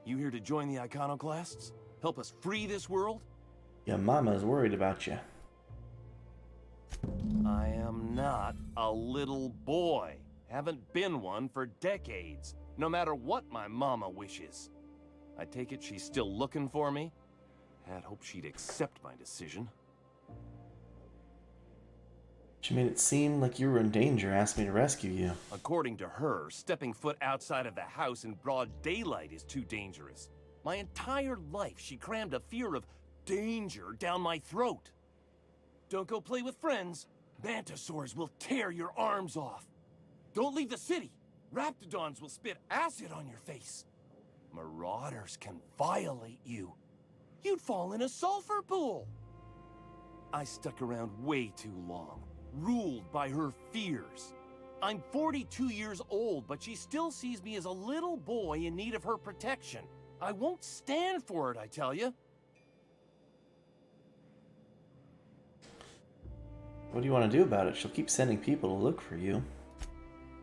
You here to join the Iconoclasts? Help us free this world? Your mama's worried about you. I am not a little boy. Haven't been one for decades, no matter what my mama wishes. I take it she's still looking for me? Had hoped she'd accept my decision. She made it seem like you were in danger, asked me to rescue you. According to her, stepping foot outside of the house in broad daylight is too dangerous. My entire life, she crammed a fear of danger down my throat. Don't go play with friends. Mantisaurs will tear your arms off. Don't leave the city. Raptidons will spit acid on your face. Marauders can violate you. you'd fall in a sulfur pool. I stuck around way too long, ruled by her fears. I'm 42 years old, but she still sees me as a little boy in need of her protection. I won't stand for it, I tell you. What do you want to do about it? She'll keep sending people to look for you.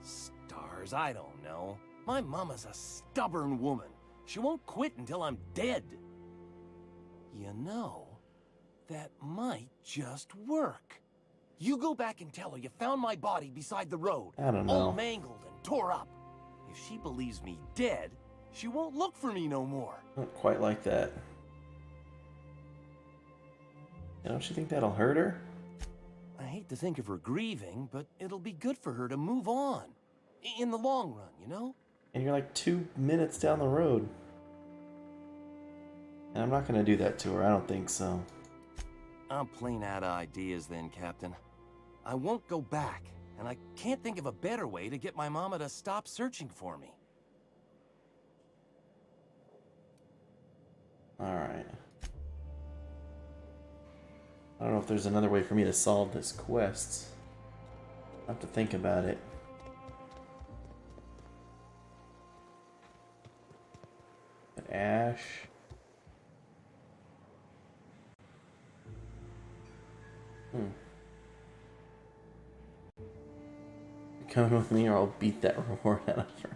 Stars, I don't know. My mama's a stubborn woman. She won't quit until I'm dead. You know, that might just work. You go back and tell her you found my body beside the road. I don't know. All mangled and tore up. If she believes me dead, she won't look for me no more. Not quite like that. Don't you think that'll hurt her? I hate to think of her grieving, but it'll be good for her to move on. In the long run, you know? And you're like 2 minutes down the road. And I'm not going to do that to her. I don't think so. I'm plain out of ideas then, Captain. I won't go back, and I can't think of a better way to get my mama to stop searching for me. Alright. I don't know if there's another way for me to solve this quest. I'll have to think about it. But Ash. Come with me or I'll beat that reward out of her.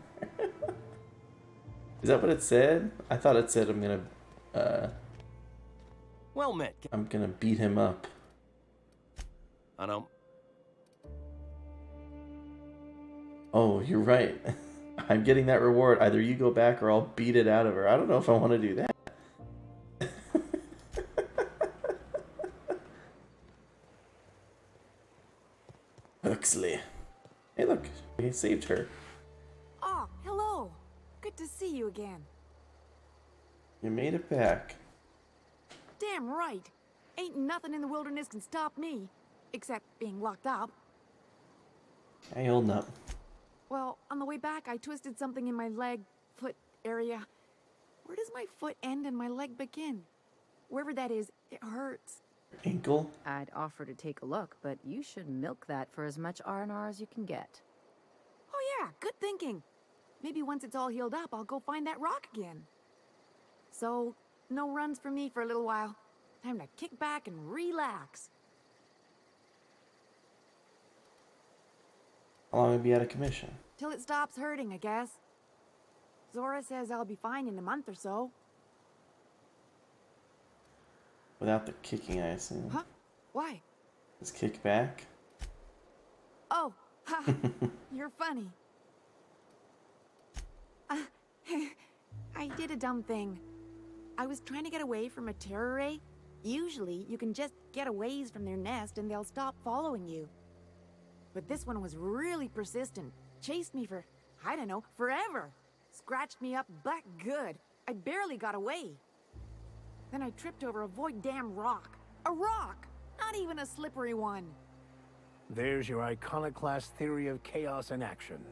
Is that what it said? I thought it said I'm gonna Well met. I'm gonna beat him up. I don't... Oh, you're right. I'm getting that reward. Either you go back or I'll beat it out of her. I don't know if I want to do that. Huxley. Hey, look. We saved her. Oh, hello. Good to see you again. You made it back. Damn right. Ain't nothing in the wilderness can stop me. Except being locked up. How you holding up? Well, on the way back, I twisted something in my leg, foot area. Where does my foot end and my leg begin? Wherever that is, it hurts. Ankle? I'd offer to take a look, but you should milk that for as much R&R as you can get. Oh yeah, good thinking. Maybe once it's all healed up, I'll go find that rock again. So, no runs for me for a little while. Time to kick back and relax. How long will you be out of commission? Till it stops hurting, I guess. Zora says I'll be fine in a month or so. Without the kicking, I assume. Huh? Why? Just kick back? Oh, ha, you're funny. I did a dumb thing. I was trying to get away from a terror ray. Usually, you can just get a ways from their nest and they'll stop following you. But this one was really persistent. Chased me for, I don't know, forever. Scratched me up back good. I barely got away. Then I tripped over a void damn rock. A rock! Not even a slippery one. There's your iconoclast theory of chaos in action.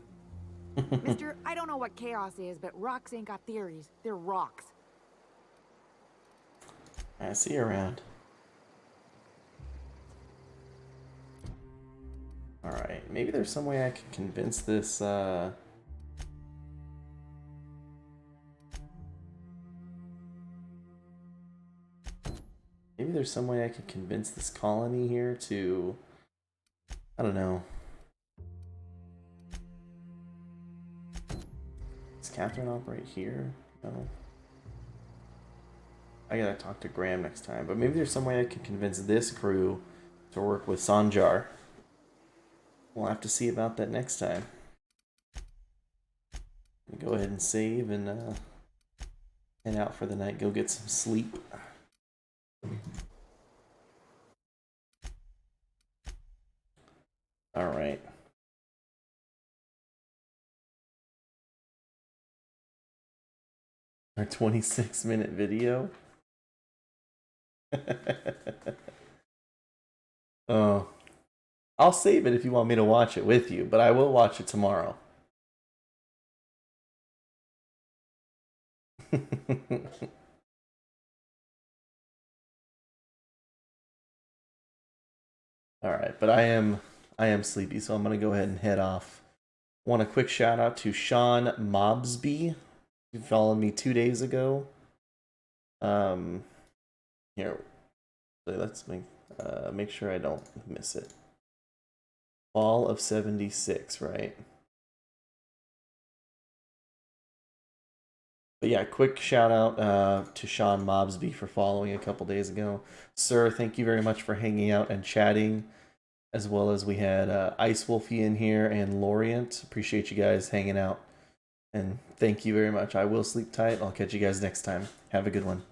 Mister, I don't know what chaos is, but rocks ain't got theories. They're rocks. I see you around. Alright, maybe there's some way I can convince this, maybe there's some way I could convince this colony here to... I don't know. Does Catherine operate here? No. I gotta talk to Graham next time, but maybe there's some way I can convince this crew to work with Sanjar. We'll have to see about that next time. Go ahead and save and head out for the night. Go get some sleep. All right. Our 26-minute video. Oh. I'll save it if you want me to watch it with you, but I will watch it tomorrow. All right, but I am sleepy, so I'm gonna go ahead and head off. Want a quick shout out to Sean Mobsby, who followed me 2 days ago. Here, so let's make sure I don't miss it. Fall of 76, right? But yeah, quick shout out to Sean Mobsby for following a couple days ago. Sir, thank you very much for hanging out and chatting, as well as we had Ice Wolfie in here and Lorient. Appreciate you guys hanging out. And thank you very much. I will sleep tight. I'll catch you guys next time. Have a good one.